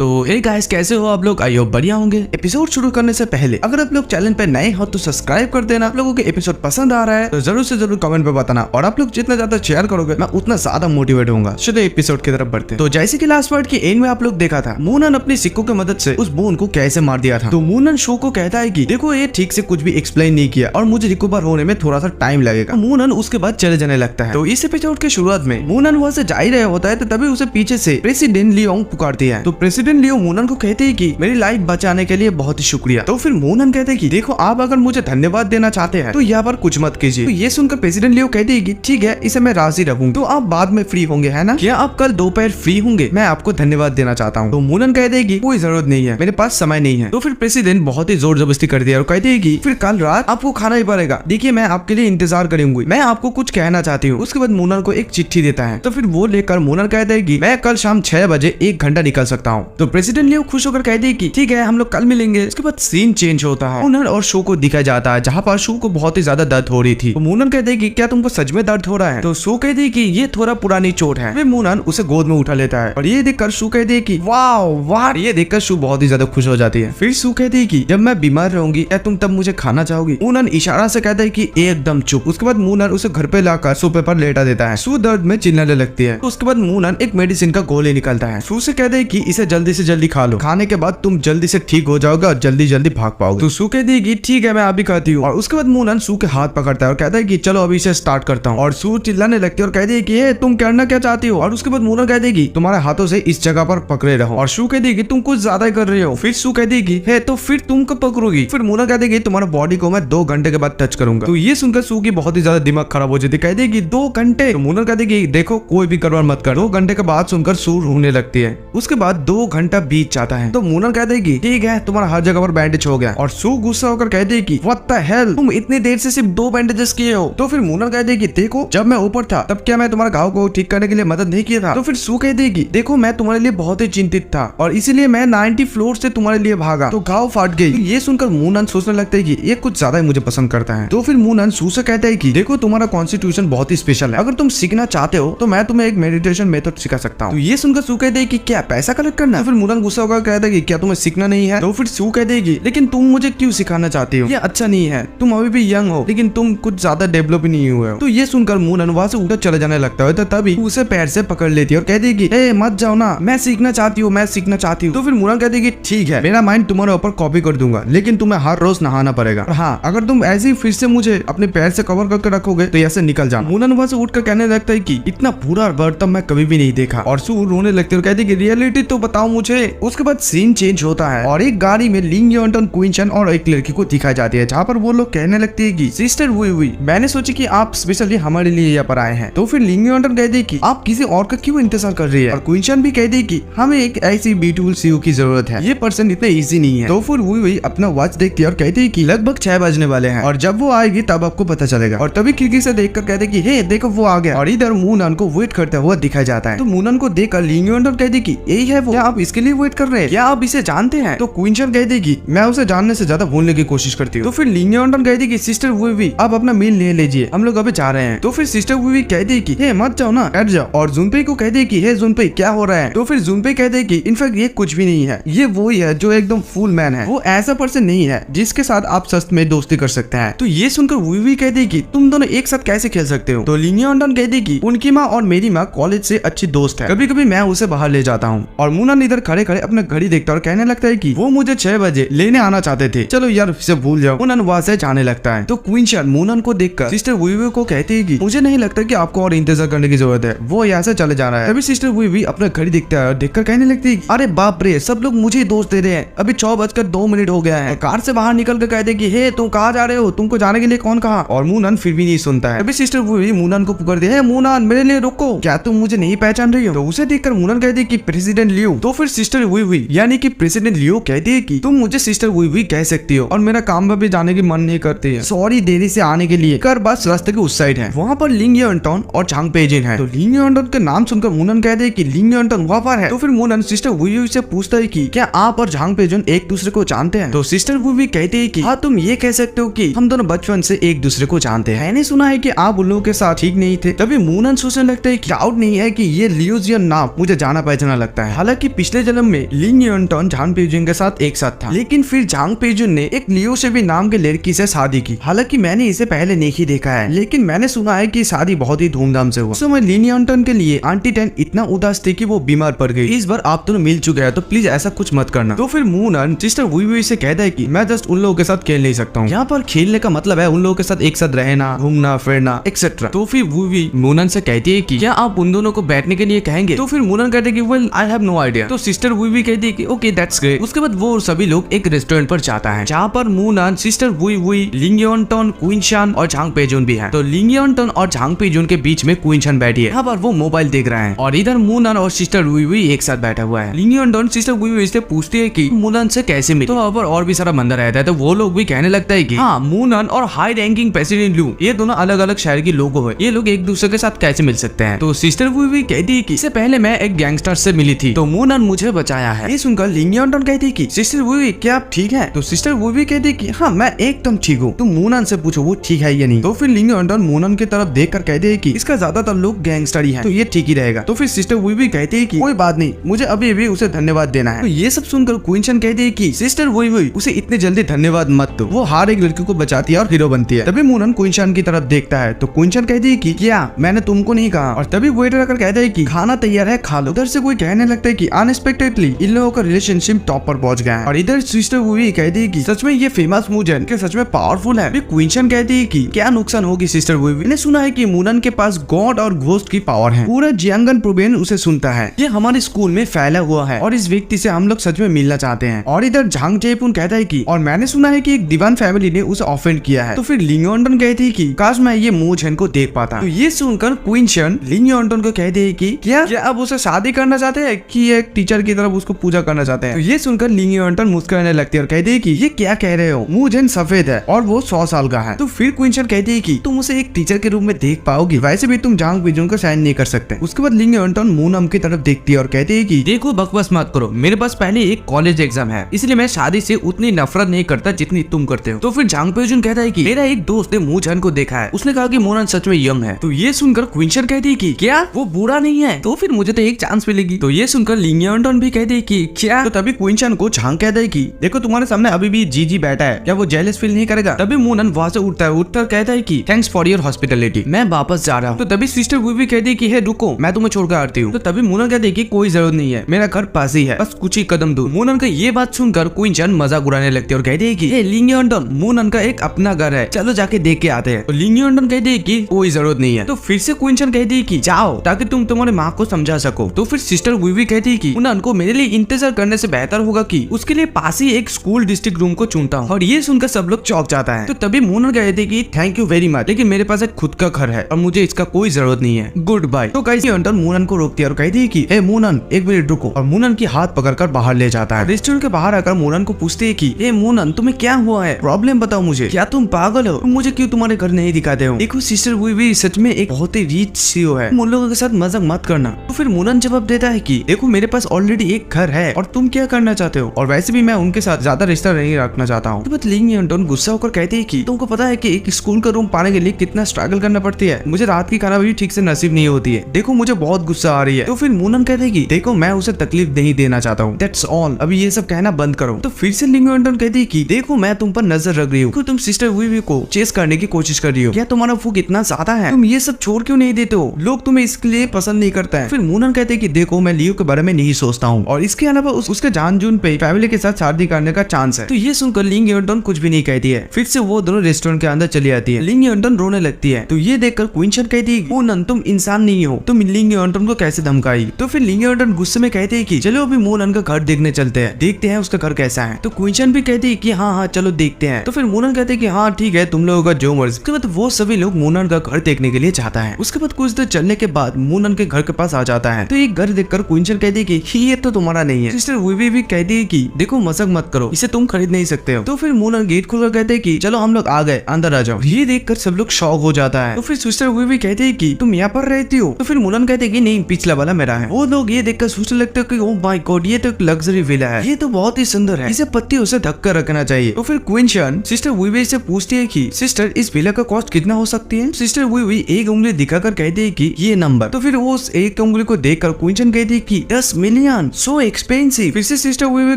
तो hey guys, कैसे हो आप लोग? आई होप बढ़िया होंगे। एपिसोड शुरू करने से पहले अगर आप लोग चैनल पे नए हो तो सब्सक्राइब कर देना। आप लोगों के एपिसोड पसंद आ रहा है तो जरूर से जरूर कमेंट पे बताना, और आप लोग जितना ज्यादा शेयर करोगे मैं उतना ज्यादा मोटिवेट होऊंगा। चलो एपिसोड की तरफ बढ़ते हैं। तो जैसे कि लास्ट पार्ट की एंड में आप लोग देखा था, मूनन अपनी सिक्कों की मदद से उस बून को कैसे मार दिया था। तो मूनन शो को कहता है कि देखो ये ठीक से कुछ भी एक्सप्लेन नहीं किया और मुझे रिकवर होने में थोड़ा सा टाइम लगेगा। मूनन उसके बाद चले जाने लगता है। तो इस एपिसोड के शुरुआत में मूनन वहां से जा ही रहा होता है तो तभी उसे पीछे से प्रेसिडेंट लियोंग पुकारती है। तो प्रेसिडेंट लियोंग मूनन को कहते हैं कि मेरी लाइफ बचाने के लिए बहुत ही शुक्रिया। तो फिर मूनन कहते हैं कि देखो आप अगर मुझे धन्यवाद देना चाहते हैं तो यहाँ पर कुछ मत कीजिए। तो ये सुनकर प्रेसिडेंट लियो कहते हैं कि ठीक है, इसे मैं राजी रहूंगी। तो आप बाद में फ्री होंगे है ना? क्या आप कल दोपहर फ्री होंगे? मैं आपको धन्यवाद देना चाहता हूँ। तो मूनन कहते हैं कि कोई जरूरत नहीं है, मेरे पास समय नहीं है। तो फिर प्रेसिडेंट बहुत ही जोर जबरदस्ती कर दिया और कहते हैं कि फिर कल रात आपको खाना ही पड़ेगा। देखिए मैं आपके लिए इंतजार करूंगी, मैं आपको कुछ कहना चाहती हूँ। उसके बाद मूनन को एक चिट्ठी देता है। तो फिर वो लेकर मूनन कहता है कि मैं कल शाम 6 बजे 1 घंटा निकल सकता हूँ। तो प्रेसिडेंट लियो खुश होकर कहते हैं कि ठीक है, हम लोग कल मिलेंगे। उसके बाद सीन चेंज होता है। मूनन और शो को दिखाया जाता है जहाँ पर शो को बहुत ही ज्यादा दर्द हो रही थी। तो मूनन कहते हैं कि क्या तुमको सच में दर्द हो रहा है? तो शो कहते हैं कि ये थोड़ा पुरानी चोट है। फिर मूनन उसे गोद में उठा लेता है और ये देखकर शो कहते हैं कि वाह वाह। ये देखकर शो बहुत ही ज्यादा खुश हो जाती है। फिर शो कहती है कि जब मैं बीमार रहूंगी क्या तुम तब मुझे खाना चाहोगी? मूनन इशारा से कहता है कि एकदम चुप। उसके बाद मूनन उसे घर पे लाकर सोफे पर लेटा देता है। शो दर्द में चिल्लाने लगती है। उसके बाद मूनन एक मेडिसिन का गोली निकालता है। शो से कहते हैं कि इसे जल्दी से जल्दी खा लो, खाने के बाद तुम जल्दी से ठीक हो जाओगे और जल्दी जल्दी भाग पाओगे। तो सू कहती है कि ठीक है मैं अभी खाती हूँ। और उसके बाद मूनन सू के हाथ पकड़ता है और कहता है कि चलो अभी से स्टार्ट करता हूँ। और सू चिल्लाने लगती है और कहती है कि तुम करना क्या चाहती हो? और उसके बाद मूनन कहती है कि तुम्हारे हाथों से इस जगह पर पकड़े रहो। और सू कहती है कि तुम कुछ ज्यादा कर रहे हो। फिर सू कहती है कि है तो फिर तुम कब पकड़ोगी? फिर मूनन कहती है कि तुम्हारा बॉडी को मैं 2 घंटे के बाद टच करूंगा। तो ये सुनकर सू की बहुत ही ज्यादा दिमाग खराब हो जाती है। कहती है कि 2 घंटे? तो मूनन कहती है कि देखो कोई भी गड़बड़ मत कर। 2 घंटे के बाद सुनकर सू रोने लगती है। उसके बाद 2 घंटा बीत जाता है। तो मूनन कहते हैं कि ठीक है तुम्हारा हर जगह पर बैंडेज हो गया। और सू गुस्सा होकर कहते हैं कि व्हाट द हेल, तुम इतनी देर से सिर्फ 2 बैंडेजेस किए हो? तो फिर मूनन कहते हैं कि देखो जब मैं ऊपर था तब क्या मैं तुम्हारे घाव को ठीक करने के लिए मदद नहीं किया था? तो फिर सू कहते हैं कि देखो मैं तुम्हारे लिए बहुत ही चिंतित था और इसीलिए मैं 90 फ्लोर से तुम्हारे लिए भागा तो घाव फाट गई। ये सुनकर मूनन सोचने लगता है कि ये कुछ ज्यादा ही मुझे पसंद करता है। तो फिर मूनन सू से कहता है कि देखो तुम्हारा कॉन्स्टिट्यूशन बहुत ही स्पेशल है, अगर तुम सीखना चाहते हो तो मैं तुम्हें एक मेडिटेशन मेथड सिखा सकता हूँ। तो ये सुनकर सू कहते हैं कि क्या पैसा कलेक्ट करना? तो फिर मूनन गुस्सा होकर कहता है कि क्या तुम्हें सीखना नहीं है? तो फिर सू कहते हैं कि लेकिन तुम मुझे क्यों सिखाना चाहती हो? ये अच्छा नहीं है, तुम अभी भी यंग हो लेकिन तुम कुछ ज्यादा डेवलप नहीं हुए हो। तो ये सुनकर मूनन वहां से उधर चले जाने लगता है। तो तभी उसे पैर से पकड़ लेती है और कहती है कि ए मत जाओ ना, मैं सीखना चाहती हूँ, मैं सीखना चाहती हूँ। तो फिर मूनन कहती है कि ठीक है मेरा माइंड तुम्हारे ऊपर कॉपी कर दूंगा लेकिन तुम्हें हर रोज नहाना पड़ेगा। और हाँ, अगर तुम ऐसे ही फिर से मुझे अपने पैर से कवर करके रखोगे तो ऐसे निकल जाना। मूनन वहां से उठकर कहने लगता है कि इतना बुरा बर्तन मैं कभी भी नहीं देखा। और सू रोने लगती है और कहती है कि रियलिटी तो बताओ मुझे। उसके बाद सीन चेंज होता है और एक गाड़ी में लिंग योंटन, क्विंचन और एक लड़की को दिखाई जाती है जहाँ पर वो लोग कहने लगती है कि सिस्टर वुई वुई, मैंने सोची कि आप स्पेशली हमारे लिए यहाँ पर आए हैं। तो फिर लिंग योंटन कहती है कि आप किसी और का क्यों इंतजार कर रही है? और क्विंचन भी कहती है कि हमें एक ऐसी ब्यूटीफुल सीयू की जरूरत है, ये पर्सन इतना इजी नहीं है। तो फिर वुई वुई अपना वॉच देखती है और कहती है कि लगभग 6 बजने वाले हैं और जब वो आएगी तब आपको पता चलेगा। और तभी खिड़की से देखकर कहते हैं कि हे देखो वो आ गया। और इधर मूनन को वेट करते हुआ दिखाया जाता है। तो मूनन को देखकर लिंग योंटन कहती है कि यही है वो, क्या आप इसके लिए वेट कर रहे हैं? क्या आप इसे जानते हैं? तो क्विंचन कहती है कि मैं उसे जानने से ज्यादा भूलने की कोशिश करती हूँ। तो फिर लिंग योंटन कहती है कि सिस्टर वुई वुई आप अपना मील ले लीजिए, हम लोग अभी जा रहे हैं। तो फिर सिस्टर वुई वुई कहती है कि हे मत जाओ ना, बैठ जाओ। और जुनपे को कहती है कि हे जुनपे क्या हो रहा है? तो फिर जुनपे कहते हैं कि इनफैक्ट ये कुछ भी नहीं है, ये वही है जो एकदम फुल मैन है, वो ऐसा पर्सन नहीं है जिसके साथ आप सस्त में दोस्ती कर सकते हैं। तो ये सुनकर वुई वुई कहती है कि तुम दोनों एक साथ कैसे खेल सकते हो? तो लिंग योंटन कहती है कि उनकी माँ और मेरी माँ कॉलेज से अच्छी दोस्त है, कभी कभी मैं उसे बाहर ले जाता हूँ। और मूनन इधर खड़े खड़े अपना घड़ी देखता और कहने लगता है कि वो मुझे 6 बजे लेने आना चाहते थे, चलो यार इसे भूल जाओ। मूनन वहां से जाने लगता है। तो क्विंचन मूनन को देखकर सिस्टर वुई वुई को कहती है कि मुझे नहीं लगता कि आपको और इंतजार करने की जरूरत है, वो यहाँ से चले जा रहा है। तभी सिस्टर वुई वुई अपना घड़ी देखता है और देखकर कहने लगती है अरे बाप रे, सब लोग मुझे दोस्त दे रहे हैं, अभी 6:02 हो गया है। कार से बाहर निकल कर कहते कि हे तुम कहाँ जा रहे हो, तुमको जाने के लिए कौन कहा? और मूनन फिर भी नहीं सुनता है। अभी सिस्टर वुई मूनन को पुकारती है, मूनन मेरे लिए रुको, क्या तुम मुझे नहीं पहचान रही हो? तो उसे देखकर मूनन कहती है कि प्रेसिडेंट लियो। तो फिर सिस्टर वुई वुई यानी कि प्रेसिडेंट लियो कहती है कि तुम मुझे सिस्टर वुई वुई कह सकती हो और मेरा काम में भी जाने की मन नहीं करती है, सॉरी देरी से आने के लिए। कर बस रास्ते के उस साइड है, वहाँ पर लिंग योंटन और झांग पेजिन है। तो लिंग योंटन के नाम सुनकर मूनन कहते हैं कि लिंग योंटन वहाँ पर है। तो फिर मूनन सिस्टर वुई वुई से पूछता है कि क्या आप और झांग पेजिन एक दूसरे को जानते हैं? तो सिस्टर वुई वुई कहती है कि हाँ तुम ये कह सकते हो कि हम दोनों बचपन से एक दूसरे को जानते हैं, मैंने सुना है कि आप उन लोगों के साथ ठीक नहीं थे। तभी मूनन सोचने लगता है कि डाउट नहीं है कि ये लियोजियन नाम मुझे जाना पहचाना लगता है, हालांकि पिछले जन्म में लिंग यंटन झांग पेजुन के साथ एक साथ था, लेकिन फिर झांग पेजुन ने एक लियो शेबी नाम के लड़की से शादी की। हालांकि मैंने इसे पहले नहीं देखा है, लेकिन मैंने सुना है कि शादी बहुत ही धूमधाम से हुआ। उस समय लिंग यंटन के लिए आंटी टेन इतना उदास थी कि वो बीमार पड़ गई। इस बार आप दोनों मिल चुके हैं तो प्लीज ऐसा कुछ मत करना। तो फिर मूनन सिस्टर वुई वुई से कहता है कि मैं जस्ट उन लोगों के साथ खेल नहीं सकता हूँ। यहाँ पर खेलने का मतलब है उन लोगों के साथ एक साथ रहना, घूमना फिरना एक्सेट्रा। तो फिर वुई वुई मूनन से कहती है कि क्या आप उन दोनों को बैठने के लिए कहेंगे। तो फिर मूनन कहते हैं कि well I have no idea. तो सिस्टर वुई वुई कहती है कि ओके दैट्स ग्रेट। उसके बाद वो सभी लोग एक रेस्टोरेंट पर जाता है, जहाँ पर मूनन, सिस्टर वुई वुई, लिंग यंटन, क्वीन शान और झांग पेजुन भी है। तो लिंग यंटन और झांग पेजुन के बीच में क्वीन शान बैठी है। यहाँ पर वो मोबाइल देख रहा है और इधर मूनन और सिस्टर वुई वुई एक साथ बैठा हुआ है। लिंग यंटन सिस्टर वुई वुई से पूछती है कि मूनन से कैसे मिले। तो यहाँ पर और भी सारा बंदा रहता है, तो वो लोग भी कहने लगता है कि हाँ मूनन और हाई रैंकिंग प्रेसिडेंट लू ये दोनों अलग अलग शहर के लोग हैं, ये लोग एक दूसरे के साथ कैसे मिल सकते हैं। तो सिस्टर वुई वुई कहती है कि इससे पहले मैं एक गैंगस्टर से मिली थी तो मूनन मुझे बचाया है। ये सुनकर लिंग यंटन कहती है कि सिस्टर वुई वुई क्या आप ठीक है। तो सिस्टर वुई वुई कहती है कि हाँ मैं एकदम ठीक हूँ, तुम मूनन से पूछो वो ठीक है या नहीं। तो फिर लिंग यंटन मूनन की तरफ देख कर कहते हैं कि इसका ज्यादातर लोग गैंगस्टर ही है तो ये ठीक ही रहेगा। तो फिर सिस्टर वुई वुई कहती है कि कोई बात नहीं, मुझे अभी भी उसे धन्यवाद देना है। तो ये सब सुनकर क्वीन शान कहती है कि सिस्टर वुई वुई उसे इतने जल्दी धन्यवाद मत दो, वो हर एक लड़की को बचाती है और हीरो बनती है। तभी मूनन क्वीन शान की तरफ देखता है तो क्वीन शान कहती है कि क्या मैंने तुमको नहीं कहा। और तभी वेटर आकर कहता है कि खाना तैयार है खा लो। उधर से कोई कहने लगता है कि अनएक्सपेक्टेडली इन लोगों का रिलेशनशिप टॉप पर पहुंच गया है। और इधर सिस्टर वुई कहती है कि सच में ये फेमस मूजन के सच में पावरफुल है। क्वीन शान कहती है कि क्या नुकसान होगी सिस्टर वुई। मैंने सुना है कि मूनन के पास गॉड और घोस्ट की पावर है। पूरा जियांगन प्रोविंस उसे सुनता है। ये हमारे स्कूल में फैला हुआ है और इस व्यक्ति से हम लोग सच में मिलना चाहते हैं। और इधर झांग जयपुन कहता है कि और मैंने सुना है कि एक दीवान फैमिली ने उसे ऑफेंड किया है। तो फिर लिंग यंटन कहती है कि काश मैं ये मूजन को देख पाता। तो ये सुनकर क्वीन शान लिंग यंटन को कहती है कि क्या अब उसे शादी करना चाहते हैं कि एक टीचर की तरफ उसको पूजा करना चाहते हैं। तो ये सुनकर लिंग यंटन मुस्कुराने लगती है और कहती है कि ये क्या कह रहे हो, मूजन सफेद है और वो 100 साल का है। तो फिर क्वीन शान कहती है कि तुम उसे एक टीचर के रूप में देख पाओगी, वैसे भी तुम झांग पेजुन को साइन नहीं कर सकते। उसके बाद लिंग यंटन मूनम की तरफ देखती है और कहती है कि देखो बकवास मत करो, मेरे पास पहले एक कॉलेज एग्जाम है, इसलिए मैं शादी से उतनी नफरत नहीं करता जितनी तुम करते हो। तो फिर झांग पेजुन कहता है कि मेरा एक दोस्त ने मूजन को देखा है, उसने कहा कि मूनन सच में यंग है। तो ये सुनकर क्वीन शान कहती है कि क्या वो बूढ़ा नहीं है, तो फिर मुझे तो एक चांस मिलेगी। तो ये सुनकर लिंग यंटन भी कहती है कि क्या। तो तभी क्वीन शान को झांग कहता है कि देखो तुम्हारे सामने अभी भी जी बैठा है, क्या वो जेलस फील नहीं करेगा। तभी मूनन वहां से उठता है, उठकर कहता है कि थैंक्स फॉर योर हॉस्पिटलिटी, मैं वापस जा रहा हूँ। तो तभी सिस्टर वुई वुई कहती है कि हे रुको, मैं तुम्हें छोड़कर आती हूँ। तो तभी मूनन कहती है कि कोई जरूरत नहीं है, मेरा घर पास ही है, बस कुछ ही कदम दूर। मूनन का ये बात सुनकर क्वीन शान मजाक उड़ाने लगती है और कहती है कि हे लिंग यंटन, मूनन का एक अपना घर है, चलो जाके देख के आते हैं। तो लिंग यंटन कहती है कि कोई जरूरत नहीं है। तो फिर से क्वीन शान कहती है कि जाओ ताकि तुम तुम्हारे माँ को समझा सको। तो फिर सिस्टर वुई वुई कहती है कि मूनन को मेरे लिए इंतजार करने से बेहतर होगा कि उसके लिए पास ही एक स्कूल डिस्ट्रिक्ट रूम को चुनता हूँ। और ये सुनकर सब लोग चौंक जाता है। तो तभी मूनन कहती है कि थैंक यू वेरी मच, लेकिन मेरे पास एक खुद का घर है और मुझे इसका कोई जरूरत नहीं है, गुड बाय। तो गाइस यंटन मूनन को रोकती है और कहती है कि हे मूनन एक मिनट रुको, और मूनन की हाथ पकड़कर बाहर ले जाता है। रेस्टोरेंट के बाहर आकर मूनन को पूछती है कि हे मूनन तुम्हें क्या हुआ है, प्रॉब्लम बताओ मुझे, क्या तुम पागल हो, तुम मुझे क्यों तुम्हारे घर नहीं दिखाते हो। देखो सिस्टर वुई वुई सच में एक बहुत ही रीच सीईओ है, उन लोगों के साथ मजाक मत करना। तो फिर मूनन जवाब देता है कि देखो मेरे पास ऑलरेडी एक घर है और तुम क्या करना चाहते हो, और वैसे भी मैं उनके साथ ज्यादा रिश्ता नहीं रखना चाहता हूँ। तो लिंग यंटन गुस्सा होकर कहती है कि तुमको पता है कि एक स्कूल का रूम पाने के लिए कितना स्ट्रगल करना पड़ती है, मुझे रात की खाना भी ठीक से नसीब नहीं होती है, देखो मुझे बहुत गुस्सा आ रही है। तो फिर मूनन कहते हैं कि देखो मैं उसे तकलीफ नहीं देना चाहता हूँ, दैट्स ऑल, अभी ये सब कहना बंद करो। तो फिर से लिंग यंटन कहती है कि देखो मैं तुम पर नजर रख रही हूँ, तुम सिस्टर वुई वुई को चेस करने की कोशिश कर रही हो, क्या तुम्हारा फूक इतना ज्यादा है, तुम ये सब छोड़ क्यों नहीं देते हो, लोग तुम्हें इसके लिए पसंद नहीं करता है। फिर मूनन कहते हैं कि देखो मैं लियो के बारे में नहीं सोचता हूँ और इसके अलावा उसके जान जून पे फैमिली के साथ शादी करने का चांस है। तो ये सुनकर लिंग यंटन कुछ भी नहीं कहती है। फिर से वो दोनों रेस्टोरेंट के अंदर चली आती है। लिंग यंटन रोने लगती है। तो ये देखकर क्वीन शान कहती है मूनन तुम इंसान नहीं हो, तुम लिंग यंटन को कैसे धमकाई। तो फिर लिंग यंटन गुस्से में कहते हैं कि चलो अभी मूनन का घर देखने चलते हैं, देखते हैं उसका घर कैसा है। तो क्वीन शान भी कहती है कि हाँ चलो देखते हैं। तो फिर मूनन कहते हैं कि हाँ ठीक है तुम लोगों का जो मर्जी। उसके बाद वो सभी लोग मूनन का घर देखने के लिए जाता है। उसके बाद कुछ देर चलने के बाद मूनन के घर के पास आ जाता है। तो एक घर देखकर क्वीन शान कहती है कि ये तो तुम्हारा नहीं है। सिस्टर वुई वुई भी कहती है कि देखो मजाक मत करो, इसे तुम खरीद नहीं सकते हो। तो फिर मूनन गेट खोलकर कहते हैं कि चलो हम लोग आ गए, अंदर आ जाओ। ये देखकर सब लोग शॉक हो जाता है। तो फिर सिस्टर वुई वुई कहते हैं कि तुम यहाँ पर रहती हो। तो फिर मूनन कहते हैं कि नहीं पिछला वाला मेरा है। वो लोग ये देखकर सोचने लगते हैं कि ओह माय गॉड ये तो एक लग्जरी विला है, ये तो बहुत ही सुंदर है, इसे पत्तियों से ढक कर रखना चाहिए। तो फिर क्वीन शान सिस्टर वुई वुई से पूछती है कि सिस्टर इस विला का कॉस्ट कितना हो सकती है। सिस्टर वुई वुई एक उंगली दिखाकर कहती है कि ये नंबर। तो फिर वो उस एक उंगली को देखकर क्वीन शान कहती है कि $10 मिलियन मिलियन, सो एक्सपेंसिव। फिर से सिस्टर वी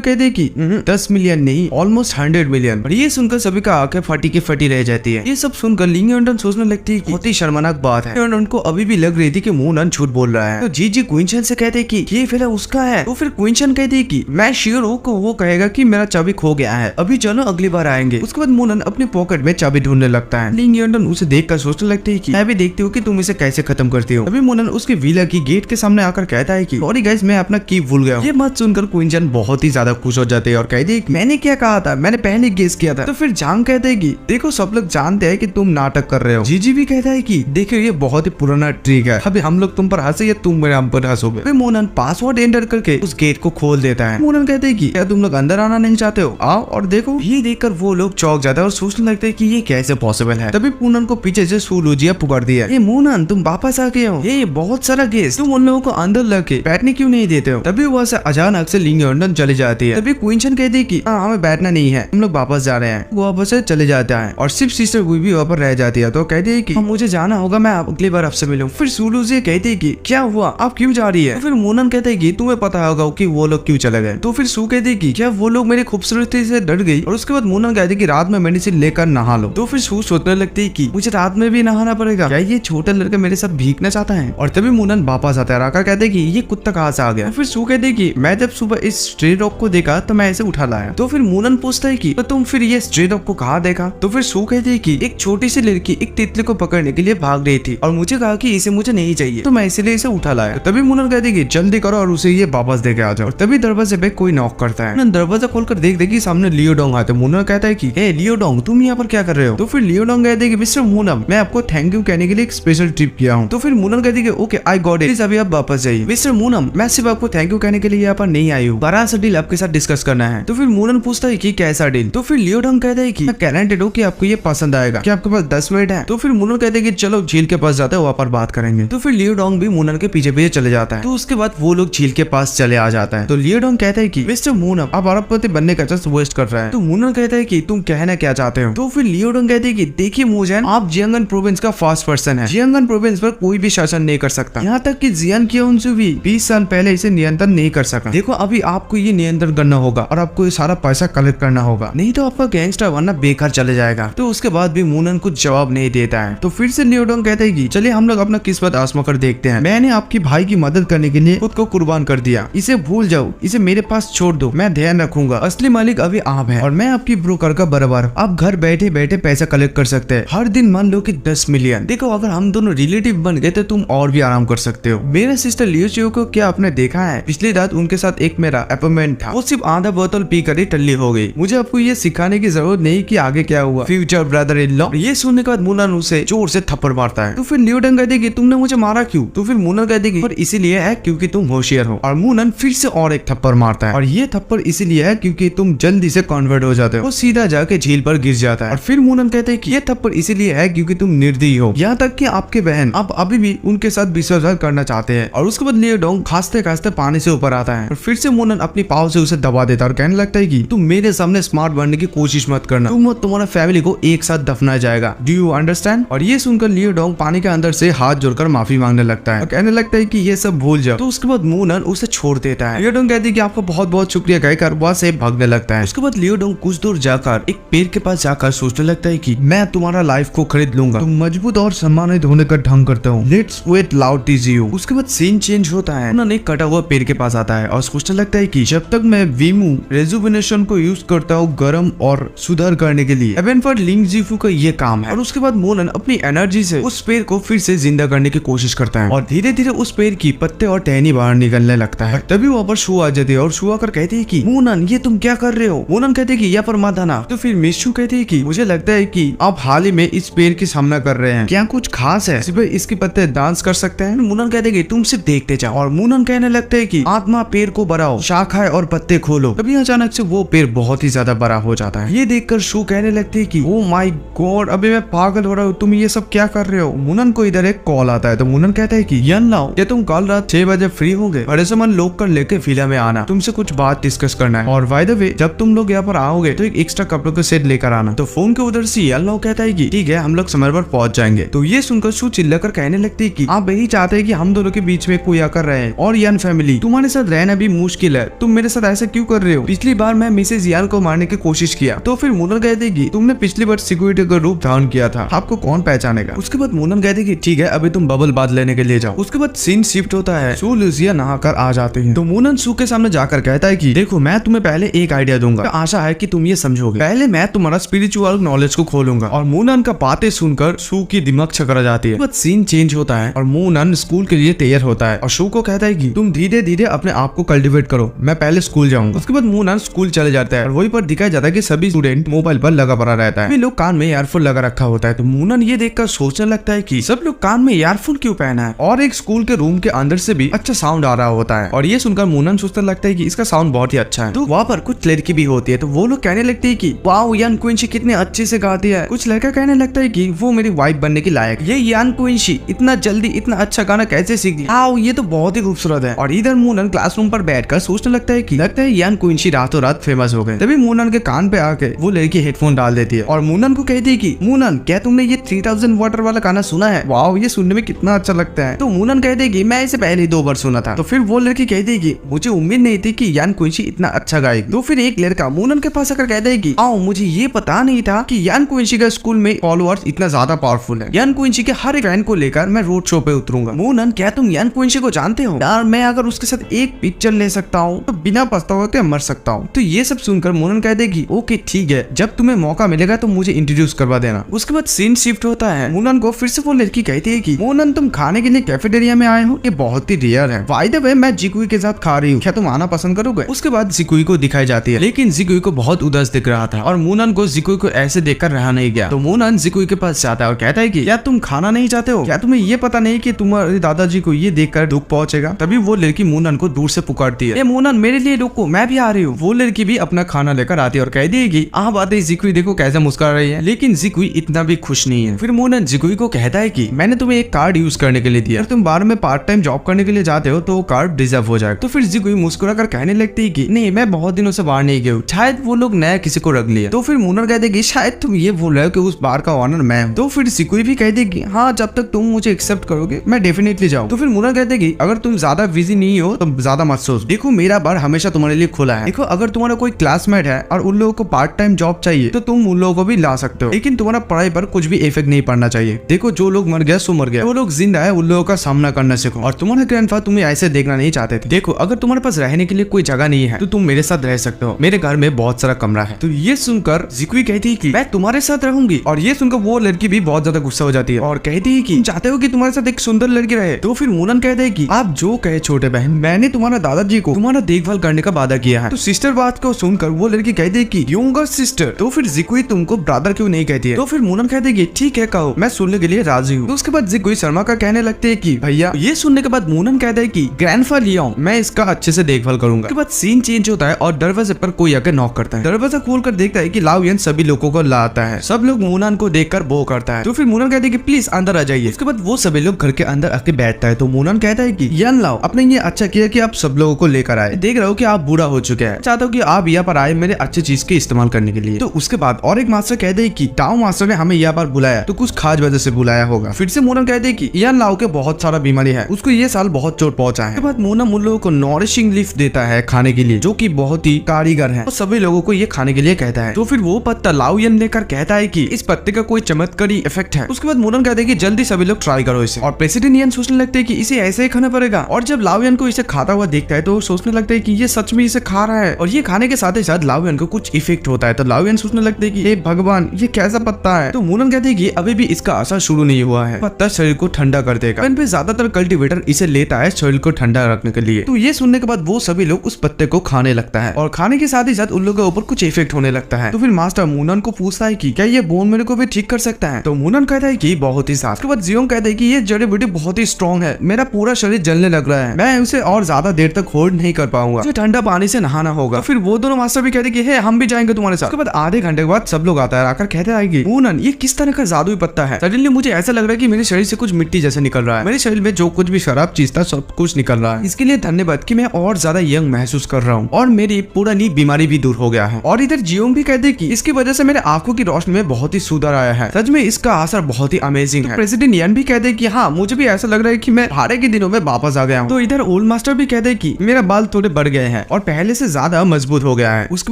कहते कि 10 मिलियन नहीं, ऑलमोस्ट 100 मिलियन। और ये सुनकर सभी का आंखें फटी की फटी रह जाती है। ये सब सुनकर लिंग यंडन सोचने लगती है कि बहुत ही शर्मनाक बात है। उनको अभी भी लग रही थी कि मूनन झूठ बोल रहा है। तो जीजी क्वींशन से कहते कि ये फिर उसका है। तो फिर क्वींशन कहती कि मैं श्योर हूँ कि वो कहेगा कि मेरा चाबी खो गया है, अभी चलो अगली बार आएंगे। उसके बाद मूनन अपने पॉकेट में चाबी ढूंढने लगता है। लिंग यंडन उसे देखकर सोचने लगती है कि मैं भी देखती हूँ कि तुम इसे कैसे खत्म करती हो। अभी मूनन उसके विला की गेट के सामने आकर कहता है कि सॉरी गाइस, मैं अपना की भूल गया हूँ। ये बात सुनकर क्वींशन बहुत ही ज्यादा खुश हो जाते हैं और कहती है मैंने क्या कहा था, मैंने पहले गेस किया था। तो फिर जांग कहते हैं कि देखो सब लोग जानते हैं कि तुम नाटक कर रहे हो। जीजी भी कहता है कि देखो ये बहुत ही पुराना ट्रिक है, अभी हम लोग तुम पर हंसे या तुम मेरे हम पर हंसोगे। फिर मूनन पासवर्ड एंटर करके उस गेट को खोल देता है। मूनन कहते हैं कि क्या तुम लोग अंदर आना नहीं चाहते हो, आओ और देखो। ये देखकर वो लोग चौंक जाते हैं और सोचने लगते हैं कि ये कैसे पॉसिबल है। तभी मूनन को पीछे से सूलूजिया पुकार दिया, ये मूनन तुम वापस आ गए हो, ये बहुत सारा गेस्ट, तुम उन लोगों को अंदर लगे बैठने क्यों नहीं देते हो। तभी वहाँ से अचानक से लिंग यंडन चली जाती है। तभी क्वींशन कहती है कि हमें बैठना नहीं है, हम लोग वापस जा रहे हैं। वो वापस से चले जाता है और सिर्फ सिस्टर भी वहाँ पर रह जाती है। तो कहती है कि मुझे जाना होगा, मैं अगली बार आपसे मिलूं। फिर सूलूजिया कहती है कि क्या हुआ, आप क्यों जा रही है। तो फिर मूनन कहते है कि तुम्हें पता होगा कि वो लोग क्यों चले गए। तो फिर सू कहती है कि क्या वो लोग मेरी खूबसूरती से डर गई। और उसके बाद मूनन कहती है कि रात में मेडिसिन लेकर नहा लो। तो फिर सू सोचने लगती है कि मुझे रात में भी नहाना पड़ेगा, क्या ये छोटा लड़का मेरे साथ भीगना चाहता है। और तभी मूनन वापस आता है। आकर कहते है कि ये कुत्ता कहाँ से आ गया। फिर सू कहते है कि मैं जब सुबह इस स्ट्रे डॉग को देखा तो मैं इसे उठा लाया। तो फिर मूनन पूछता है कि तो तुम फिर ये स्ट्रे डॉग को कहाँ देखा। तो फिर सू कहती है कि एक छोटी सी लड़की एक तितली को पकड़ने के लिए भाग रही थी और मुझे कहा कि इसे मुझे नहीं चाहिए, तो मैं इसलिए इसे उठा लाया। तो तभी मूनन कहती है कि जल्दी करो और उसे ये वापस देके आ जाओ। और तभी दरवाजे पे कोई नॉक करता है। दरवाजा खोलकर देख कि सामने लियोडोंग आते। मूनन कहता है कि ए लियोडोंग, तुम यहाँ पर क्या कर रहे हो। तो फिर लियोडोंग कहते हैं कि मिस्टर मूनन, मैं आपको थैंक यू कहने के लिए एक स्पेशल ट्रिप किया हूँ। तो फिर मूनन कहती है कि okay I got it, please अभी आप वापस जाइए। मिस्टर मूनन, मैं सिर्फ आपको थैंक यू कहने के लिए यहाँ पर नहीं आई हूँ, बड़ा सा डील आपके साथ डिस्कस करना है। तो फिर मूनन पूछता है कि कैसा डील। तो फिर लियोडोंग कहता है कि मैं गारंटेड हूँ कि आपको ये पसंद आएगा, क्या आपके पास 10 मिनट है। तो फिर मूनन कहते हैं कि चलो झील के पास जाते हैं, वहाँ पर बात करेंगे। तो फिर लियोडोंग भी मूनन के पीछे पीछे चले जाता है। तो उसके बाद वो लोग झील के पास चले आ जाता है। तो लियोडोंग कहता है कि मिस्टर मूनन, आप अरबपति बनने का जस्ट वेस्ट कर रहा है। तो मूनन कहता है कि तुम कहना क्या चाहते हो। तो फिर लियोडोंग कहते हैं कि देखिए मूजन, आप जियांगन प्रोविंस का फर्स्ट पर्सन है, जियांगन प्रोविंस पर कोई भी शासन नहीं कर सकता, यहाँ तक कि जियान क्योंसु भी 20 साल पहले इसे नियंत्रण नहीं कर सका। देखो अभी आपको ये नियंत्रण करना होगा और आपको ये सारा पैसा कलेक्ट करना होगा, नहीं तो आपका गैंगस्टर बनना बेकार चले जाएगा। तो उसके बाद भी मूनन कुछ जवाब नहीं देता है। तो फिर से लियोडोंग कहते हैं कि चलिए हम लोग अपना किस्मत आजमा कर देखते हैं, मैंने आपकी भाई की मदद करने के लिए खुद को कुर्बान कर दिया, इसे भूल जाओ, इसे मेरे पास छोड़ दो, मैं ध्यान रखूंगा, असली मालिक अभी आप है और मैं आपकी ब्रोकर का बराबर। आप घर बैठे बैठे पैसा कलेक्ट कर सकते हैं, हर दिन मान लो कि 10 मिलियन। देखो अगर हम दोनों रिलेटिव बन गए तो तुम और भी आराम कर सकते हो। मेरे सिस्टर लियोचियो को क्या आपने देखा है, पिछली रात उनके साथ एक मेरा अपॉइंटमेंट था, वो सिर्फ आधा बोतल पी कर ही टल्ली हो गई। मुझे आपको ये सिखाने की जरूरत नहीं कि आगे क्या हुआ, फ्यूचर ब्रदर इन लॉ। ये सुनने के बाद मूनन उसे जोर से थप्पड़ मारता है। तो फिर लियोडोंग कहते कि तुमने मुझे मारा क्यों। तो फिर मूनन कहते कि पर इसीलिए है क्योंकि तुम होशियार हो। और मूनन फिर से और एक थप्पड़ मारता है और ये थप्पड़ इसीलिए है क्योंकि तुम जल्दी से कन्वर्ट हो जाते हो। वो सीधा जाके झील पर गिर जाता है। और फिर मूनन कहते हैं कि ये थप्पड़ इसीलिए है क्योंकि तुम निर्दयी हो, यहाँ तक कि आपके बहन आप अभी भी उनके साथ विश्वासघात करना चाहते हैं। और उसके बाद लियोडोंग खांसते खांसते पानी से ऊपर आता है और फिर से मूनन अपनी पाव से उसे दबा देता है और कहने लगता है कि तुम मेरे सामने स्मार्ट बनने की कोशिश मत करना, तुम और तुम्हारा फैमिली को एक साथ दफनाया जाएगा, डू यू अंडरस्टैंड। और ये सुनकर लियोडोंग पानी के अंदर से हाथ जोड़कर माफी मांगने लगता है और कहने लगता है कि ये सब भूल जाओ। तो उसके बाद मूनन उसे छोड़ देता है। लियोडोंग कहती है कि आपका बहुत बहुत शुक्रिया कहकर वहां से भागने लगता है। उसके बाद लियोडोंग कुछ दूर जाकर एक पेड़ के पास जाकर सोचने लगता है कि मैं तुम्हारा लाइफ को खरीद लूंगा, तुम मजबूत और सम्मानित होने का ढंग करते हो, let's wait loud tease you. उसके बाद सीन चेंज होता है, उन्होंने एक कटा हुआ पेड़ के पास आता है और सोचने लगता है कि जब तक मैं वीमू रेजुविनेशन को यूज करता हूँ गर्म और सुधार करने के लिए, एवेनफर्ड लिंग जीफू का ये काम है। और उसके बाद मूनन अपनी एनर्जी से उस पेड़ को फिर से जिंदा करने की कोशिश करता है और धीरे धीरे उस पेड़ की पत्ते और टहनी बाहर निकलने लगता है। तभी वहाँ पर शू आ जाती है और शू आकर कहती है कि मूनन ये तुम क्या कर रहे हो। मूनन कहते हैं कि यहाँ पर मत आना। तो फिर मिशू कहती है कि मुझे लगता है कि आप हाल ही में इस पेड़ की सामना कर रहे हैं, क्या कुछ खास है, सिर्फ इसके पत्ते डांस कर सकते हैं। मूनन कहते हैं कि तुम सिर्फ देखते जाओ। और मूनन कहने लगते है कि आत्मा पेड़ को बढ़ाओ, शाखाएं और पत्ते खोलो। तभी अचानक से वो पेड़ बहुत ही ज्यादा बड़ा हो जाता है। ये देखकर शू कहने लगती है कि ओ माय गॉड, अभी मैं पागल हो रहा हूँ, तुम ये सब क्या कर रहे हो। मूनन को इधर एक कॉल आता है। तो मूनन कहता है कि यन लाओ, क्या तुम कल रात 6 बजे फ्री होगे, बड़े सामान लोग कर लेके विला में आना, तुमसे कुछ बात डिस्कस करना है। और बाय द वे जब तुम लोग यहाँ पर आओगे तो एक एक्स्ट्रा कपड़ों का सेट लेकर आना। तो फोन के उधर से यन लाओ कहता है कि ठीक है, हम लोग समय पर पहुंच जाएंगे। तो ये सुनकर शू चिल्लाकर कहने लगती है कि आप यही चाहते हैं कि हम दोनों के बीच में कोई आकर रहे और यन फैमिली लिली, तुम्हारे साथ रहना भी मुश्किल है, तुम मेरे साथ ऐसा क्यों कर रहे हो? पिछली बार मैं मिसेज यान को मारने की कोशिश किया। तो फिर मूनन कहते कि तुमने पिछली बार सिक्योरिटी का रूप धारण किया था, आपको कौन पहचानेगा? उसके बाद मूनन कहते कि ठीक है, अभी तुम बबल बाथ लेने के लिए जाओ। उसके बाद सीन शिफ्ट होता है, सू लुसिया नहाकर आ जाते हैं। तो मूनन सू के सामने जाकर कहता है कि देखो, मैं तुम्हें पहले एक आइडिया दूंगा, आशा है कि तुम ये समझोगे। पहले मैं तुम्हारा स्पिरिचुअल नॉलेज को खोलूंगा। और मूनन का बातें सुनकर सू की दिमाग चकरा जाती है। बाद सीन चेंज होता है और मूनन स्कूल के लिए तैयार होता है और सू को कहता है कि तुम धीरे धीरे अपने आप को कल्टिवेट करो, मैं पहले स्कूल जाऊंगा। उसके बाद मूनन स्कूल चले जाता है और वहीं पर दिखाया जाता है कि सभी स्टूडेंट मोबाइल पर लगा पड़ा रहता है। वे लोग कान में ईयरफोन लगा रखा होता है। तो मूनन ये देखकर सोचने लगता है कि सब लोग कान में ईयरफोन क्यों पहना है, और एक स्कूल के रूम के अंदर से भी अच्छा साउंड आ रहा होता है। और ये सुनकर मूनन सोचने लगता है कि इसका साउंड बहुत ही अच्छा है। तो वहाँ पर कुछ लड़की भी होती है, तो वो लोग कहने लगते है कि वाओ, यान क्विंसी कितने अच्छे से गाती है। कुछ लड़का कहने लगता है कि वो मेरी वाइफ बनने की लायक। ये यान क्विंसी इतना जल्दी इतना अच्छा गाना कैसे सीख ली, आओ ये तो बहुत ही खूबसूरत है। और इधर मूनन क्लासरूम पर बैठकर सोचने लगता है कि लगता है यान क्विंसी रातों रात फेमस हो गए। तभी मूनन के कान पे आके वो लड़की हेडफोन डाल देती है और मूनन को कहती है कि मूनन, क्या तुमने ये 3000 वाटर वाला गाना सुना है? वाओ, ये सुनने में कितना अच्छा लगता है। तो मूनन कहते हैं कि मैं इसे पहले 2 बार सुना था। तो फिर वो लड़की कहती है कि मुझे उम्मीद नहीं थी कि यान क्विंसी इतना अच्छा गाएगी। तो फिर एक लड़का मूनन के पास आकर कहता है कि आओ, मुझे ये पता नहीं था कि यान क्विंसी का स्कूल में फॉलोअर्स इतना ज्यादा पावरफुल है। यान क्विंसी के हर एक फैन को लेकर मैं रोड शो पे उतरूंगा। मूनन, क्या तुम यान क्विंसी को जानते हो? यार, मैं अगर उसके साथ एक पिक्चर ले सकता हूँ तो बिना पछतावे के मर सकता हूँ। तो ये सब सुनकर मूनन कहते कि ओके ठीक है, जब तुम्हें मौका मिलेगा तो मुझे इंट्रोड्यूस करवा देना। उसके बाद सीन शिफ्ट होता है। मूनन को फिर से वो लड़की कहती है कि मूनन, तुम खाने के लिए कैफेटेरिया में आए हो, ये बहुत ही रेयर है। बाय द वे, मैं जिकुई के साथ खा रही हूँ, क्या तुम आना पसंद करोगे? उसके बाद जिकुई को दिखाई जाती है, लेकिन जिकुई को बहुत उदास दिख रहा था और मूनन को जिकुई को ऐसे देखकर रहा नहीं गया। तो मूनन जिकुई के पास जाता है और कहता है कि क्या तुम खाना नहीं चाहते हो? क्या तुम्हें ये पता नहीं कि तुम्हारे दादाजी को ये देखकर दुख पहुंचेगा? तभी वो लड़की मूनन को दूर से पुकारती है, मूनन मेरे लिए रुको, मैं भी आ रही हूँ। वो लड़की भी अपना खाना लेकर आती है और कह देगी आप आते जिकुई देखो कैसे मुस्कुरा रही है। लेकिन जिकुई इतना भी खुश नहीं है। फिर मूनन जिकुई को कहता है कि मैंने तुम्हें एक कार्ड यूज करने के लिए दिया, तुम बाहर में पार्ट टाइम जॉब करने के लिए जाते हो तो वो कार्ड डिजर्व हो जाएगा। तो फिर जिकुई मुस्कुरा कर कहने लगती है कि नहीं, मैं बहुत दिनों से बाहर नहीं गई हूँ, शायद वो लोग नया किसी को रख लिया। तो फिर मूनन कहते कि शायद तुम ये बोल रहे हो कि उस बार का ऑनर मैं हूँ। तो फिर जिकुई भी कहती कि हाँ, जब तक तुम मुझे एक्सेप्ट करोगे मैं डेफिनेटली जाऊँ। तो फिर मूनन कहते कि अगर तुम ज्यादा बिजी नहीं हो तो ज्यादा मत सोच, देखो मेरा बार हमेशा तुम्हारे लिए खुला है। देखो, अगर तुम्हारा कोई क्लासमेट है और उन लोगों को पार्ट टाइम जॉब चाहिए तो तुम उन लोगों को भी ला सकते हो, लेकिन तुम्हारा पढ़ाई पर कुछ भी इफेक्ट नहीं पड़ना चाहिए। देखो, जो लोग मर गया सो मर गया, वो लोग जिंदा है, उन लोगों का सामना करना सीखो। और तुम्हारे ग्रैंडफादर तुम्हें ऐसे देखना नहीं चाहते थे। देखो, अगर तुम्हारे पास रहने के लिए कोई जगह नहीं है तो तुम मेरे साथ रह सकते हो, मेरे घर में बहुत सारा कमरा है। तो ये सुनकर जिकुई कहती है कि मैं तुम्हारे साथ रहूंगी। और ये सुनकर वो लड़की भी बहुत ज्यादा गुस्सा हो जाती है और कहती है कि चाहते हो कि तुम्हारे साथ एक सुंदर लड़की रहे। तो फिर मूनन कहते हैं कि आप जो कहे छोटे बहन, मैंने तुम्हारा दादाजी को तुम्हारा देखभाल करने का वादा किया है। तो सिस्टर बात को सुनकर वो लड़की कहती है कि यंगर सिस्टर। तो फिर जिकुई तुमको ब्रदर क्यों नहीं कहती है? तो फिर मूनन कहते हैं कि ठीक है, कहो, मैं सुनने के लिए राजी हूँ। तो उसके बाद जिकुई शर्मा का कहने लगते है कि भैया। ये सुनने के बाद मूनन कहता है कि ग्रैंडफादर लियाओ, मैं इसका अच्छे से देखभाल करूंगा। उसके बाद सीन चेंज होता है और दरवाजे पर कोई आकर नॉक करता है। दरवाजा खोलकर देखता है कि लाओयन सभी लोगों को लाता है। सब लोग मूनन को देखकर बो करता है। तो फिर मूनन कहते है कि प्लीज अंदर आ जाइए। उसके बाद वो सभी लोग घर के अंदर आके बैठता है। तो मूनन कहता है कि यान लाओ, आपने ये अच्छा किया कि आप सब लोगों को लेकर आए। देख रहे हो कि आप बूढ़ा हो चुके हैं, चाहता हूँ कि आप यहाँ पर आए मेरे अच्छी चीज के इस्तेमाल करने के लिए। तो उसके बाद और एक मास्टर कहते हैं कि टाओ मास्टर ने हमें यहाँ पर बुलाया तो कुछ खास वजह से बुलाया होगा। फिर से मूनन कहते हैं कि यान लाओ के बहुत सारा बीमारी है, उसको ये साल बहुत चोट पहुंचा है। उसके बाद मूनन उन लोगों को नॉरिशिंग लीफ देता है खाने के लिए, जो कि बहुत ही कारीगर है, और सभी लोगों को ये खाने के लिए कहता है। तो फिर वो पत्ता लाओयन लेकर कहता है कि इस पत्ते का कोई चमत्कारी इफेक्ट है। उसके बाद मूनन कहते हैं कि जल्दी सभी लोग ट्राई करो इसे। और प्रेसिडेंट यान सोचने लगते हैं कि इसे ऐसे ही खाना पड़ेगा। और जब लाओयन को इसे खाता हुआ देखता है तो सोचने लगता है कि ये सच में इसे खा रहा है। और ये खाने के साथ ही साथ लाओयन को कुछ इफेक्ट होता है। तो लाओयन सोचने लगते हैं कि हे भगवान, ये कैसा पत्ता है? तो मूनन कहते हैं कि अभी भी इसका असर शुरू नहीं हुआ है, पत्ता शरीर को ठंडा कर देगा। पे ज्यादातर कल्टीवेटर इसे लेता है शरीर को ठंडा रखने के लिए। तो ये सुनने के बाद वो सभी लोग उस पत्ते को खाने लगता है और खाने के साथ ही साथ उन लोगों के ऊपर कुछ इफेक्ट होने लगता है। तो फिर मास्टर मूनन को पूछता है कि क्या ये बोन मेरे को भी ठीक कर सकता है? तो मूनन कहता है कि बहुत ही साफ। उसके बाद जियोंग कहता है कि ये जड़ी बूटी बहुत ही स्ट्रॉन्ग है, मेरा पूरा शरीर जलने लग रहा है, मैं उसे और ज्यादा देर तक होल्ड नहीं कर पाऊंगा, मुझे ठंडा पानी से नहाना होगा। तो फिर वो दोनों मास्टर भी कहते हैं कि हे हम भी जाएंगे तुम्हारे साथ। उसके बाद आधे घंटे के बाद सब लोग आता है, आकर कहते हैं कि मूनन ये किस तरह का जादुई पत्ता है? सडनली मुझे ऐसा लग रहा है कि मेरे शरीर से कुछ मिट्टी जैसे निकल रहा है, मेरे शरीर में जो कुछ भी खराब चीज था सब कुछ निकल रहा है। इसके लिए धन्यवाद कि मैं और ज्यादा यंग महसूस कर रहा हूँ और मेरी पुरानी बीमारी भी दूर हो गया है। और इधर जियोंग भी कहते हैं कि इसकी वजह से मेरे आंखों की रोशनी में बहुत ही सुधार आया है, सच में इसका असर बहुत ही अमेजिंग है। प्रेसिडेंट यान भी कहते हैं कि हाँ मुझे भी ऐसा लग रहा है कि मैं हारे के दिनों में वापस आ गया हूँ। तो इधर ओल्ड मास्टर भी कहते हैं कि मेरा बाल थोड़े बढ़ गए हैं और पहले से ज्यादा मजबूत हो गया है। उसके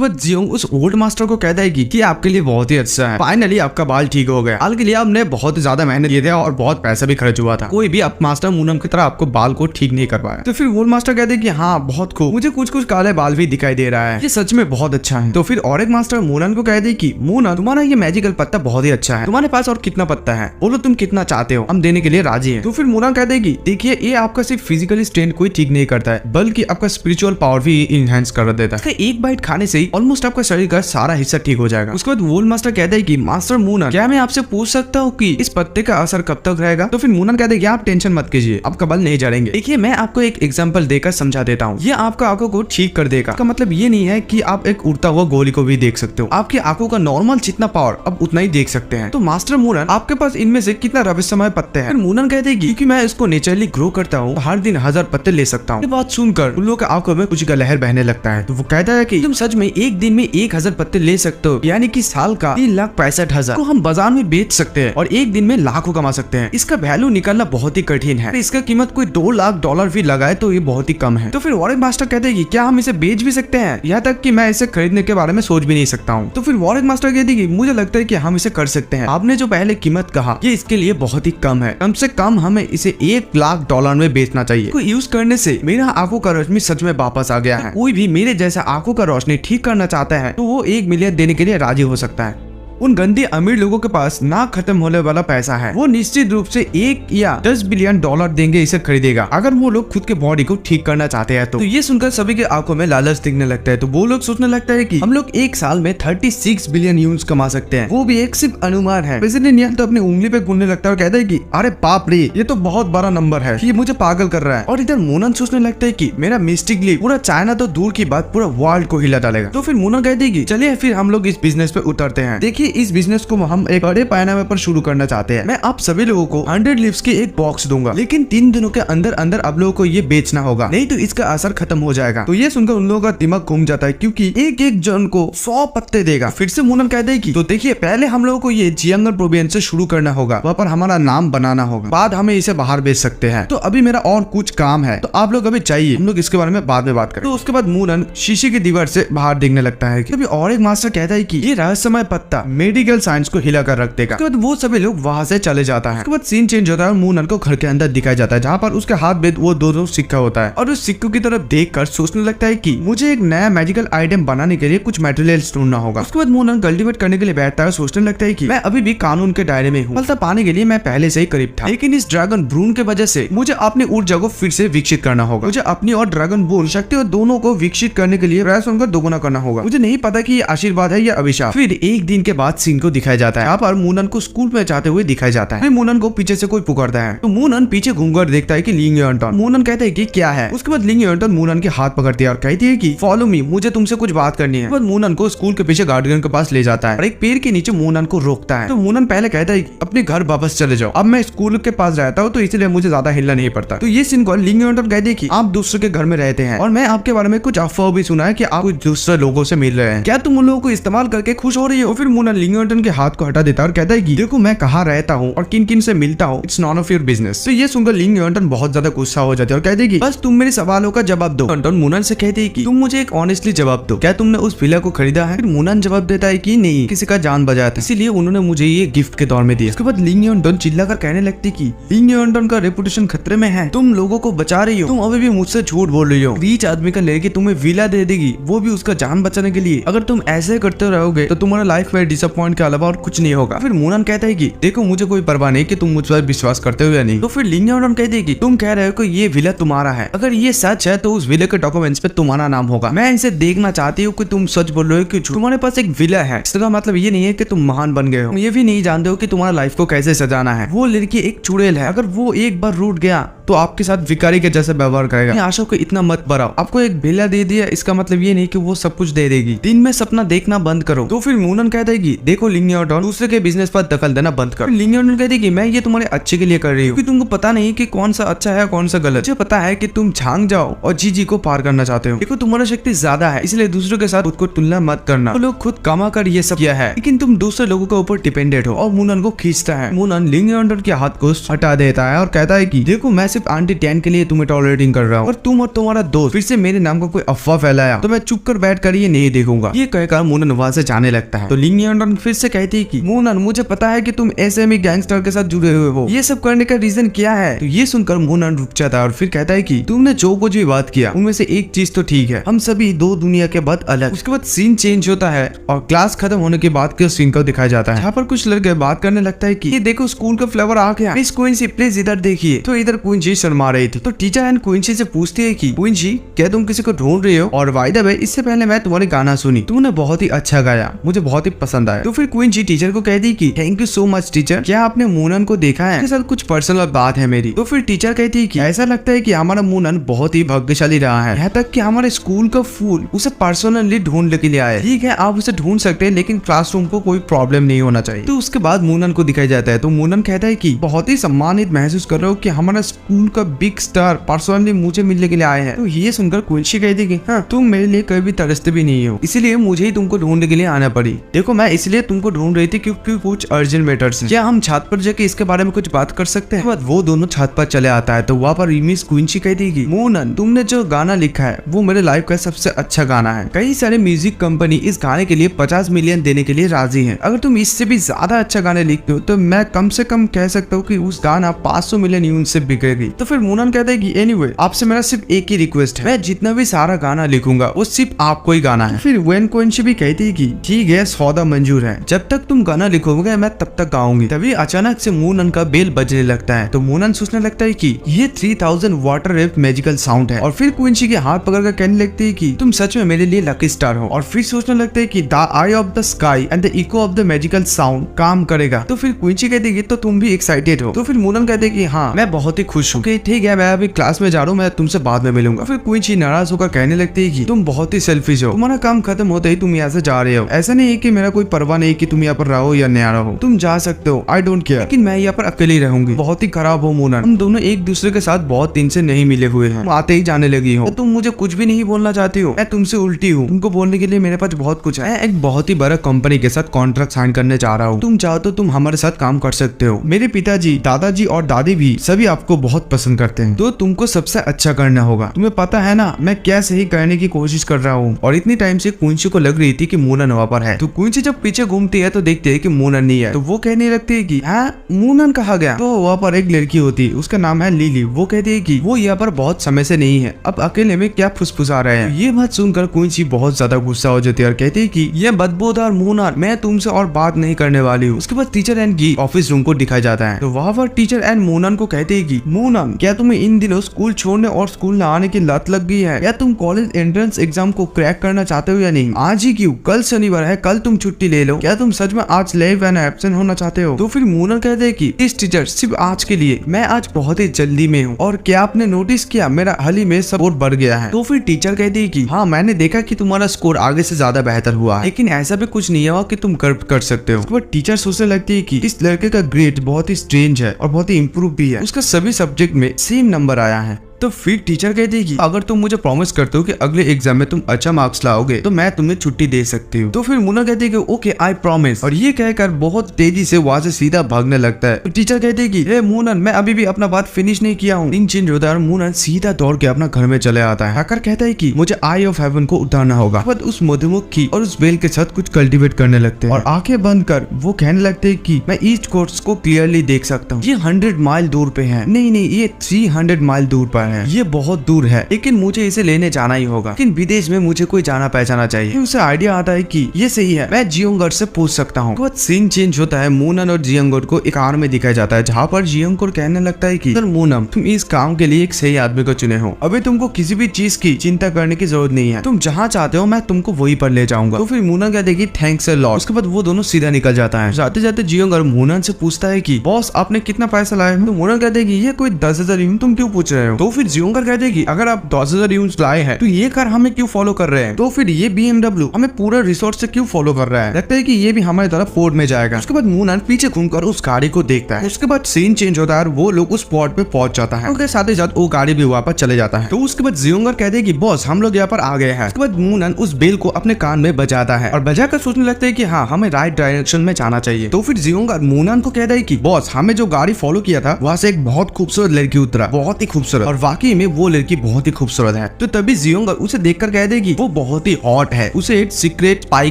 बाद जियोंग उस ओल्ड मास्टर को कहता है कि आपके लिए बहुत ही अच्छा है, फाइनली आपका बाल ठीक हो गया। हाल के लिए आपने बहुत ज्यादा मेहनत किए थे और बहुत पैसा भी खर्च हुआ था, कोई भी अब मास्टर मूनन की तरह आपको बाल को ठीक नहीं कर पाया। तो फिर ओल्ड मास्टर कहते हैं कि हाँ बहुत खूब, मुझे कुछ कुछ काले बाल भी दिखाई दे रहा है, ये सच में बहुत अच्छा है। तो फिर और एक मास्टर मूनन को कहते हैं कि मूनन तुम्हारा ये मैजिकल पत्ता बहुत ही अच्छा है, तुम्हारे पास और कितना पत्ता है, बोलो तुम कितना चाहते हो, हम देने के लिए राजी हैं। तो फिर मूनन कहते हैं कि देखिए ये आपका सिर्फ फिजिकली स्ट्रेंथ कोई ठीक नहीं करता है, बल्कि आपका स्पिरिचुअल पावर भी इनहेंस कर देता है। एक बाइट खाने से ही ऑलमोस्ट आपका शरीर का सारा हिस्सा ठीक हो जाएगा। उसके बाद ओल्ड मास्टर कहता है कि मास्टर मूनन क्या मैं आपसे पूछ सकता हूँ कि इस पत्ते का असर कब तक रहेगा? तो फिर मूनन कहते हैं कि आप टेंशन मत कीजिए, आपका बाल नहीं झड़ेंगे। देखिए मैं आपको एक एग्जांपल देकर समझा देता हूँ, ये आपका आंखों को ठीक कर देगा। इसका मतलब ये नहीं है कि आप एक उड़ता हुआ गोली को भी देख सकते हो, आपकी आंखों का नॉर्मल जितना पावर अब उतना ही देख सकते हैं। तो मास्टर मूनन आपके पास इनमें से कितना रहस्यमय पत्ते हैं? मूनन कहते हैं कि मैं इसको नेचुरली ग्रो करता हूँ, हर दिन 1000 पत्ते ले सकता हूँ। ये बात सुनकर उन लोगों के आंखों में खुशी का लहर बहने लगता है। तो वो कहता है कि तुम सच में एक दिन में 1000 पत्ते ले सकते हो, यानी कि साल का 3,65,000 को हम बाजार में बेच सकते हैं और एक दिन में लाखों कमा सकते हैं। इसका वैल्यू निकालना बहुत ही कठिन है, इसका कीमत कोई $2 लाख भी लगाए तो ये बहुत ही कम है। तो फिर वॉरेन मास्टर कहते हैं कि क्या हम इसे बेच भी सकते हैं? यहाँ तक कि मैं इसे खरीदने के बारे में सोच भी नहीं सकता हूँ। तो फिर वॉरेन मास्टर कहते हैं कि मुझे लगता है कि हम इसे कर सकते हैं, आपने जो पहले कीमत कहा ये इसके लिए बहुत ही कम है, कम से कम हमें इसे $1 लाख में बेचना चाहिए। को यूज करने से मेरा आंखों का रोशनी सच में वापस आ गया है। कोई भी मेरे जैसा आंखों का रोशनी ठीक करना चाहता है तो वो 1 मिलियन देने के लिए राजी हो सकता है। उन गंदे अमीर लोगों के पास ना खत्म होने वाला पैसा है, वो निश्चित रूप से 1 या 10 बिलियन डॉलर देंगे इसे खरीदेगा, अगर वो लोग खुद के बॉडी को ठीक करना चाहते हैं। तो ये सुनकर सभी के आंखों में लालच दिखने लगता है। तो वो लोग सोचने लगता है कि हम लोग एक साल में 36 बिलियन यून्स कमा सकते हैं, वो भी एक सिर्फ अनुमान है। प्रेसिडेंट यान तो अपनी उंगली पे गुनने लगता है और कहता है कि अरे बाप रे ये तो बहुत बड़ा नंबर है, ये मुझे पागल कर रहा है। और इधर मूनन सोचने लगता है कि मेरा मिस्टिक लीग पूरा चाइना तो दूर की बात पूरा वर्ल्ड को हिला डालेगा। तो फिर मूनन कहती है कि चलिए फिर हम लोग इस बिजनेस पे उतरते हैं। देखिए इस बिजनेस को हम एक बड़े पैमाने पर शुरू करना चाहते हैं। मैं आप सभी लोगों को 100 लीव्स की एक बॉक्स दूंगा, लेकिन 3 दिनों के अंदर अंदर आप लोगों को ये बेचना होगा, नहीं तो इसका असर खत्म हो जाएगा। तो ये सुनकर उन लोगों का दिमाग घूम जाता है, क्योंकि एक एक जन को 100 पत्ते देगा। फिर से मूनन कहते हैं कि तो देखिए पहले हम लोगों को ये जियांगन प्रोविंस से शुरू करना होगा, वहाँ पर हमारा नाम बनाना होगा, बाद हमें इसे बाहर बेच सकते हैं। तो अभी मेरा और कुछ काम है, तो आप लोग अभी चाहिए, हम लोग इसके बारे में बाद में बात करें। तो उसके बाद मूनन शीशे की दीवार से बाहर देखने लगता है। अभी और एक मास्टर कहता है कि ये रहस्यमय पत्ता मेडिकल साइंस को हिला कर रख देगा। उसके बाद वो सभी लोग वहां से चले जाता है। उसके बाद सीन चेंज होता है और मूनन को घर के अंदर दिखाया जाता है, जहाँ पर उसके हाथ में वो दो सिक्का होता है और उस सिक्कों की तरफ देखकर सोचने लगता है कि मुझे एक नया मैजिकल आइटम बनाने के लिए कुछ मटेरियल्स ढूंढना होगा। उसके बाद मूनन कल्टीवेट करने के लिए बैठता है, सोचने लगता है कि मैं अभी भी कानून के दायरे में हूँ, फलता पाने के लिए मैं पहले से ही करीब था, लेकिन इस ड्रैगन ब्रून के वजह से मुझे अपनी ऊर्जा को फिर से विकसित करना होगा। मुझे अपनी और ड्रैगन बोल शक्ति और दोनों को विकसित करने के लिए प्रयास उनका दोगुना करना होगा। मुझे नहीं पता कि ये आशीर्वाद है या अभिशाप। फिर एक दिन के बाद सीन को दिखाया जाता है, यहाँ पर मूनन को स्कूल में जाते हुए दिखाया जाता है। मूनन को पीछे से कोई पुकारता है, तो मूनन पीछे घूमकर देखता है कि लिंग यॉन्टन। मूनन कहता है कि क्या है। उसके बाद लिंग यॉन्टन मूनन के हाथ पकड़ती है और कहती है कि फॉलो मी, मुझे तुमसे कुछ बात करनी है। बाद मूनन को स्कूल के पीछे गार्डियन के पास ले जाता है और एक पेड़ के नीचे मूनन को रोकता है। तो मूनन पहले कहता है अपने घर वापस चले जाओ, अब मैं स्कूल के पास रहता हूँ तो इसलिए मुझे ज्यादा हिलना नहीं पड़ता। तो ये सीन को लिंग यॉन्टन कहती है कि आप दूसरे के घर में रहते हैं और मैं आपके बारे में कुछ अफवाह भी सुना है कि आप कुछ दूसरे लोगों से मिल रहे हैं, क्या तुम उन लोगों को इस्तेमाल करके खुश हो रही हो? फिर मूनन लिंग यॉन्टन के हाथ को हटा देता है और कहता है कि देखो मैं कहाँ रहता हूँ और किन किन से मिलता हूँ, it's none of your business. तो ये सुनकर लिंग यॉन्टन बहुत ज्यादा गुस्सा हो जाती है और कहती है कि बस तुम मेरे सवालों का जवाब दो। यॉन्टन मूनन से कहती है कि तुम मुझे एक ऑनेस्टली जवाब दो, क्या तुमने उस विला को खरीदा है? फिर मूनन जवाब देता है कि नहीं, किसी का जान बचाया था, इसीलिए उन्होंने मुझे ये गिफ्ट के तौर में दिया। उसके बाद लिंग यॉन्टन चिल्लाकर कहने लगती कि लिंग यॉन्टन का रेपुटेशन खतरे में है, तुम लोगों को बचा रही हो, तुम अभी भी मुझसे झूठ बोल रही हो। रीच आदमी का लड़की तुम्हें विला दे देगी, वो भी उसका जान बचाने के लिए। अगर तुम ऐसे करते रहोगे तो तुम्हारा लाइफ में डिसअपॉइंट के अलावा और कुछ नहीं होगा। फिर मूनन कहता है कि देखो मुझे कोई परवाह नहीं कि तुम मुझ पर विश्वास करते हो या नहीं। तो फिर लिंग यॉन्टन कहती है कि तुम कह रहे हो कि ये विला तुम्हारा है, अगर ये सच है तो उस विला के डॉक्यूमेंट्स पे तुम्हारा नाम होगा। मैं इसे देखना चाहती हूँ कि तुम सच बोल रहे हो कि तुम्हारे पास एक विला है। इसका मतलब ये नहीं है कि तुम महान बन गए हो, ये भी नहीं जानते हो कि तुम्हारा लाइफ को कैसे सजाना है। वो लड़की एक चुड़ैल है, अगर वो एक बार रूठ गया तो आपके साथ भिखारी के जैसे व्यवहार करेगा। आशा को इतना मत बढ़ाओ, आपको एक विला दे दिया इसका मतलब ये नहीं कि वो सब कुछ दे देगी। दिन में सपना देखना बंद करो। तो फिर मूनन कहता है कि देखो लिंग यॉन्टन, दूसरे के बिजनेस पर दखल देना बंद करो। लिंग यॉन्टन कहती है कि मैं ये तुम्हारे अच्छे के लिए कर रही हूँ, क्योंकि तुमको पता नहीं कि कौन सा अच्छा है कौन सा गलत। मुझे पता है कि तुम झांक जाओ और जी को पार करना चाहते हो। देखो तुम्हारा शक्ति ज्यादा है, इसलिए दूसरों के साथ खुद को तुलना मत करना। तो लोग खुद कमा कर ये सब किया है, लेकिन तुम दूसरे लोगों के ऊपर डिपेंडेंट हो। और मूनन को खींचता है। मूनन लिंग यॉन्टन के हाथ को हटा देता है और कहता है कि देखो मैं सिर्फ सिर्फ आंटी टैन के लिए तुम्हें टॉलरेटिंग कर रहा हूँ और तुम और तुम्हारा दोस्त फिर से मेरे नाम का कोई अफवाह फैलाया तो मैं चुप कर बैठ कर ये नहीं देखूंगा। ये कहकर मूनन वहां से जाने लगता है तो लिंग यांडन फिर से कहती है कि मूनन मुझे पता है कि तुम एसएमई गैंगस्टर के साथ जुड़े हुए हो, ये सब करने का रीजन क्या है? तो ये सुनकर मूनन रुक जाता है और फिर कहता है कि तुमने जो कुछ भी बात किया उनमें से एक चीज तो ठीक है, हम सभी दो दुनिया के बाद अलग। उसके बाद सीन चेंज होता है और क्लास खत्म होने के बाद के सीन को दिखाया जाता है जहाँ पर कुछ लड़के बात करने लगता है कि ये देखो स्कूल का फ्लेवर आ गया, मिस क्वींसी प्लीज इधर देखिए। तो इधर क्वींसी शर्मा रही थी तो टीचर एंड क्वींसी से पूछती है कि क्वींसी क्या तुम किसी को ढूंढ रही हो? और बाय द वे इससे पहले मैं तुम्हारी गाना सुनी, तुमने बहुत ही अच्छा गाया, मुझे बहुत ही पसंद आया। तो फिर क्वींसी टीचर को कहती कि thank you so much teacher, क्या आपने मूनन को देखा है? उसके साथ कुछ पर्सनल बात है मेरी। तो फिर टीचर कहती है कि ऐसा लगता है कि हमारा मूनन बहुत ही भाग्यशाली रहा है, यहाँ तक कि हमारे स्कूल का फूल उसे पर्सनली ढूंढ के लिए आया। ठीक है आप उसे ढूंढ सकते हैं लेकिन क्लासरूम को कोई प्रॉब्लम नहीं होना चाहिए। तो उसके बाद मूनन को दिखाया जाता है तो मूनन कहता है कि बहुत ही सम्मानित महसूस कर रहे हो कि हमारा स्कूल का बिग स्टार पर्सनली मुझे मिलने के लिए आए हैं। तो ये सुनकर क्वींसी कहती कि हाँ तुम मेरे लिए कभी तरसते भी नहीं हो, इसीलिए मुझे ही तुमको ढूंढने के लिए आना पड़ी। देखो मैं इसलिए तुमको ढूंढ रही थी क्योंकि कुछ अर्जेंट मैटर्स हैं। क्या हम छत पर जाके इसके बारे में कुछ बात कर सकते हैं? वो दोनों छत पर चले आता है तो वहाँ पर मिस क्वींसी कहती है कि मूनन तुमने जो गाना लिखा है वो मेरे लाइफ का सबसे अच्छा गाना है, कई सारे म्यूजिक कंपनी इस गाने के लिए 50 मिलियन देने के लिए राजी है। अगर तुम इससे भी ज्यादा अच्छा गाने लिखते हो तो मैं कम से कम कह सकता हूँ कि उस गाना 500 मिलियन यूनिट से बिकेगी। तो फिर मूनन कहता है कि एनीवे आपसे मेरा सिर्फ एक ही रिक्वेस्ट है, मैं जितना भी सारा गाना लिखूंगा वो सिर्फ आपको ही गाना है। फिर वेन क्वींसी भी कहती है कि ठीक है सौदा मंजूर है, जब तक तुम गाना लिखोगे मैं तब तक गाऊंगी। तभी अचानक से मूनन का बेल बजने लगता है तो मूनन सोचने लगता है कि ये 3000 वाटर रेप मैजिकल साउंड है और फिर क्वींसी के हाथ पकड़कर कहने लगती है कि तुम सच में मेरे लिए लकी स्टार हो। और फिर सोचने लगते है कि the I of the sky and the eco of the magical sound काम करेगा। तो फिर क्वींसी कहती है तो तुम भी एक्साइटेड हो? तो फिर मूनन कहते हैं कि हाँ मैं बहुत ही खुश हूँ। ठीक है मैं अभी क्लास में जा रहा हूँ, मैं तुमसे बाद में मिलूंगा। फिर क्वींसी नाराज होकर कहने लगती है कि तुम बहुत ही सेल्फिश हो, तुम्हारा काम खत्म होते ही तुम यहाँ से जा रहे हो, ऐसा नहीं है कि मेरा कोई परवाह नहीं कि तुम यहाँ पर रहो या नहीं रहो, तुम जा सकते हो, आई डोंट केयर, लेकिन मैं यहाँ पर अकेली रहूंगी। बहुत ही खराब हो मूनन, हम दोनों एक दूसरे के साथ बहुत दिन से नहीं मिले हुए हैं, तुम आते ही जाने लगी हो, तो तुम मुझे कुछ भी नहीं बोलना चाहती हो? मैं तुमसे उल्टी हूँ, तुमको बोलने के लिए मेरे पास बहुत कुछ है। एक बहुत ही बड़ा कंपनी के साथ कॉन्ट्रैक्ट साइन करने जा रहा हूँ, तुम चाहो तो तुम हमारे साथ काम कर सकते हो। मेरे पिताजी, दादाजी और दादी भी सभी आपको बहुत पसंद करते हैं, तो तुमको सबसे अच्छा करना होगा। तुम्हें पता है ना मैं क्या सही करने की कोशिश कर रहा हूँ। और इतनी टाइम से क्वींसी को लग रही थी कि मूनन वहाँ पर है। तो क्वींसी जब पीछे घूमती है तो देखती है कि मूनन नहीं है, तो वो कहने लगती है कि हाँ मूनन कहाँ गया? तो वहाँ पर एक लड़की होती है, उसका नाम है लिली। वो कहती है कि वो यहाँ पर बहुत समय से नहीं है, अब अकेले में क्या फुसफुसा रहे हैं। ये बात सुनकर क्वींसी बहुत ज्यादा गुस्सा हो जाती है और कहती है कि ये बदबूदार मूनन, मैं तुमसे और बात नहीं करने वाली हूँ। उसके बाद टीचर एंड की ऑफिस रूम को दिखाया जाता है तो वहाँ पर टीचर एंड मूनन को कहते हैं कि मूनन क्या तुम्हें इन दिनों स्कूल छोड़ने और स्कूल न आने की लत लग गई है? या तुम कॉलेज एंट्रेंस एग्जाम को क्रैक करना चाहते हो या नहीं? आज ही क्यों, कल शनिवार है, कल तुम छुट्टी ले लो। क्या तुम सच में आज लीव एंड एब्सेंट होना चाहते हो? तो फिर मूनन कहते हैं कि इस टीचर सिर्फ आज के लिए, मैं आज बहुत ही जल्दी में हूँ और क्या आपने नोटिस किया मेरा हाल ही में स्कोर बढ़ गया है? तो फिर टीचर कहती है कि हाँ मैंने देखा कि तुम्हारा स्कोर आगे से ज्यादा बेहतर हुआ है, लेकिन ऐसा भी कुछ नहीं हुआ कि तुम गर्व कर सकते हो। उसके बाद टीचर सोचने लगती है कि इस लड़के का ग्रेड बहुत ही स्ट्रेंज है और बहुत ही इम्प्रूव भी है, उसका सभी सब्जेक्ट में सेम नंबर आया है। तो फिर टीचर कहती है कि अगर तुम मुझे प्रॉमिस करते हो कि अगले एग्जाम में तुम अच्छा मार्क्स लाओगे तो मैं तुम्हें छुट्टी दे सकती हूँ। तो फिर मूनन कहती है कि ओके आई प्रॉमिस, और ये कहकर बहुत तेजी से वहां से सीधा भागने लगता है। तो टीचर कहती है कि हे मूनन मैं अभी भी अपना बात फिनिश नहीं किया हूँ। चेंज होता है और मूनन सीधा दौड़ के अपना घर में चले आता है। आकर कहता है कि मुझे आई ऑफ हेवन को उतारना होगा। बट उस मधुमक्खी और उस बेल के साथ कुछ कल्टिवेट करने लगते हैं और आंखें बंद कर वो कहने लगते हैं कि मैं ईस्ट कोस्ट को क्लियरली देख सकता हूँ, ये 100 माइल दूर पे है, नहीं ये 300 माइल दूर पर है, ये बहुत दूर है, लेकिन मुझे इसे लेने जाना ही होगा, लेकिन विदेश में मुझे कोई जाना पहचाना चाहिए। उसे आइडिया आता है कि ये सही है, मैं जियोंगर से पूछ सकता हूँ। बहुत सीन चेंज होता है, मूनन और जियोंगर को एक कार में दिखाया जाता है जहाँ पर जियोंगर कहने लगता है कि मूनन तुम इस काम के लिए एक सही आदमी को चुने हो, अभी तुमको किसी भी चीज की चिंता करने की जरूरत नहीं है, तुम जहाँ चाहते हो मैं तुमको वहीं पर ले जाऊंगा। तो फिर मूनन कहते कि थैंक्स अ लॉट। उसके बाद वो दोनों सीधा निकल जाता है। जाते जाते जियोंगर मूनन से पूछता है कि बॉस आपने कितना पैसा लाया? तो मूनन कहते हैं कि ये कोई 10,000 तुम क्यों पूछ रहे हो? तो फिर फिर जियोंगर कहते हैं कि अगर आप 10,000 यूनिट्स लाए हैं तो ये कार हमें क्यों फॉलो कर रहे हैं, तो फिर ये BMW हमें पूरा रिसोर्ट से क्यों फॉलो कर रहा है, लगता है कि ये भी हमारी तरफ फोर्ड में जाएगा। उसके बाद मूनन पीछे घूमकर उस गाड़ी को देखता है। उसके बाद सीन चेंज होता है और वो लोग उस स्पॉट पे पहुंच जाता है। उनके साथ ही साथ वो गाड़ी भी वापस चले जाता है। तो उसके बाद जियोंगर कहते हैं कि बॉस हम लोग यहाँ पर आ गए हैं। उसके बाद मूनन उस बेल को अपने कान में बजाता है और बजाकर सोचने लगता है कि हाँ हमें राइट डायरेक्शन में जाना चाहिए। तो फिर जियोंगर मूनन को कहता है कि बॉस हमें जो गाड़ी फॉलो किया था वहाँ से एक बहुत खूबसूरत लड़की उतरा, बहुत ही खूबसूरत, और वाकई में वो लड़की बहुत ही खूबसूरत है। तो तभी जियोंगर उसे देखकर कहते हैं कि वो बहुत ही हॉट है, उसे एक सीक्रेट स्पाई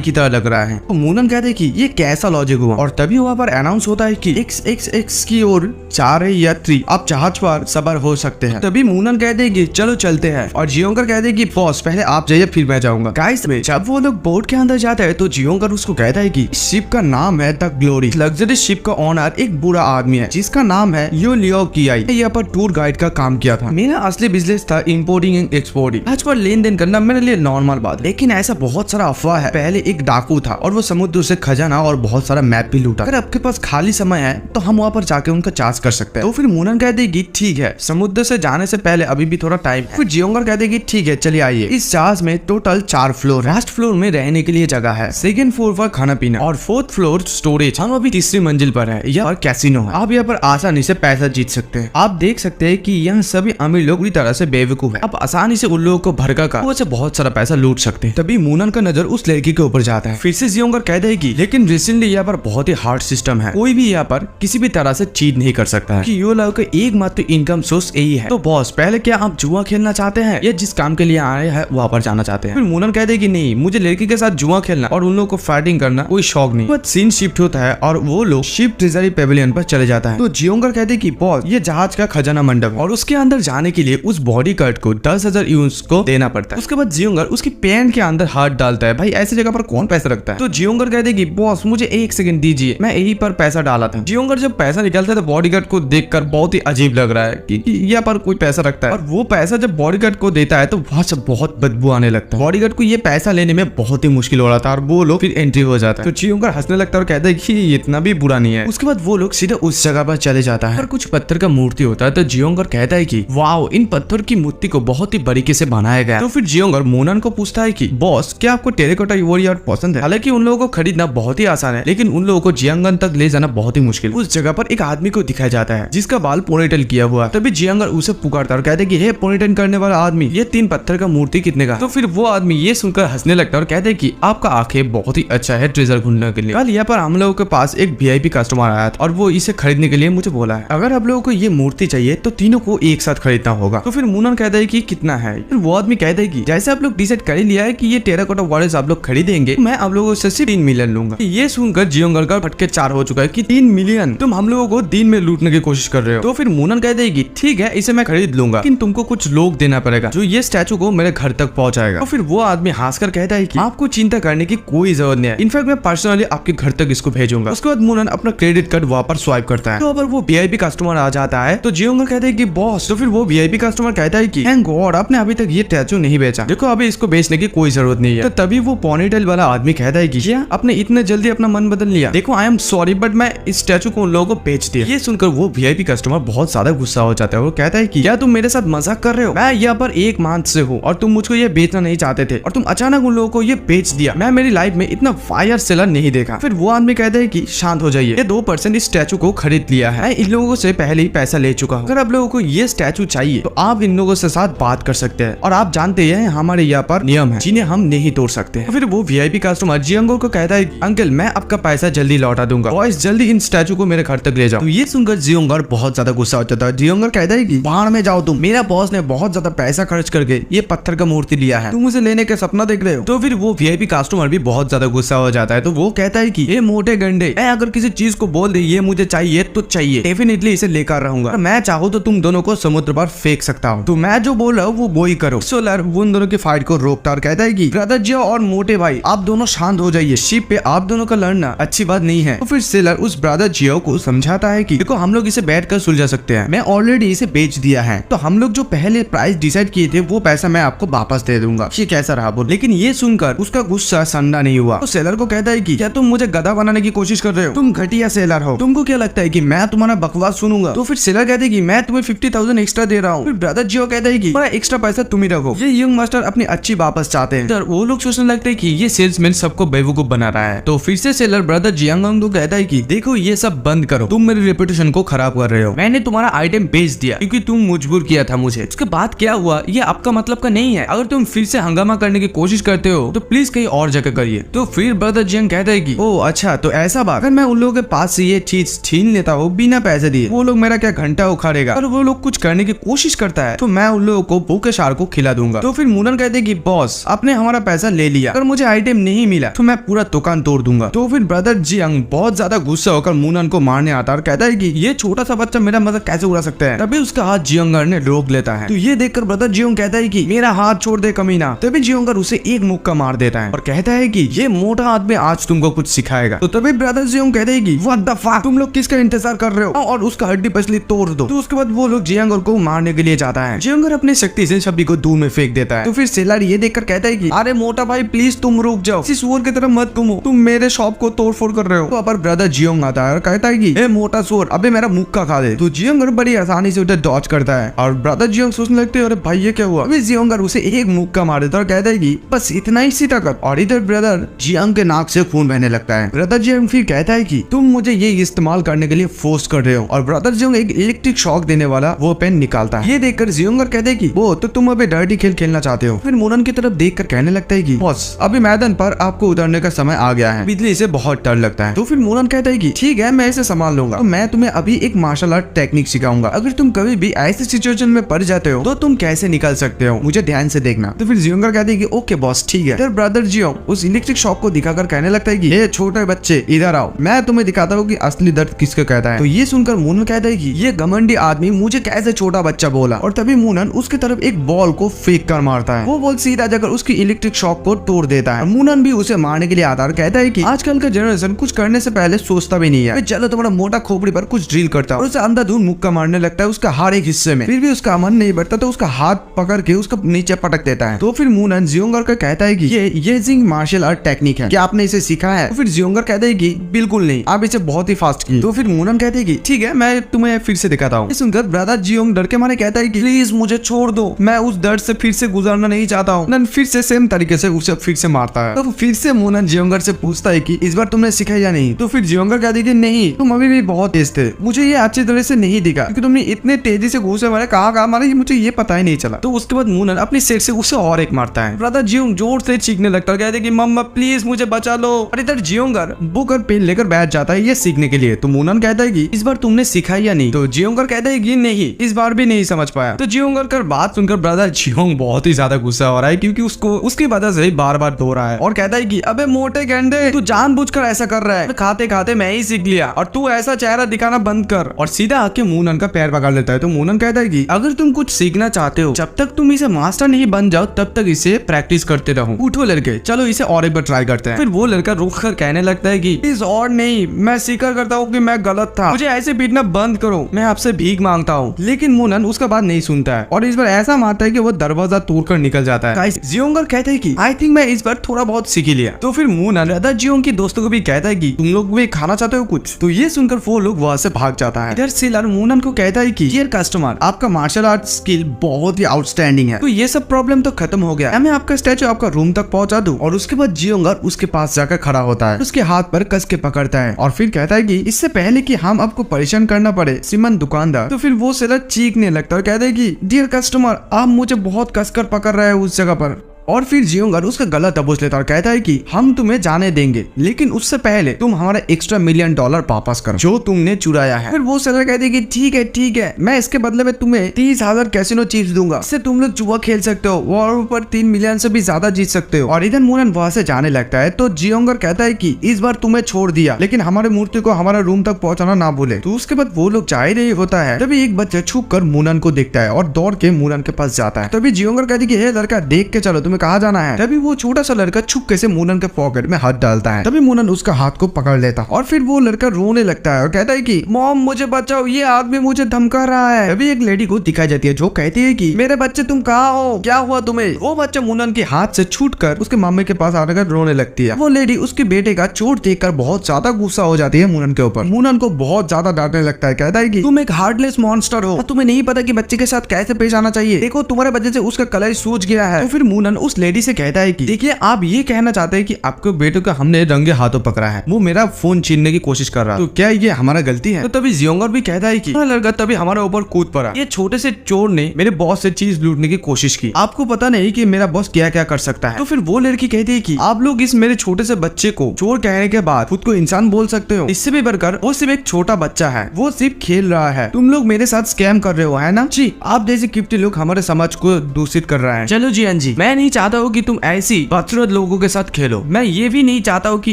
की तरह लग रहा है। तो मूनन कहते हैं कि ये कैसा लॉजिक हुआ, और तभी वहाँ पर अनाउंस होता है कि XXX की ओर जा रही यात्री आप जहाज पर सवार हो सकते हैं। तभी मूनन कहते हैं कि चलो चलते हैं, और जियोंगर कहते हैं कि बॉस पहले आप जाइए फिर मैं जाऊंगा। गाइस में जब वो लोग बोट के अंदर जाते हैं तो जियोंगर उसको कहता है कि शिप का नाम है द ग्लोरी। लग्जरी शिप का ओनर एक बुरा आदमी है जिसका नाम है यो लियो कियाई। यहाँ पर टूर गाइड का काम किया था। मेरा असली बिजनेस था इंपोर्टिंग एंड एक्सपोर्टिंग। आज पर लेन देन करना मेरे लिए नॉर्मल बात, लेकिन ऐसा बहुत सारा अफवाह है। पहले एक डाकू था और वो समुद्र से खजाना और बहुत सारा मैप भी लूटा। अगर आपके पास खाली समय है तो हम वहाँ पर जाके उनका चार्ज कर सकते हैं। तो फिर मूनन कहते हैं कि ठीक है, समुद्र से जाने से पहले अभी भी थोड़ा टाइम है। फिर जियोंगर कहते हैं कि ठीक है चलिए आइए। इस जहाज में टोटल 4 फ्लोर, फर्स्ट फ्लोर में रहने के लिए जगह है, सेकंड फ्लोर पर खाना पीना, और फोर्थ फ्लोर स्टोरेज। हम अभी तीसरी मंजिल पर है, यहाँ कैसीनो है। आप यहाँ पर आसानी से पैसा जीत सकते हैं। आप देख सकते हैं कि यहाँ सभी अमीर लोग पूरी तरह से बेवकूफ है। आप आसानी से उन लोगों को भड़का कर वो से बहुत सारा पैसा लूट सकते हैं। तभी मूनन का नजर उस लड़की के ऊपर जाता है। फिर से जियोंगर कहते हैं कि लेकिन रिसेंटली यहाँ पर बहुत ही हार्ड सिस्टम है, कोई भी यहाँ पर किसी भी तरह से चीट नहीं कर सकता है, कि यो लोगों का एकमात्र इनकम सोर्स यही है। तो बॉस पहले क्या आप जुआ खेलना चाहते हैं या जिस काम के लिए आए हैं वहाँ पर जाना चाहते हैं। फिर मूनन कहते हैं कि नहीं, मुझे लड़की के साथ जुआ खेलना और उन लोगों को फाइटिंग करना कोई शौक नहीं। बट सीन शिफ्ट होता है और वो लोग शिप ट्रेजरी पेविलियन पर चले जाता है। तो जियोंगर कहते हैं कि बॉस ये जहाज का खजाना मंडप है और उसके अंदर जाने के लिए उस बॉडी गार्ड को 10,000 यूनिट्स को देना पड़ता है। उसके बाद जियोंगर उसकी पैंट के अंदर हाथ डालता है। भाई ऐसी जगह पर कौन पैसा रखता है। तो जियोंगर कहते हैं कि बॉस मुझे 1 सेकंड दीजिए, मैं यही पर पैसा डाला था। जियोंगर जब पैसा निकलता है तो बॉडीगार्ड को देखकर बहुत ही अजीब लग रहा है कि यहाँ पर कोई पैसा रखता है, और वो पैसा जब बॉडीगार्ड को देता है तो वहां से बहुत बदबू आने लगता है। बॉडीगार्ड को ये पैसा लेने में बहुत ही मुश्किल हो रहा था और वो लोग फिर एंट्री हो जाता है। तो जियोंगर हंसने लगता है और कहता है कि ये इतना भी बुरा नहीं है। उसके बाद वो लोग सीधे उस जगह पर चले जाता है और कुछ पत्थर का मूर्ति होता है। तो जियोंगर कहता है कि वाओ, इन पत्थर की मूर्ति को बहुत ही बारीकी से बनाया गया। तो फिर जियोंगर मूनन को पूछता है कि बॉस क्या आपको टेराकोटा इवोरी आर्ट पसंद है। हालांकि उन लोगों को खरीदना बहुत ही आसान है, लेकिन उन लोगों को जियांगन तक ले जाना बहुत ही मुश्किल। उस जगह पर एक आदमी को दिखाया जाता है जिसका बाल पोनीटेल किया हुआ। तभी जियांगर उसे पुकारता और कहते हैं कि हे पोनीटेल करने वाला आदमी, ये 3 पत्थर का मूर्ति कितने का। तो फिर वो आदमी ये सुनकर हंसने लगता है और कहते हैं कि आपका आंखें बहुत ही अच्छा है ट्रेजर ढूंढने के लिए। कल यहाँ पर हम लोगों के पास एक VIP कस्टमर आया था और वो इसे खरीदने के लिए मुझे बोला है अगर आप लोगों को ये मूर्ति चाहिए तो तीनों को एक साथ खरीदना होगा। तो फिर मूनन कहता है कि कितना है। फिर वो आदमी कहता है कि जैसे आप लोग डिसाइड कर ही लिया है कि ये टेराकोटा वॉरियर्स आप लोग खरीदेंगे, मैं आप लोगों से सिर्फ 3 मिलियन लूंगा। ये सुनकर जियोंगर का फटके 4 हो चुका है कि 3 मिलियन तुम हम लोगों को दिन में लूटने की कोशिश कर रहे हो। तो फिर मूनन कहते हैं कि ठीक है इसे मैं खरीद लूंगा, लेकिन तुमको कुछ लोग देना पड़ेगा जो ये स्टैचू को मेरे घर तक पहुंचाएगा। तो फिर वो आदमी हंसकर कहता है कि आपको चिंता करने की कोई जरूरत नहीं है, इनफैक्ट मैं पर्सनली आपके घर तक इसको भेजूंगा। उसके बाद मूनन अपना क्रेडिट कार्ड वहाँ पर स्वाइप करता है। तो अगर वो VIP कस्टमर आ जाता है तो जियोंगर कहते हैं कि बॉस। तो फिर वो VIP कस्टमर कहता है कि थैंक गॉड आपने अभी तक ये स्टैचू नहीं बेचा, देखो अभी इसको बेचने की कोई जरूरत नहीं है। तो तभी वो पोनीटेल वाला आदमी कहता है कि क्या आपने इतने जल्दी अपना मन बदल लिया, देखो आई एम सॉरी बट मैं इस स्टैचू को उन लोगों को बेच दिया। ये सुनकर वो VIP कस्टमर बहुत ज्यादा गुस्सा हो जाता है। वो कहता है कि क्या तुम मेरे साथ मजाक कर रहे हो, मैं यहाँ पर 1 मंथ से हूँ और तुम मुझको ये बेचना नहीं चाहते थे और तुम अचानक उन लोगों को ये बेच दिया। मैं मेरी लाइफ में इतना फायर सेलर नहीं देखा। फिर वो आदमी कहता है कि शांत हो जाइए, ये 2% इस स्टैचू को खरीद लिया है, मैं इन लोगों से पहले ही पैसा ले चुका हूँ। अगर आप लोगों को ये स्टैचू चाहिए तो आप इन लोगों से साथ बात कर सकते हैं और आप जानते हैं हमारे यहाँ पर नियम है जिन्हें हम नहीं तोड़ सकते। फिर वो VIP कस्टमर जियोंगर को कहता है अंकल मैं आपका पैसा जल्दी लौटा दूंगा, बॉयज जल्दी इन स्टैचू को मेरे घर तक ले जाओ। तो ये सुनकर जियोंगर बहुत ज्यादा गुस्सा हो जाता है। जियोंगर कहता है कि बाहर में जाओ तुम, मेरा बॉस ने बहुत ज्यादा पैसा खर्च करके ये पत्थर का मूर्ति लिया है, तुम उसे लेने का सपना देख रहे हो। तो फिर वो VIP कस्टमर भी बहुत ज्यादा गुस्सा हो जाता है। तो वो कहता है कि ये मोटे गंडे, मैं अगर किसी चीज को बोल दे ये मुझे चाहिए तो चाहिए, डेफिनेटली इसे लेकर रहूंगा, मैं चाहूँ तो तुम दोनों को समुद्र पर फेंक सकता हूँ, तो मैं जो बोल रहा हूँ वो ही करो। सोलर उन दोनों की फाइट को रोकता और कहता है कि ब्रदर जियो और मोटे भाई आप दोनों शांत हो जाइए, शिप पे आप दोनों का लड़ना अच्छी बात नहीं है। तो फिर सेलर उस ब्रदर जियो को समझाता है कि देखो हम लोग इसे बैठकर सुलझा सकते हैं, मैं ऑलरेडी इसे बेच दिया है, तो हम लोग जो पहले प्राइस डिसाइड किए थे वो पैसा मैं आपको वापस दे दूंगा। ये कैसा रहा बोल। लेकिन ये सुनकर उसका गुस्सा ठंडा नहीं हुआ। तो सेलर को कहता है कि क्या तुम मुझे गधा बनाने की कोशिश कर रहे हो, तुम घटिया सेलर हो, तुमको क्या लगता है कि मैं तुम्हारा बकवास सुनूंगा। तो फिर सेलर कहते हैं कि मैं तुम्हें 50,000 एक्स्ट्रा दे दे रहा हूँ। फिर ब्रदर जियो कहता है कि एक्स्ट्रा पैसा तुम ही रखो, ये यंग मास्टर अपनी अच्छी वापस चाहते हैं। तो वो लोग सोचने लगते हैं कि ये सेल्समैन सबको बेवकूफ बना रहा है। तो फिर से सेलर ब्रदर जियांग को कहता है कि देखो ये सब बंद करो, तुम मेरी रेपुटेशन को खराब कर रहे हो। मैंने तुम्हारा आइटम बेच दिया क्योंकि तुम मजबूर किया था मुझे। उसके बाद क्या हुआ ये आपका मतलब का नहीं है। अगर तुम फिर से हंगामा करने की कोशिश करते हो तो प्लीज कहीं और जगह करिए। तो फिर ब्रदर जियांग कहता है कि ओ अच्छा तो ऐसा बात, अगर मैं उन लोगों के पास से ये चीज छीन लेता हूँ बिना पैसे दिए, वो लोग मेरा क्या घंटा उखाड़ेगा। और वो लोग कुछ करने की कोशिश करता है तो मैं उन लोगों को भूखे शार को खिला दूंगा। तो फिर मुनन कहते हैं कि बॉस आपने हमारा पैसा ले लिया, अगर मुझे आइटम नहीं मिला तो मैं पूरा दुकान तोड़ दूंगा। तो फिर ब्रदर जियांग बहुत ज्यादा गुस्सा होकर मुनन को मारने आता है और कहता है कि ये छोटा सा बच्चा मेरा मजाक कैसे उड़ा सकता है। तभी उसका हाथ जियांगर ने रोक लेता है। तो ये देखकर ब्रदर जियांग कहता है कि मेरा हाथ छोड़ दे कमीना। तभी जियांगर उसे एक मुक्का मार देता है और कहता है कि ये मोटा आदमी आज तुमको कुछ सिखाएगा। तो तभी ब्रदर जियांग कहते हैं कि व्हाट द फक, तुम लोग किसका इंतजार कर रहे हो, और उसका हड्डी पसली तोड़ दो। तो उसके बाद वो लोग जियांगर को मारने के लिए जाता है। जियांगर अपनी शक्ति से सभी को दूर में फेंक देता है। तो फिर सेलर ये देखकर कहता है कि अरे मोटा भाई प्लीज तुम रुक जाओ, इस सुअर की तरफ मत घूमो, तुम मेरे शॉप को तोड़ फोड़ कर रहे हो। तो पर ब्रदर जियांग आता है और कहता है कि ए मोटा सुअर अबे मेरा मुक्का खा दे। तो जियांगर बड़ी आसानी से उधर डॉज करता है और ब्रदर जियांग सोचने लगते हैं अरे भाई ये क्या हुआ। अभी जियांगर उसे एक मुक्का मार देता है और कहता है कि बस इतना ही सी ताकत। और इधर ब्रदर जियांग के नाक से खून बहने लगता है। ब्रदर जियांग फिर कहता है कि तुम मुझे ये इस्तेमाल करने के लिए फोर्स कर रहे हो। और ब्रदर जियांग एक इलेक्ट्रिक शॉक देने वाला वो पेन निकालता है। ये देखकर जियांगर कहते हैं कि वो तो तुम अभी डर्टी खेल खेलना चाहते हो। फिर मुनन की तरफ देखकर कहने लगता है कि बॉस अभी मैदान पर आपको उतरने का समय आ गया है, बिजली से बहुत डर लगता है। तो फिर मुनन कहता है कि ठीक है मैं इसे संभाल लूंगा। तो मैं तुम्हें अभी एक मार्शल आर्ट टेक्निक सिखाऊंगा, अगर तुम कभी भी ऐसी सिचुएशन में पड़ जाते हो तो तुम कैसे निकल सकते हो, मुझे ध्यान से देखना। तो फिर जियांगर कहते हैं कि ओके बॉस ठीक है। फिर ब्रदर जियांग उस इलेक्ट्रिक शॉक को दिखाकर कहने लगता है कि ये छोटे बच्चे इधर आओ, मैं तुम्हें दिखाता हूँ कि असली दर्द किसको कहता है। तो ये सुनकर मुनन कहता है कि ये घमंडी आदमी मुझे कैसे छोटा बच्चा बोला। और तभी मुनन उसके तरफ एक बॉल को फेंक कर मारता है। वो बॉल सीधा जाकर उसकी इलेक्ट्रिक शॉक को तोड़ देता है। मुनन भी उसे मारने के लिए आता है, कहता है कि आजकल का जनरेशन कुछ करने से पहले सोचता भी नहीं है, चलो तुम्हारा मोटा खोपड़ी पर कुछ ड्रिल करता है और उसे अंधाधुंध मुक्का मारने लगता है उसका हर एक हिस्से में। फिर भी उसका मन नहीं बढ़ता तो उसका हाथ पकड़ के उसका नीचे पटक देता है। तो फिर मुनन जियांगर का कहता है कि ये जिंग मार्शल आर्ट टेक्निक है, क्या आपने इसे सीखा है। तो फिर जियांगर कहता है कि बिल्कुल नहीं, आप इसे बहुत ही फास्ट किए। तो फिर मुनन कहते हैं कि ठीक है मैं तुम्हें फिर से दिखाता हूँ। सुनकर ब्रदर जियांग डर के मारे कहता है कि प्लीज मुझे छोड़ दो, मैं उस दर्द से फिर से गुजरना नहीं चाहता हूँ। मुनन फिर से सेम तरीके से उसे फिर से मारता है। तो फिर से मुनन जियांगर से पूछता है कि इस बार तुमने सीखा या नहीं। तो फिर जियांगर कहती है कि नहीं, तुम अभी भी बहुत तेज थे, मुझे ये अच्छी तरह से नहीं दिखा क्योंकि तुमने इतने तेजी से घूसे मारे, कहाँ मारे मुझे ये पता ही नहीं चला। तो उसके बाद मुनन अपनी सेट से उसे और एक मारता है। ब्रदर जियांग जोर से चीखने लगता है, कहते हैं कि मम्मा प्लीज मुझे बचा लो। और इधर जियांगर बुक और पेन लेकर बैठ जाता है ये सीखने के लिए। तो मुनन कहता है कि इस बार तुमने सीखा या नहीं। तो जियांगर कहता है कि नहीं, इस बार भी नहीं समझ पाया। तो जियांगर का बात सुनकर ब्रदर जियांग बहुत ही ज्यादा गुस्सा हो रहा है क्योंकि उसको उसकी वजह से बार बार धो रहा है और कहता है कि अबे मोटे गेंडे तू जानबूझकर ऐसा कर रहा है, खाते खाते मैं ही सीख लिया और तू ऐसा चेहरा दिखाना बंद कर। और सीधा आके मुनन का पैर पकड़ लेता है। तो मुनन कहता है कि अगर तुम कुछ सीखना चाहते हो, जब तक तुम इसे मास्टर नहीं बन जाओ तब तक इसे प्रैक्टिस करते रहो। उठो लड़के, चलो इसे और एक बार ट्राई करते हैं। फिर वो लड़का रुक कर कहने लगता है कि इस और नहीं, मैं स्वीकार करता हूँ कि मैं गलत था, मुझे ऐसे पीटना बंद करो, मैं आपसे भीख मांगता हूँ। लेकिन मुनन उसका बात नहीं सुनता है और इस बार ऐसा मारता है कि वो दरवाजा तोड़कर निकल जाता है। जियांगर कहता है कि आई थिंक मैं इस बार थोड़ा बहुत सीख लिया। तो फिर मुनन ब्रदर जियांग के दोस्तों को भी कहता है कि तुम लोग भी खाना चाहते हो कुछ। तो ये सुनकर वो लोग वहां से भाग जाता है। इधर सेलर मुनन को कहता है कि डियर कस्टमर, आपका मार्शल आर्ट स्किल बहुत ही आउटस्टैंडिंग है, तो ये सब प्रॉब्लम तो खत्म हो गया, मैं आपका स्टैचू आपका रूम तक पहुंचा दूं। और उसके बाद जियांगर उसके पास जाकर खड़ा होता है, उसके हाथ पर कस के पकड़ता है और फिर कहता है कि इससे पहले कि हम आपको परेशान करना पड़े श्रीमान दुकानदार। तो फिर वो सेलर चीखने लगता है और कहता है कि डियर कस्टमर, आप मुझे बहुत कसकर पकड़ रहे हैं उस जगह पर। और फिर जियांगर उसका गला दबोच लेता और कहता है कि हम तुम्हें जाने देंगे, लेकिन उससे पहले तुम हमारा एक्स्ट्रा $1 मिलियन वापस करो जो तुमने चुराया है। फिर वो सेलर कहते हैं कि ठीक है, मैं इसके बदले में तुम्हें 30,000 कैसीनो चिप्स दूंगा, इससे तुम लोग जुआ खेल सकते हो और ऊपर 3 मिलियन से भी ज्यादा जीत सकते हो। और इधर मुनन वहां से जाने लगता है। तो जियांगर कहता है कि इस बार तुम्हें छोड़ दिया, लेकिन हमारे मूर्ति को हमारा रूम तक पहुंचाना ना भूले। तो उसके बाद वो लोग जा ही रही होता है, तभी एक बच्चा छुप कर मुनन को देखता है और दौड़ के मुनन के पास जाता है। तभी जियांगर कहती है कि हे लड़का, देख के चलो, तुम्हें कहाँ जाना है। तभी वो छोटा सा लड़का छुपके से मूनन के पॉकेट में हाथ डालता है। तभी मूनन उसका हाथ को पकड़ लेता और फिर वो लड़का रोने लगता है और कहता है कि मॉम मुझे बचाओ, ये आदमी मुझे धमका रहा है। तभी एक लेडी को दिखाई जाती है जो कहती है कि मेरे बच्चे तुम कहाँ हो, क्या हुआ तुम्हें। वो बच्चा मूनन के हाथ से छूटकर उसके मम्मी के पास आकर रोने लगती है। वो लेडी उसके बेटे का चोट देखकर बहुत ज्यादा गुस्सा हो जाती है मूनन के ऊपर। मूनन को बहुत ज्यादा डांटने लगता है, कहता है कि तुम एक हार्टलेस मॉन्स्टर हो, तुम्हें नहीं पता कि बच्चे के साथ कैसे पेश आना चाहिए। देखो तुम्हारे वजह से उसका कलर सूज गया है। तो फिर मूनन उस लेडी से कहता है कि देखिए आप ये कहना चाहते हैं कि आपके बेटे को हमने रंगे हाथों पकड़ा है, वो मेरा फोन छीनने की कोशिश कर रहा, तो क्या ये हमारा गलती है। तो तभी जियोंगर भी कहता है कि लड़का तभी हमारे ऊपर कूद पड़ा, ये छोटे से चोर ने मेरे बॉस से चीज लूटने की कोशिश की, आपको पता नहीं कि मेरा बॉस क्या क्या कर सकता है। तो फिर वो लड़की कहती है कि आप लोग इस मेरे छोटे से बच्चे को चोर कहने के बाद खुद को इंसान बोल सकते हो। इससे भी बढ़कर वो सिर्फ एक छोटा बच्चा है, वो सिर्फ खेल रहा है, तुम लोग मेरे साथ स्कैम कर रहे हो, है ना जी। आप जैसे किप्टी लोग हमारे समाज को दूषित कर रहा है। चलो जी जी, मैं नहीं चाहता हूँ कि तुम ऐसी बदसूरत लोगों के साथ खेलो, मैं ये भी नहीं चाहता हूँ कि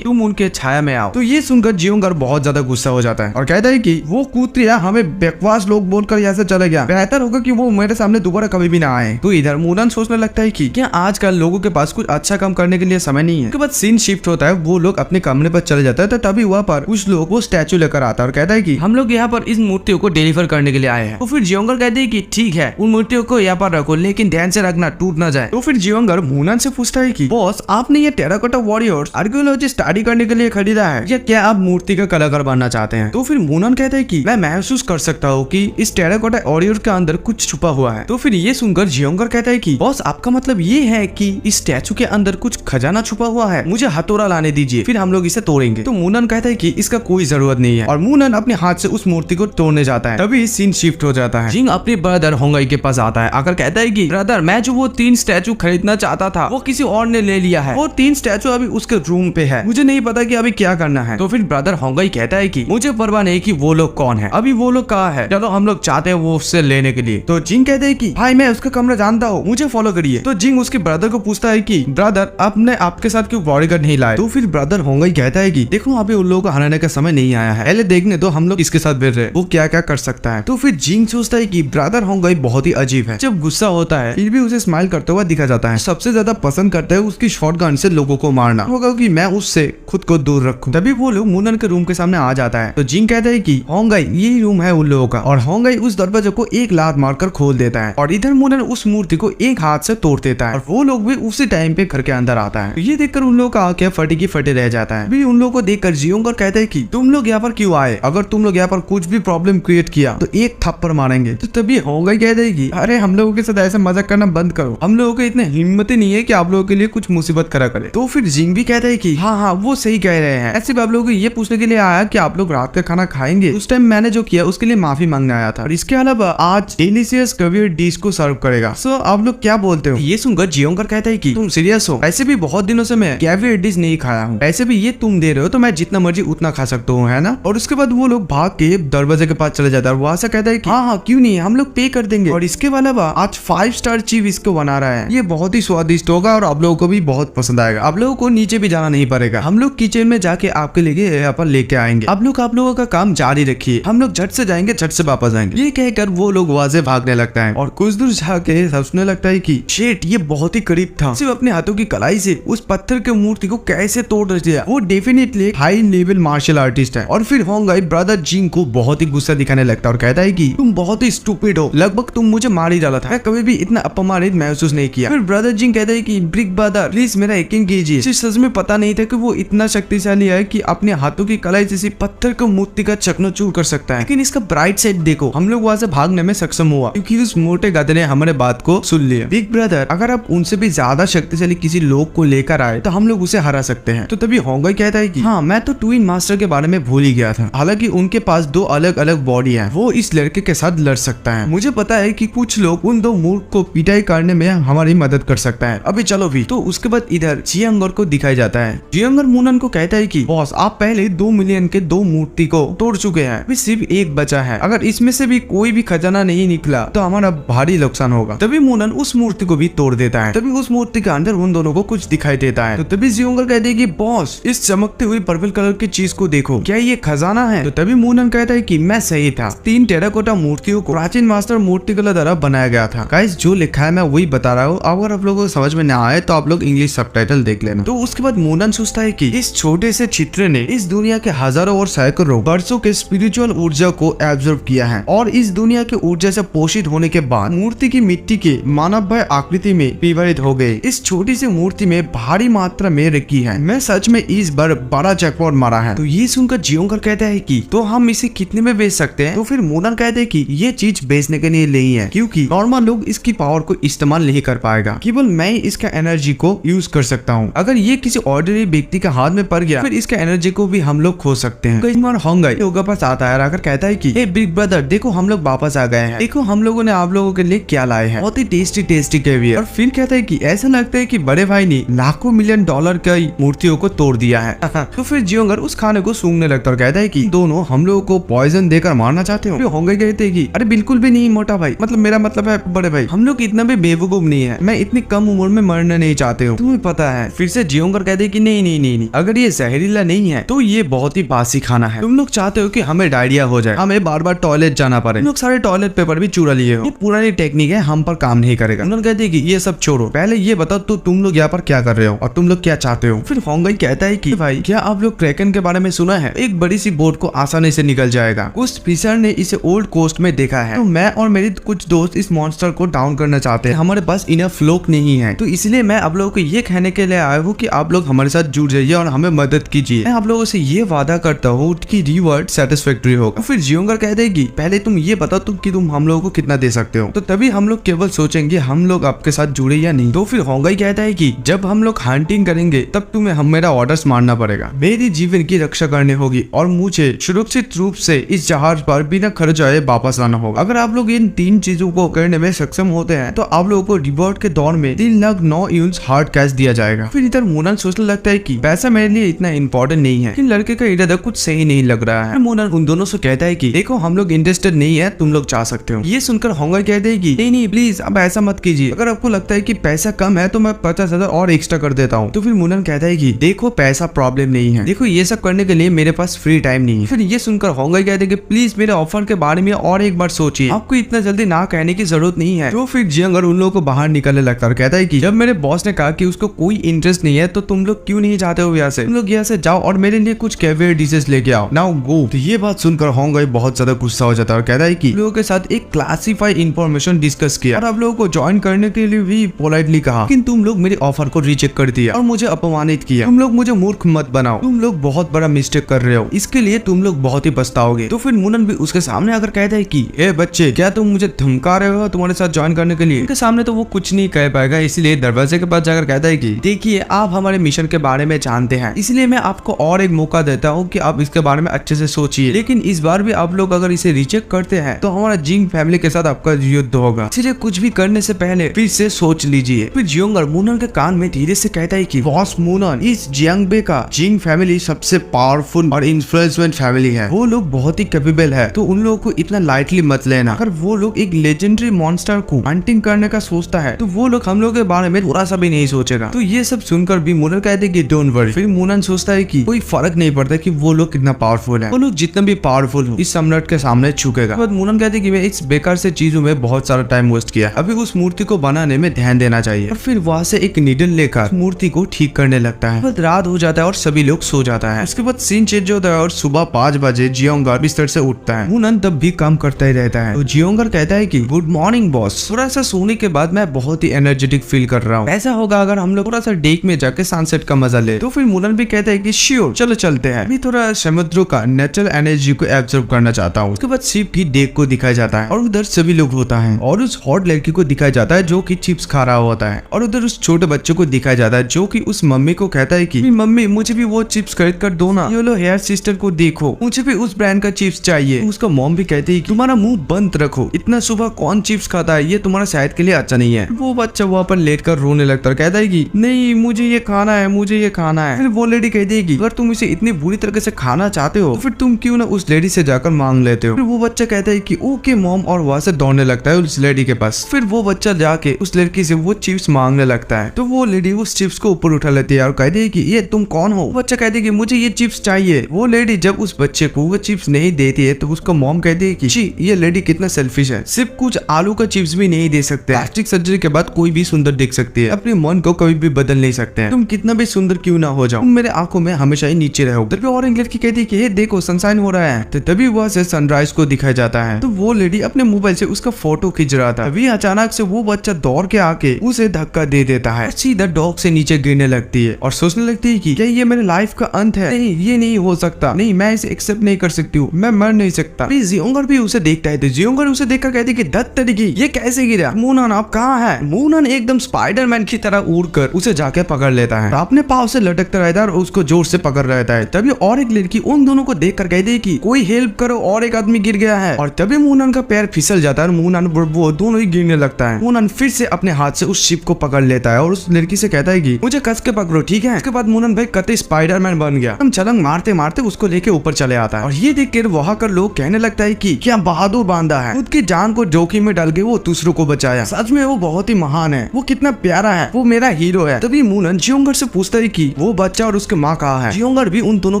तुम उनके छाया में आओ। तो ये सुनकर जियोंगर बहुत ज्यादा गुस्सा हो जाता है और कहता है कि वो कूतिया हमें बेकवास लोग बोलकर यहाँ से चले गया, बेहतर होगा कि वो मेरे सामने दोबारा कभी भी ना आए। तो इधर मूनन सोचने लगता है कि क्या आजकल लोगों के पास कुछ अच्छा काम करने के लिए समय नहीं है। उसके बाद सीन शिफ्ट होता है, वो लोग अपने कमरे पर चले जाते हैं। तो तभी वहाँ पर कुछ लोग वो स्टैचू लेकर आता है और कहता है कि हम लोग यहाँ पर इस मूर्तियों को डिलीवर करने के लिए आए हैं। तो फिर जियोंगर कहते हैं कि ठीक है, उन मूर्तियों को यहाँ पर रखो, लेकिन ध्यान से रखना टूट ना जाए। तो फिर जियोंगर मूनन से पूछता है कि बॉस आपने ये टेराकोटा वॉरियर्स आर्कियोलॉजी स्टडी करने के लिए खरीदा है या क्या आप मूर्ति का कलाकार बनना चाहते हैं। तो फिर मूनन कहता है कि मैं महसूस कर सकता हूँ कि इस टेराकोटा वॉरियर्स के अंदर कुछ छुपा हुआ है। तो फिर ये सुनकर जियोंगर कहता है कि बॉस आपका मतलब ये है कि इस स्टैचू के अंदर कुछ खजाना छुपा हुआ है, मुझे हथौड़ा लाने दीजिए, फिर हम लोग इसे तोड़ेंगे। तो मूनन कहता है कि इसका कोई जरूरत नहीं है और मूनन अपने हाथ से उस मूर्ति को तोड़ने जाता है। तभी सीन शिफ्ट हो जाता है। जिंग अपने ब्रदर होंगाई के पास आता है, आकर कहता है कि ब्रदर मैं जो वो 3 स्टैचू खरीदना चाहता था वो किसी और ने ले लिया है, वो 3 स्टैचू अभी उसके रूम पे है, मुझे नहीं पता कि अभी क्या करना है। तो फिर ब्रदर होंगाई कहता है कि मुझे परवाह नहीं कि वो लोग कौन है, अभी वो लोग कहाँ है, चलो हम लोग चाहते हैं वो उससे लेने के लिए। तो जिंग कहते हैं कि भाई मैं उसका कमरा जानता हूँ, मुझे फॉलो करिए। तो जिंग उसके ब्रदर को पूछता है कि ब्रदर आपने आपके साथ क्यों बॉडीगार्ड नहीं लाए। तो फिर ब्रदर होंगाई कहता है कि देखो अभी उन लोगों को हराने का समय नहीं आया है, पहले देखने दो हम लोग इसके साथ बैठ रहे वो क्या क्या कर सकता है। तो फिर जिंग सोचता है कि ब्रदर होंगाई बहुत ही अजीब है, जब गुस्सा होता है फिर भी उसे स्माइल करते हुए दिखा जाता है। सबसे ज्यादा पसंद करता है उसकी शॉटगन से लोगों को मारना, होगा कि मैं उससे खुद को दूर रखूं। तभी वो लोग मूनन के रूम के सामने आ जाता है। तो जिंग कहता है कि होंगाई यही रूम है उन लोगों का, और होंगाई उस दरवाजे को एक लात मारकर खोल देता है और इधर मूनन उस मूर्ति को एक हाथ से तोड़ देता है और वो लोग भी उसी टाइम पे घर के अंदर आता है। तो ये देखकर उन लोगों का आंखें फटी की फटे रह जाता है। भी उन लोगों को देखकर जियोंगर कहता है कि तुम लोग यहाँ पर क्यों आए, अगर तुम लोग यहाँ पर कुछ भी प्रॉब्लम क्रिएट किया तो एक थप्पड़ मारेंगे। तो तभी होंगाई कहता है कि अरे हम लोगों के साथ ऐसे मजाक करना बंद करो, हम लोगों को इतने हिम्मत ही नहीं है कि आप लोगों के लिए कुछ मुसीबत करा करे। तो फिर जिंग भी कहता है कि हाँ वो सही कह रहे हैं, ऐसे आप लोगों को ये पूछने के लिए आया कि आप लोग रात का खाना खाएंगे। उस टाइम मैंने जो किया उसके लिए माफी मांगने आया था और इसके अलावा आज डिलीशियस कैवियर डिश को सर्व करेगा। सो आप लोग क्या बोलते हो। ये सुनकर जियोंगर कहता है कि तुम सीरियस हो, ऐसे भी बहुत दिनों से मैं कैवियर डिश नहीं खाया हूँ, ऐसे भी ये तुम दे रहे हो तो मैं जितना मर्जी उतना खा सकता हूँ, है ना। और उसके बाद वो लोग भाग के दरवाजे के पास चले जाता है और वहां से कहता है कि हाँ क्यों नहीं, हम लोग पे कर देंगे। और इसके अलावा आज 5 स्टार चीफ इसको बना रहा है, ये बहुत ही स्वादिष्ट होगा और आप लोगों को भी बहुत पसंद आएगा। आप लोगों को नीचे भी जाना नहीं पड़ेगा, हम लोग किचन में जाके आपके लिए यहाँ पर लेके आएंगे, आप लोगों का काम जारी रखिए, हम लोग झट से जाएंगे झट से वापस आएंगे। ये कहकर वो लोग वहां से भागने लगता है और कुछ दूर जाके सोचने लगता है कि शेट ये बहुत ही करीब था, सिर्फ अपने हाथों की कलाई से उस पत्थर के मूर्ति को कैसे तोड़ दिया, वो definitely high level martial artist है। और फिर होंगाई ब्रदर जिंग को बहुत ही गुस्सा दिखाने लगता है और कहता है कि तुम बहुत ही स्टूपिड हो, लगभग तुम मुझे मार ही डाला था, मैं कभी भी इतना अपमानित महसूस नहीं किया। फिर ब्रदर जिंग कहता है कि ब्रिक ब्रदर प्लीज मेरा यकीन कीजिए, सच में पता नहीं था कि वो इतना शक्तिशाली है कि अपने हाथों की कलाई जैसी पत्थर को मूर्ति का चकनाचूर कर सकता है। लेकिन इसका ब्राइट साइड देखो, हम लोग वहां से भागने में सक्षम हुआ क्योंकि उस मोटे गधे ने हमारे बात को सुन लिया। बिग ब्रदर अगर आप उनसे भी ज्यादा शक्तिशाली किसी लोग को लेकर आए तो हम लोग उसे हरा सकते हैं। तो तभी होंगाई कहता है कि हाँ मैं तो ट्विन मास्टर के बारे में भूल ही गया था, हालांकि उनके पास 2 अलग अलग बॉडी है, वो इस लड़के के साथ लड़ सकता है। मुझे पता है कि कुछ लोग उन 2 मूर्ख को पिटाई करने में हमारी मदद कर सकता है, अभी चलो भी। तो उसके बाद इधर जियोंगर को दिखाया जाता है। जियोंगर मूनन को कहता है कि बॉस आप पहले 2 मिलियन के 2 मूर्ति को तोड़ चुके हैं, अभी सिर्फ एक बचा है, अगर इसमें से भी कोई भी खजाना नहीं निकला तो हमारा भारी नुकसान होगा। तभी मूनन उस मूर्ति को भी तोड़ देता है। तभी उस मूर्ति के अंदर उन दोनों को कुछ दिखाई देता है। तो तभी जियोंगर कहते हैं कि बॉस इस चमकते हुए पर्पल कलर की चीज को देखो, क्या ये खजाना है। तो तभी मूनन कहता है कि मैं सही था, 3 टेराकोटा मूर्तियों को प्राचीन मास्टर मूर्तिकला द्वारा बनाया गया था। गाइस जो लिखा है मैं वही बता रहा हूँ, अगर आप लोग लोगों को समझ में ना आए तो आप लोग इंग्लिश सबटाइटल देख लेना। तो उसके बाद मूनन सोचता है कि इस छोटे से चित्र ने इस दुनिया के हजारों और सैकड़ों वर्षों के स्पिरिचुअल ऊर्जा को एब्जॉर्ब किया है और इस दुनिया के ऊर्जा से पोषित होने के बाद मूर्ति की मिट्टी के मानवमय आकृति में विवरित हो गए। इस छोटी सी मूर्ति में भारी मात्रा में रखी है। मैं सच में इस बार बड़ा जैकपॉट मारा है। तो ये सुनकर जियोंगर कहता है कि तो हम इसे कितने में बेच सकते हैं? तो फिर मूनन कहते हैं कि ये चीज बेचने के लिए नहीं है, क्योंकि नॉर्मल लोग इसकी पावर को इस्तेमाल नहीं कर पाएगा, केवल मैं इसका एनर्जी को यूज कर सकता हूँ। अगर ये किसी ऑर्डिनरी व्यक्ति के हाथ में पड़ गया फिर इसका एनर्जी को भी हम लोग खो सकते हैं। कई बार होंगे योगा पास आता है, आकर कहता है कि हे बिग ब्रदर देखो हम लोग वापस आ गए हैं, देखो हम लोगों ने आप लोगों के लिए क्या लाए हैं, बहुत ही टेस्टी कैवियर। और फिर कहता है कि ऐसा लगता है कि बड़े भाई ने लाखों मिलियन डॉलर की मूर्तियों को तोड़ दिया है। तो फिर जियोंगर उस खाने को सूंघने लगता और कहता है कि दोनों हम लोगों को पॉइजन देकर मारना चाहते हो? होंगे कहते हैं कि अरे बिल्कुल भी नहीं मोटा भाई, मतलब मेरा मतलब है बड़े भाई, हम लोग इतना भी बेवकूफ नहीं है, मैं इतनी कम उम्र में मरना नहीं चाहते हो, तुम्हें पता है। फिर से जियोंगर कहते हैं कि नहीं, अगर ये जहरीला नहीं है तो ये बहुत ही बासी खाना है। तुम लोग चाहते हो कि हमें डायरिया हो जाए, हमें बार बार टॉयलेट जाना पड़े, तुम लोग सारे टॉयलेट पेपर भी चुरा लिए हो, ये पुरानी टेक्निक है, हम पर काम नहीं करेगा। उन्होंने कहते हैं कि ये सब छोड़ो, पहले ये बताओ तो तुम लोग यहाँ पर क्या कर रहे हो और तुम लोग क्या चाहते हो? फिर होंगे कहता है कि भाई क्या आप लोग क्रैकन के बारे में सुना है? एक बड़ी सी बोट को आसानी से निकल जाएगा। कुछ फिशर ने इसे ओल्ड कोस्ट में देखा है, तो मैं और मेरे कुछ दोस्त इस मॉन्स्टर को डाउन करना चाहते हैं, हमारे पास इनफ फ्लोक नहीं है, तो इसलिए मैं आप लोगों को ये कहने के लिए आया हूँ कि आप लोग हमारे साथ जुड़ जाइए और हमें मदद कीजिए। मैं आप लोगों से ये वादा करता हूँ कि रिवॉर्ड सेटिस्फैक्टरी होगा। फिर जियोंगर कहते हैं कि पहले तुम ये बताओ कि तुम हम लोगों को कितना दे सकते हो, तो तभी हम लोग केवल सोचेंगे हम लोग आपके साथ जुड़े या नहीं। तो फिर होंगे कहता है कि जब हम लोग हंटिंग करेंगे तब तुम्हें हम मेरा ऑर्डर्स मानना पड़ेगा, मेरी जीवन की रक्षा करने होगी और मुझे सुरक्षित रूप से इस जहाज पर बिना खर्च आए वापस लाना होगा। अगर आप लोग इन 3 चीजों को करने में सक्षम होते हैं तो आप लोगों को रिवॉर्ड के दौर में 3 लाख 9 यूनिट्स हार्ड कैश दिया जाएगा। फिर इधर मूनन सोचने लगता है कि पैसा मेरे लिए इतना इंपॉर्टेंट नहीं है, लेकिन लड़के का इरादा कुछ सही नहीं लग रहा है। मूनन उन दोनों से कहता है कि देखो हम लोग इंटरेस्टेड नहीं है, तुम लोग जा सकते हो। ये सुनकर होंगे कहते हैं कि नहीं प्लीज अब ऐसा मत कीजिए, अगर आपको लगता है कि पैसा कम है तो मैं 50,000 और एक्स्ट्रा कर देता हूँ। तो फिर मूनन कहता है कि देखो पैसा प्रॉब्लम नहीं है, देखो ये सब करने के लिए मेरे पास फ्री टाइम नहीं है। फिर ये सुनकर होंगे कहते हैं कि प्लीज मेरे ऑफर के बारे में और एक बार सोचिए, आपको इतना जल्दी ना कहने की जरूरत नहीं है। तो फिर जियोंगर उन लोगों को बाहर निकलने लगता है और कहता है कि जब मेरे बॉस ने कहा कि उसको कोई इंटरेस्ट नहीं है तो तुम लोग क्यों नहीं जाते हो यहाँ से, तुम लोग यहाँ से जाओ और मेरे लिए कुछ कैवियर डिशेस लेके आओ, नाउ गो। तो ये बात सुनकर होंगे बहुत ज्यादा गुस्सा हो जाता है और कहता है कि लोगों के साथ एक क्लासिफाइड इंफॉर्मेशन डिस्कस किया और आप लोगों को ज्वाइन करने के लिए भी पोलाइटली कहा, लेकिन तुम लोग मेरे ऑफर को रिजेक्ट कर दिया और मुझे अपमानित किया। तुम लोग मुझे मूर्ख मत बनाओ, तुम लोग बहुत बड़ा मिस्टेक कर रहे हो, इसके लिए तुम लोग बहुत ही पछताओगे। तो फिर मूनन भी उसके सामने आकर कहता है कि ए बच्चे क्या तुम मुझे धमका रहे हो तुम्हारे साथ ज्वाइन करने के लिए? उनके सामने तो वो कुछ नहीं कह पाएगा, इसलिए दरवाजे के पास जाकर कहता है कि देखिए आप हमारे मिशन के बारे में जानते हैं, इसलिए मैं आपको और एक मौका देता हूँ कि आप इसके बारे में अच्छे से सोचिए, लेकिन इस बार भी आप लोग अगर इसे रिजेक्ट करते हैं तो हमारा जिंग फैमिली के साथ आपका युद्ध होगा, इसलिए कुछ भी करने से पहले फिर से सोच लीजिए। फिर जियोंगर मूनन के कान में धीरे से कहता है कि बॉस मूनन, इस जियांगबे का जिंग फैमिली सबसे पावरफुल और इन्फ्लुएंसमेंट फैमिली है, वो लोग बहुत ही कैपेबल है, तो उन लोगों को इतना लाइटली मत लेना। अगर वो लोग एक लेजेंडरी मॉन्स्टर को हंटिंग करने का सोचता है तो वो लोग हम लोग के बारे में थोड़ा सा भी नहीं सोचेगा। तो ये सब सुनकर भी मूनन कहते कि डोंट वरी। फिर मूनन सोचता है कि कोई फर्क नहीं पड़ता कि वो लोग कितना पावरफुल है, वो लोग जितना भी पावरफुल हो इस सम्राट के सामने झुकेगा। मूनन कहते कि मैं इस बेकार से चीजों में बहुत सारा टाइम वेस्ट किया, अभी उस मूर्ति को बनाने में ध्यान देना चाहिए। और फिर वहाँ से एक नीडल लेकर मूर्ति को ठीक करने लगता है। रात हो जाता है और सभी लोग सो जाता है। उसके बाद सीन चेंज होता है और सुबह 5 बजे जियोंगर बिस्तर से उठता है। मूनन तब भी काम करता ही रहता है। तो जियोंगर कहता है कि गुड मॉर्निंग बॉस, थोड़ा सा सोने के बाद मैं बहुत ही एनर्जेटिक फील कर रहा हूँ, ऐसा होगा अगर हम लोग थोड़ा सा डेक में जाके सनसेट का मजा ले। तो फिर मूनन भी कहता है कि श्योर चलो चलते हैं, मैं थोड़ा समुद्र का नेचुरल एनर्जी को एब्जॉर्ब करना चाहता हूँ। उसके बाद शिप भी डेक को दिखाया जाता है और उधर सभी लोग होता है और उस हॉट लड़की को दिखाया जाता है जो कि चिप्स खा रहा होता है और उधर उस छोटे बच्चे को दिखाया जाता है जो कि उस मम्मी को कहता है कि मम्मी मुझे भी वो चिप्स खरीद कर दो ना, ये लो हेयर सिस्टर को देखो मुझे भी उस ब्रांड का चिप्स चाहिए। उसका मॉम भी कहती है तुम्हारा मुंह बंद रखो, इतना सुबह कौन चिप्स खाता है, ये तुम्हारा सेहत के लिए अच्छा नहीं है। वो बच्चा वहाँ पर लेट कर रोने लगता है, कहता है कि नहीं मुझे ये खाना है, मुझे ये खाना है। फिर वो लेडी कहती है कि अगर तुम इसे इतनी बुरी तरीके से खाना चाहते हो तो फिर तुम क्यों ना उस लेडी से जाकर मांग लेते हो। फिर वो बच्चा कहता है कि ओके मॉम और वहाँ से दौड़ने लगता है उस लेडी के पास। फिर वो बच्चा जाके उस लड़की से वो चिप्स मांगने लगता है। तो वो लेडी उस चिप्स को ऊपर उठा लेती है और कहती है कि ये तुम कौन हो। बच्चा कहती है कि मुझे ये चिप्स चाहिए। वो लेडी जब उस बच्चे को वो चिप्स नहीं देती है तो उसका मॉम कहती है कि ये लेडी कितना सेल्फिश है, सिर्फ कुछ आलू का चिप्स भी नहीं दे सकते। प्लास्टिक सर्जरी के बाद कोई भी सुंदर दिख सकती है, अपने मन को कभी भी बदल नहीं सकते हैं। तुम कितना भी सुंदर क्यों ना हो जाओ, तुम मेरे आंखों में हमेशा ही नीचे रहो। तभी और एक लड़की कहती है कि देखो सनशाइन हो रहा है। तो तभी वहां से सनराइज को दिखाया जाता है। तो वो लेडी अपने मोबाइल से उसका फोटो खींच रहा था। अभी अचानक से वो बच्चा दौड़ के आके उसे धक्का दे देता है, सीधा डॉग से नीचे गिरने लगती है और सोचने लगती है कि क्या ये मेरे लाइफ का अंत है? नहीं, ये नहीं हो सकता, नहीं मैं इसे एक्सेप्ट नहीं कर सकती हूँ, मैं मर नहीं सकता। जियोंगर भी उसे देखता है। तो जियोंगर उसे देखकर कहती है कि दत्त तरीके ये कैसे गिरा? मूनन आप कहाँ है? मूनन एकदम स्पाइडरमैन की तरह उड़कर उसे जाके पकड़ लेता है, अपने पाँव से लटकता रहता है और उसको जोर से पकड़ रहता है। तभी और एक लड़की उन दोनों को देखकर कहती है कि कोई हेल्प करो, और एक आदमी गिर गया है। और तभी मूनन का पैर फिसल जाता है और मूनन वो दोनों ही गिरने लगता है। मूनन फिर से अपने हाथ से उस शिप को पकड़ लेता है और उस लड़की से कहता है कि मुझे कस के पकड़ो, ठीक है? उसके बाद मूनन भाई कतई स्पाइडरमैन बन गया, हम छलांग मारते मारते उसको लेके ऊपर चले आता है। और ये देख कर वहाँ कर लोग कहने लगता है कि क्या बहादुर बांधा है, खुद की जान को जोखिम में डाल के वो दूसरों को बचाया, सच में वो बहुत ही महान है, वो कितना प्यारा है, वो मेरा हीरो है। तभी मूनन जियोंगर से पूछता है कि वो बच्चा और उसके माँ कहाँ है। जियोंगर भी उन दोनों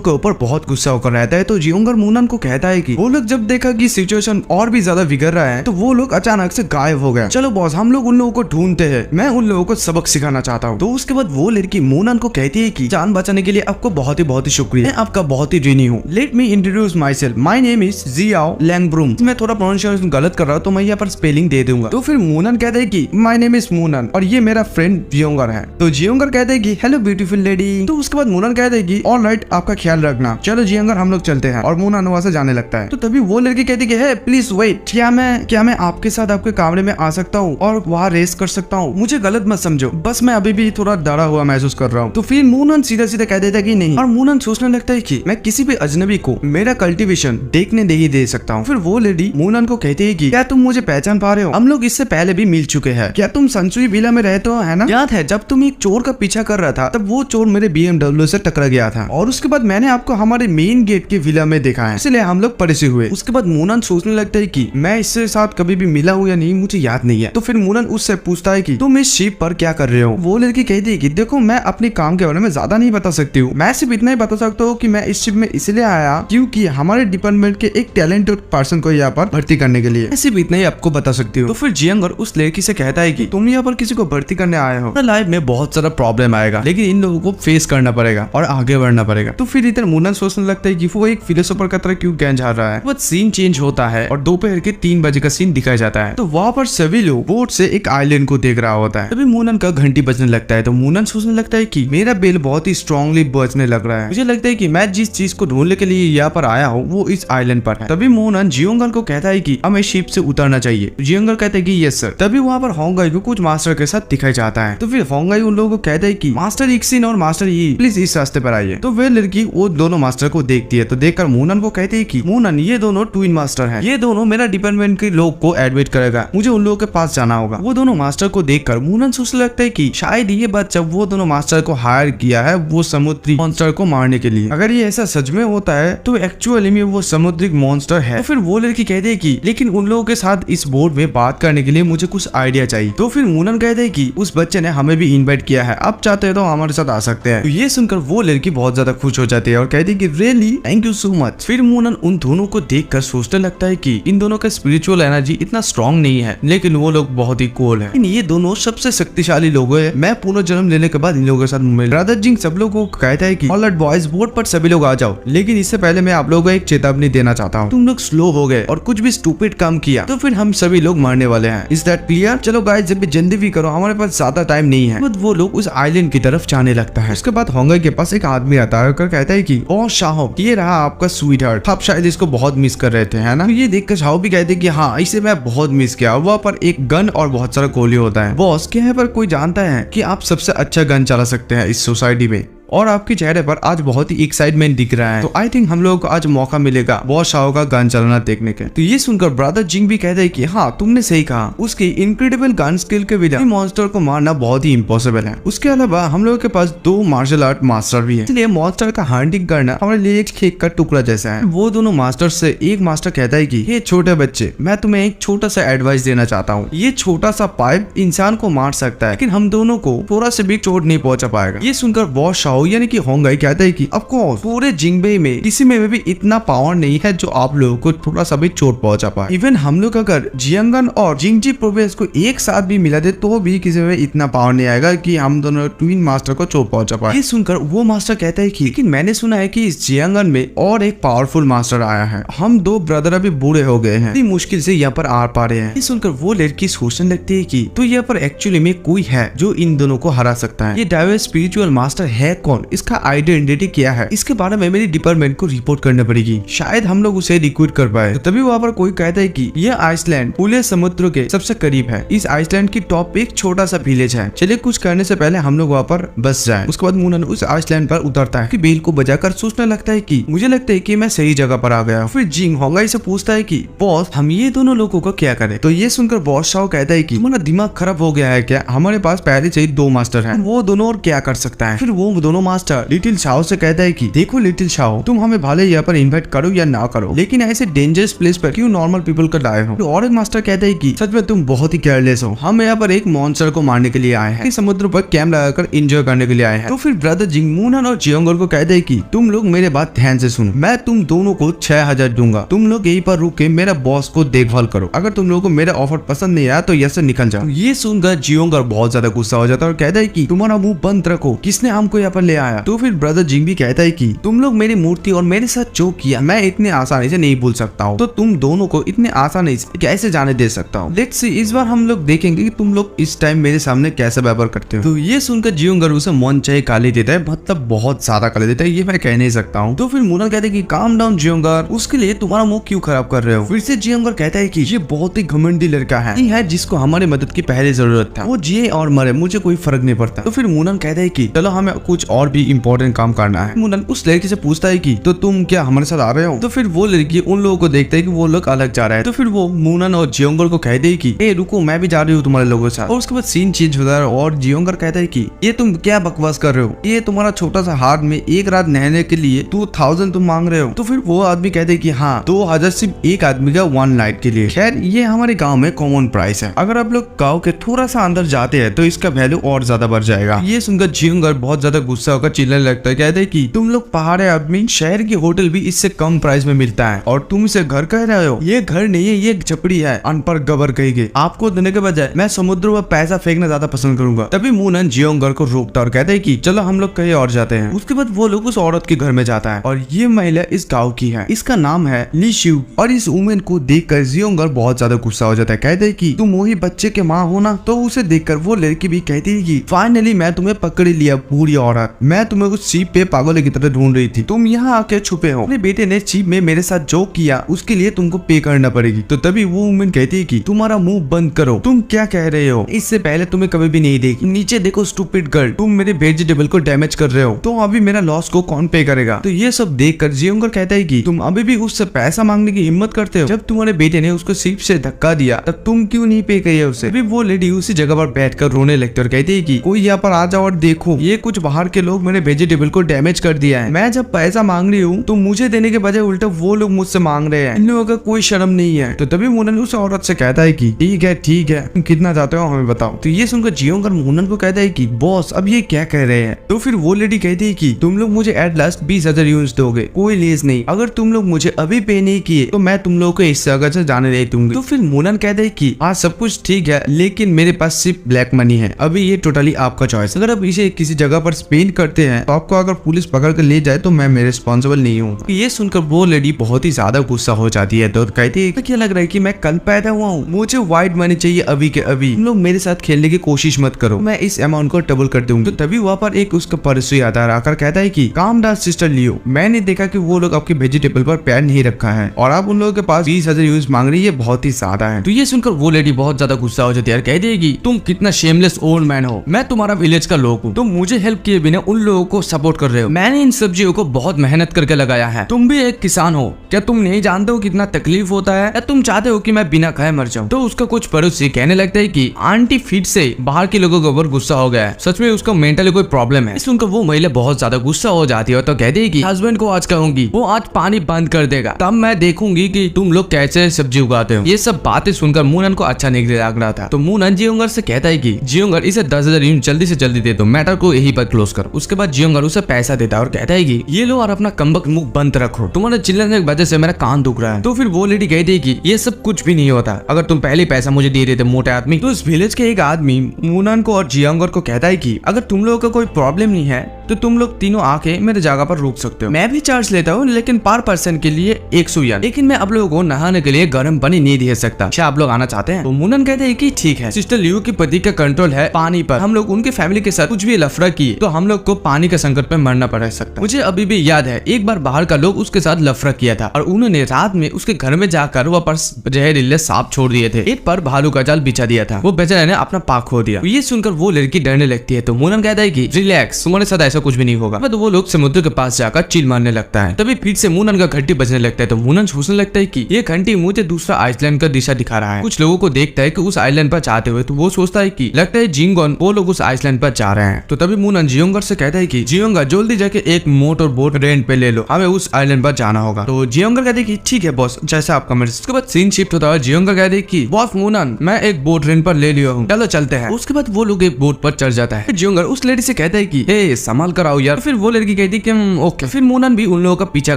के ऊपर बहुत गुस्सा होकर रहता है। तो जियोंगर मूनन को कहता है कि वो लोग जब देखा कि सिचुएशन और भी ज्यादा बिगड़ रहा है तो वो लोग अचानक से गायब हो गए। चलो बॉस, हम लोग उन लोगों को ढूंढते हैं, मैं उन लोगों को सबक सिखाना चाहता हूँ। तो उसके बाद वो लड़की मूनन को कहती है कि जान बचाने के लिए आपको बहुत ही शुक्रिया, मैं आपका बहुत ही ऋणी हूँ। Let me introduce my self, my name is जियाओ लैंगब्रूम। मैं थोड़ा प्रोनाउंसिएशन गलत कर रहा हूँ तो मैं यहाँ पर स्पेलिंग दे दूंगा। तो फिर मूनन कहता है कि माई नेम इज मूनन और ये मेरा फ्रेंड जियोंगर है। तो जियोंगर कहते हैं कि हेलो ब्यूटीफुल लेडी। तो उसके बाद मूनन कहते हैं कि ऑलराइट, आपका ख्याल रखना, चलो जियोंगर हम लोग चलते हैं। और मूनन वहां से जाने लगता है। तो तभी वो लड़की कहती है प्लीज वेट, क्या मैं आपके साथ आपके कमरे में आ सकता हूँ और वहाँ रेस्ट कर सकता हूँ? मुझे गलत मत समझो, बस मैं अभी भी थोड़ा डरा हुआ महसूस कर रहा हूँ। तो फिर मूनन सीधा सीधा कह देता है कि नहीं। और मूनन सोचने लगता है कि मैं किसी भी अजनबी को मेरा कल्टीवेशन देखने नहीं दे सकता हूँ। फिर वो लेडी मूनन को कहती है कि क्या तुम मुझे पहचान पा रहे हो? हम लोग इससे पहले भी मिल चुके हैं। क्या तुम संसुई विला में रहते हो, है ना? याद है जब तुम एक चोर का पीछा कर रहा था तब वो चोर मेरे BMW से टकरा गया था और उसके बाद मैंने आपको हमारे मेन गेट के विला में देखा है, इसलिए हम लोग परेशान हुए। उसके बाद मूनन सोचने लगता है कि मैं इससे साथ कभी भी मिला हूँ या नहीं, मुझे याद नहीं है। तो फिर मूनन उससे पूछता है कि तुम इस शिप पर क्या कर रहे हो? वो लड़की कहती है कि देखो मैं अपने काम के बारे में ज्यादा नहीं बता सकती हूँ, मैं सिर्फ इतना ही बता सकता हूँ कि मैं इस शिप में इसलिए आया क्योंकि हमारे डिपार्टमेंट के एक टैलेंटेड पर्सन को यहाँ पर भर्ती करने के लिए, सिर्फ इतना ही आपको बता सकती हूँ। तो फिर जियोंगर उस लड़की से कहता है कि तुम यहाँ पर किसी को भर्ती करने आए हो, लाइफ में बहुत सारा प्रॉब्लम आएगा लेकिन इन लोगों को फेस करना पड़ेगा और आगे बढ़ना पड़ेगा। तो फिर इधर मूनन सोचने लगता है कि वो एक फिलोसोफर का तरह क्यों ज्ञान झाड़ रहा है। वो सीन चेंज होता है और दोपहर के 3 बजे का सीन दिखाया जाता है। तो वहाँ पर सभी लोग बोट से एक आइलैंड को देख रहा होता है। तभी मूनन का घंटी बजने लगता है। तो मूनन सोचने लगता है कि मेरा बेल बहुत ही स्ट्रांगली बजने लग रहा है, मुझे लगता है कि मैं जिस चीज को ढूंढने के लिए यहाँ पर आया हूँ वो इस आइलैंड पर है। तभी मूनन जियोंगर को कहता है कि हमें शिप से उतरना चाहिए। जियोंगर कहता है कि यस सर। तभी वहाँ पर होंगाई को कुछ मास्टर के साथ दिखाया जाता है। तो फिर होंगाई उन लोगों को कहता है कि मास्टर इक्सिन और मास्टर ई प्लीज इस रास्ते पर आइए। तो वे लड़की वो दोनों मास्टर को देखती है। तो देखकर मूनन को कहती है कि मूनन ये दोनों ट्विन मास्टर हैं, ये दोनों मेरा डिपार्टमेंट के लोग को एडमिट करेगा, मुझे उन लोगों के पास जाना होगा। वो दोनों मास्टर को देखकर मूनन सोचने लगता है कि शायद ये बच्चा वो दोनों मास्टर को हायर किया है वो समुद्री मॉन्स्टर को मारने के लिए। अगर ये ऐसा सच में होता है तो एक्चुअली में वो समुद्री मॉन्स्टर है। तो फिर वो लड़की कहती है कि लेकिन उन लोगों के साथ इस बोर्ड में बात करने के लिए मुझे कुछ आइडिया चाहिए। तो फिर मूनन कहते हैं कि उस बच्चे ने हमें भी इनवाइट किया है, आप चाहते हैं तो हमारे साथ आ सकते हैं। तो ये सुनकर वो लड़की बहुत ज्यादा खुश हो जाती है और कहती है कि really thank you so much. फिर मूनन उन दोनों को देखकर सोचने लगता है कि इन दोनों का स्पिरिचुअल एनर्जी इतना स्ट्रॉन्ग नहीं है लेकिन वो लोग बहुत ही कूल है। ये दोनों सबसे शक्तिशाली लोग हैं। मैं पुनर्जन्म लेने के बाद इन लोगों के साथ मिल। ब्रदर जिंग सब लोगों को कहता है कि ऑलराइट बॉयज, बोट पर सभी लोग आ जाओ, लेकिन इससे पहले मैं आप लोगों को एक चेतावनी देना चाहता हूँ। तुम लोग स्लो हो गए और कुछ भी स्टूपिड काम किया तो फिर हम सभी लोग मरने वाले हैं। Is that clear? चलो गाइस जब भी जल्दी भी करो, हमारे पास ज्यादा टाइम नहीं है। वो लोग उस आइलैंड की तरफ जाने लगता है। उसके बाद होंगाई के पास एक आदमी आता है और कहता है कि ओ शाहो, ये रहा आपका स्वीट हार्ट, आप शायद इसको बहुत मिस कर रहे थे, है ना? तो ये देखकर शाहो भी कहते हैं कि हाँ, इसे मैं बहुत मिस किया। वहाँ पर एक गन और बहुत सारा गोली होता है। बॉस, क्या यहाँ पर कोई जानता है कि आप सबसे अच्छा गन चला सकते हैं इस सोसाइटी में और आपके चेहरे पर आज बहुत ही एक्साइटमेंट दिख रहा है, तो आई थिंक हम लोगों को आज मौका मिलेगा बॉस शाओ का गन चलाना देखने के। तो ये सुनकर ब्रदर जिंग भी कहते हैं कि हाँ, तुमने सही कहा, उसकी इनक्रेडिबल गन स्किल के बिना मॉन्स्टर को मारना बहुत ही इम्पॉसिबल है। उसके अलावा हम लोगों के पास 2 मार्शल आर्ट मास्टर भी है, इसलिए मॉन्स्टर का हंटिंग करना हमारे लिए एक खेत का टुकड़ा जैसा है। वो दोनों मास्टर से एक मास्टर कहता है कि हे छोटे बच्चे, मैं तुम्हें एक छोटा सा एडवाइस देना चाहता हूँ। ये छोटा सा पाइप इंसान को मार सकता है लेकिन हम दोनों को थोड़ा से भी चोट नहीं पहुंचा पाएगा। ये सुनकर बॉस शाओ शाओ यानी कि होंगाई कहता है कि ऑफ कोर्स पूरे जिंगबे में किसी में भी इतना पावर नहीं है जो आप लोगों को थोड़ा सा भी चोट पहुंचा पाए। इवन हम लोग अगर जियांगन और जिंगजी प्रोविंस को एक साथ भी मिला दे तो भी किसी में इतना पावर नहीं आएगा कि हम दोनों ट्विन मास्टर को चोट पहुंचा पाए। ये सुनकर वो मास्टर कहता है कि लेकिन मैंने सुना है कि इस जियांगन में और एक पावरफुल मास्टर आया है, हम दो ब्रदर अभी बूढ़े हो गए हैं, इतनी मुश्किल से यहाँ पर आ पा रहे हैं। ये सुनकर वो लड़की सोचने लगती है कि तो यहाँ पर एक्चुअली में कोई है जो इन दोनों को हरा सकता है। ये डायवर्स स्पिरिचुअल मास्टर है कौन, इसका आइडेंटिटी क्या है, इसके बारे में मेरी डिपार्टमेंट को रिपोर्ट करना पड़ेगी, शायद हम लोग उसे रिक्रूट कर पाए। तो तभी वहाँ पर कोई कहता है कि यह आइसलैंड खुले समुद्र के सबसे करीब है, इस आइसलैंड की टॉप पे एक छोटा सा विलेज है, चलिए कुछ करने से पहले हम लोग वहाँ पर बस जाए। उसके बाद मूनन उस आइसलैंड पर उतरता है कि बेल को बजाकर सोचने लगता है कि मुझे लगता है कि मैं सही जगह पर आ गया। फिर जिंग होंगाई से पूछता है कि बॉस हम ये दोनों लोगों को क्या करें। तो ये सुनकर बॉस शाओ कहता है कि तुम्हारा दिमाग खराब हो गया है क्या, हमारे पास पहले से ही दो मास्टर हैं, वो दोनों और क्या कर सकता है। फिर वो दोनों मास्टर लिटिल शाओ से कहता है कि देखो लिटिल शाओ, तुम हमें भले यहाँ पर इन्वाइट करो या ना करो, लेकिन ऐसे डेंजरस प्लेस पर क्यों नॉर्मल पीपल को लाए हो। और एक मास्टर कहता है कि सच में तुम बहुत ही केयरलेस हो, हम यहाँ पर एक मॉन्स्टर को मारने के लिए आए हैं, समुद्र पर कैंप लगाकर एंजॉय करने के लिए आए हैं। तो फिर ब्रदर जिंग मूनन और जियोंगर को कहते हैं कि तुम लोग मेरे बात ध्यान से सुनो, मैं तुम दोनों को 6000 दूंगा, तुम लोग यहीं पर रुक के मेरा बॉस को देखभाल करो, अगर तुम लोगों को मेरा ऑफर पसंद नहीं आया तो यहाँ से निकल जाओ। ये सुनकर जियोंगर बहुत ज्यादा गुस्सा हो जाता है और कहता है कि तुम्हारा मुंह बंद रखो, किसने हमको यहाँ पर ले आया। तो फिर ब्रदर जिंग भी कहता है कि तुम लोग मेरी मूर्ति और मेरे साथ जो किया मैं इतने आसानी से नहीं भूल सकता हूँ, तो तुम दोनों को इतने आसानी से कैसे जाने दे सकता हूँ। लेट्स सी, इस बार हम लोग देखेंगे कि तुम लोग इस टाइम मेरे सामने कैसे व्यवहार करते हो। तो ये सुनकर जियोंगर उसे मन चाहे गाली देता है, मतलब बहुत ज्यादा गाली देता है, ये मैं कह नहीं सकता हूँ। तो फिर मूनन कहते हैं कि काम डाउन जियोंगर, उसके लिए तुम्हारा मुंह क्यों खराब कर रहे हो। फिर से जियोंगर कहता है कि ये बहुत ही घमंडी लड़का है जिसको हमारी मदद की पहले जरूरत था, वो जिए और मरे मुझे कोई फर्क नहीं पड़ता। तो फिर मूनन कहता है कि चलो हमें कुछ और भी इम्पोर्टेंट काम करना है। मूनन उस लड़की से पूछता है कि तो तुम क्या हमारे साथ आ रहे हो। तो फिर वो लड़की उन लोगों को देखता है कि वो लोग अलग जा रहे हैं। तो फिर वो मूनन और जियोंगर को कहते हैं कि ए रुको, मैं भी जा रही हूँ तुम्हारे लोगों के साथ। और उसके बाद सीन चेंज होता है और जियोंगर कहता है कि ये तुम क्या बकवास कर रहे हो, ये तुम्हारा छोटा सा हाथ में एक रात नहाने के लिए 2000 तुम मांग रहे हो। तो फिर वो आदमी कहते हैं कि हाँ 2000 सिर्फ एक आदमी का 1 नाइट के लिए। खैर ये हमारे गाँव में कॉमन प्राइस है, अगर आप लोग गाँव के थोड़ा सा अंदर जाते हैं तो इसका वैल्यू और ज्यादा बढ़ जाएगा। ये सुनकर जियोंगर बहुत ज्यादा गुस्सा होकर चिल्लाने लगता है, कहते हैं कि तुम लोग पहाड़ी आदमी, शहर की होटल भी इससे कम प्राइस में मिलता है और तुम इसे घर कह रहे हो। ये घर नहीं है, ये झपड़ी है, अनपढ़ गबर कहेंगे। आपको देने के बजाय मैं समुद्र में पैसा फेंकना ज्यादा पसंद करूंगा। तभी मूनन जियोंगर को रोकता और कहते हैं कि चलो हम लोग कहीं और जाते हैं। उसके बाद वो लोग उस औरत के घर में जाता है और ये महिला इस गाँव की है, इसका नाम है ली शिव। और इस वुमेन को देखकर जियोंगर बहुत ज्यादा गुस्सा हो जाता है, कहते हैं कि तुम वही बच्चे के माँ हो ना। तो उसे देखकर वो लड़की भी कहती है कि फाइनली मैं तुम्हें पकड़ लिया बूढ़ी औरत, मैं तुम्हें उस सीप पे पागल की तरह ढूंढ रही थी, तुम यहाँ आके छुपे हो, अपने बेटे ने सीप में मेरे साथ जो किया उसके लिए तुमको पे करना पड़ेगी। तो तभी वो वुमेन कहती है कि तुम्हारा मुंह बंद करो, तुम क्या कह रहे हो, इससे पहले तुम्हें कभी भी नहीं देखी, नीचे देखो स्टूपिड गर्ल, तुम मेरे वेजिटेबल को डैमेज कर रहे हो, तो अभी मेरा लॉस को कौन पे करेगा। तो ये सब देखकर जियोंगर कहता है कि तुम अभी भी उससे पैसा मांगने की हिम्मत करते हो, जब तुम्हारे बेटे ने उसको सीप से धक्का दिया तब तुम क्यों नहीं पे किए उसे। अभी वो लेडी उसी जगह पर बैठकर रोने लगती और कहती है कि कोई यहाँ पर आ जाओ और देखो, ये कुछ बाहर के लोग मेरे वेजिटेबल को डैमेज कर दिया है, मैं जब पैसा मांग रही हूँ तो मुझे देने के बजाय उल्टा वो लोग मुझसे मांग रहे हैं, इन लोगों का कोई शर्म नहीं है। तो तभी मूनन उस औरत से कहता है कि ठीक है तुम कितना चाहते हो हमें बताओ। तो ये सुनकर जियोंगर मूनन को कहता है कि बॉस अब ये क्या कह रहे हैं। तो फिर वो लेडी कहती है कि तुम लोग मुझे एट लास्ट 20,000 यूनिट्स दोगे, कोई लेस नहीं, अगर तुम लोग मुझे अभी पे नहीं किए तो मैं तुम लोगों को इस जगह से जाने नहीं दूंगी। तो फिर मूनन कहता है कि हाँ सब कुछ ठीक है, लेकिन मेरे पास सिर्फ ब्लैक मनी है, अभी ये टोटली आपका चॉइस, अगर आप इसे किसी जगह पर स्पेंड करते हैं तो आपको अगर पुलिस पकड़ कर ले जाए तो मैं रिस्पॉन्सिबल नहीं हूँ। ये सुनकर वो लेडी बहुत ही ज्यादा गुस्सा हो जाती है। तो कहती है क्या लग रहा है कि मैं कल पैदा हुआ हूँ, मुझे व्हाइट मनी चाहिए अभी के अभी, तुम लोग मेरे साथ खेलने की कोशिश मत करो, मैं इस अमाउंट को डबल कर दूंगी। तो तभी वहाँ पर एक उसका पड़ोसी आता है, आकर कहता है कि काम डाउन सिस्टर लियो, मैंने देखा कि वो लोग आपके वेजिटेबल पर पैर नहीं रखा है और आप उन लोगों के पास 20,000 यूनिट्स मांग रही है, बहुत ही ज्यादा है। तो ये सुनकर वो लेडी बहुत ज्यादा गुस्सा हो जाती है, कहती है कि तुम कितना शेमलेस ओल्ड मैन हो, मैं तुम्हारा विलेज का लोग हूँ, तुम मुझे हेल्प किए बिना उन लोगों को सपोर्ट कर रहे हो, मैंने इन सब्जियों को बहुत मेहनत करके लगाया है, तुम भी एक किसान हो, क्या तुम नहीं जानते हो कितना तकलीफ होता है, या तुम चाहते हो कि मैं बिना खाए मर जाऊं। तो उसका कुछ पड़ोसी कहने लगता है कि आंटी फिट से बाहर के लोगों के ऊपर गुस्सा हो गया है, सच में उसका मेंटली कोई प्रॉब्लम है। सुनकर वो महिला बहुत ज्यादा गुस्सा हो जाती है, तो कहती है कि हस्बैंड को आज कहूंगी, वो आज पानी बंद कर देगा, तब मैं देखूंगी कि तुम लोग कैसे सब्जी उगाते हो। ये सब बातें सुनकर मूनन को अच्छा नहीं लग रहा था, तो मूनन जियोंगर से कहता है कि जियोंगर इसे 10,000 यूनिट जल्दी से जल्दी दे दो, मैटर को यही पर क्लोज कर। जियोंगर। उसके बाद जियोंगर उसे पैसा देता है और कहता है कि ये लो और अपना कमबख्त मुंह बंद रखो, तुम्हारे चिल्लाने की वजह से मेरा कान दुख रहा है। तो फिर वो लेडी कहती है कि ये सब कुछ भी नहीं होता, अगर तुम पहले पैसा मुझे दे देते मोटे आदमी। तो इस विलेज के एक आदमी मूनन को और जियोंगर को कहता है कि अगर तुम लोगों का कोई प्रॉब्लम नहीं है तो तुम लोग तीनों आके मेरे जगह पर रुक सकते हो। मैं भी चार्ज लेता हूँ लेकिन पर पर्सन के लिए 100 यन, लेकिन मैं आप लोगों को नहाने के लिए गर्म पानी नहीं दे सकता। क्या आप लोग आना चाहते हैं? तो मूनन कहते हैं कि ठीक है। सिस्टर लियू की पति का कंट्रोल है पानी पर, हम लोग उनके फैमिली के साथ कुछ भी लफड़ा किए तो हम लोग को पानी के संकट में मरना पड़ सकता है। मुझे अभी भी याद है एक बार बाहर का लोग उसके साथ लफड़ा किया था और उन्होंने रात में उसके घर में जाकर वहाँ पर जहरीले सांप छोड़ दिए थे, एक पर भालू का जाल बिछा दिया था, वो बेचारे ने अपना पाक खो दिया। ये सुनकर वो लड़की डरने लगती है। तो मूनन कहता है कि रिलैक्स, तुम्हारे साथ ऐसा कुछ भी नहीं होगा। तो वो लोग समुद्र के पास जाकर चिल मारने लगता है। तभी फिर से मूनन का घंटी बजने लगता है। तो मूनन सोचने लगता है कि ये घंटी मुझे दूसरा आइसलैंड का दिशा दिखा रहा है। कुछ लोगों को देखता है कि उस आइलैंड पर जाते हुए, तो वो सोचता है कि लगता है जिंगोन वो लोग उस आइसलैंड पर जा रहे हैं। तो तभी मूनन जियोंगर से कहता है कि जियोंगर जल्दी जाके एक मोटर बोट रेंट पे ले लो, हमें उस आइलैंड पर जाना होगा। तो जियोंगर कहते हैं कि ठीक है बॉस, जैसा आपका मर्जी। उसके बाद सीन शिफ्ट होता है। जियोंगर कहते हैं कि बॉस मूनन मैं एक बोट रेंट पर ले लिया हूँ, चलो चलते हैं। उसके बाद वो लोग एक बोट पर चढ़ जाता है। जियोंगर उस लेडी से कहता है कि हे संभाल कर आओ यार। फिर वो लड़की कहती है कि ओके। फिर मूनन भी उन लोगों का पीछा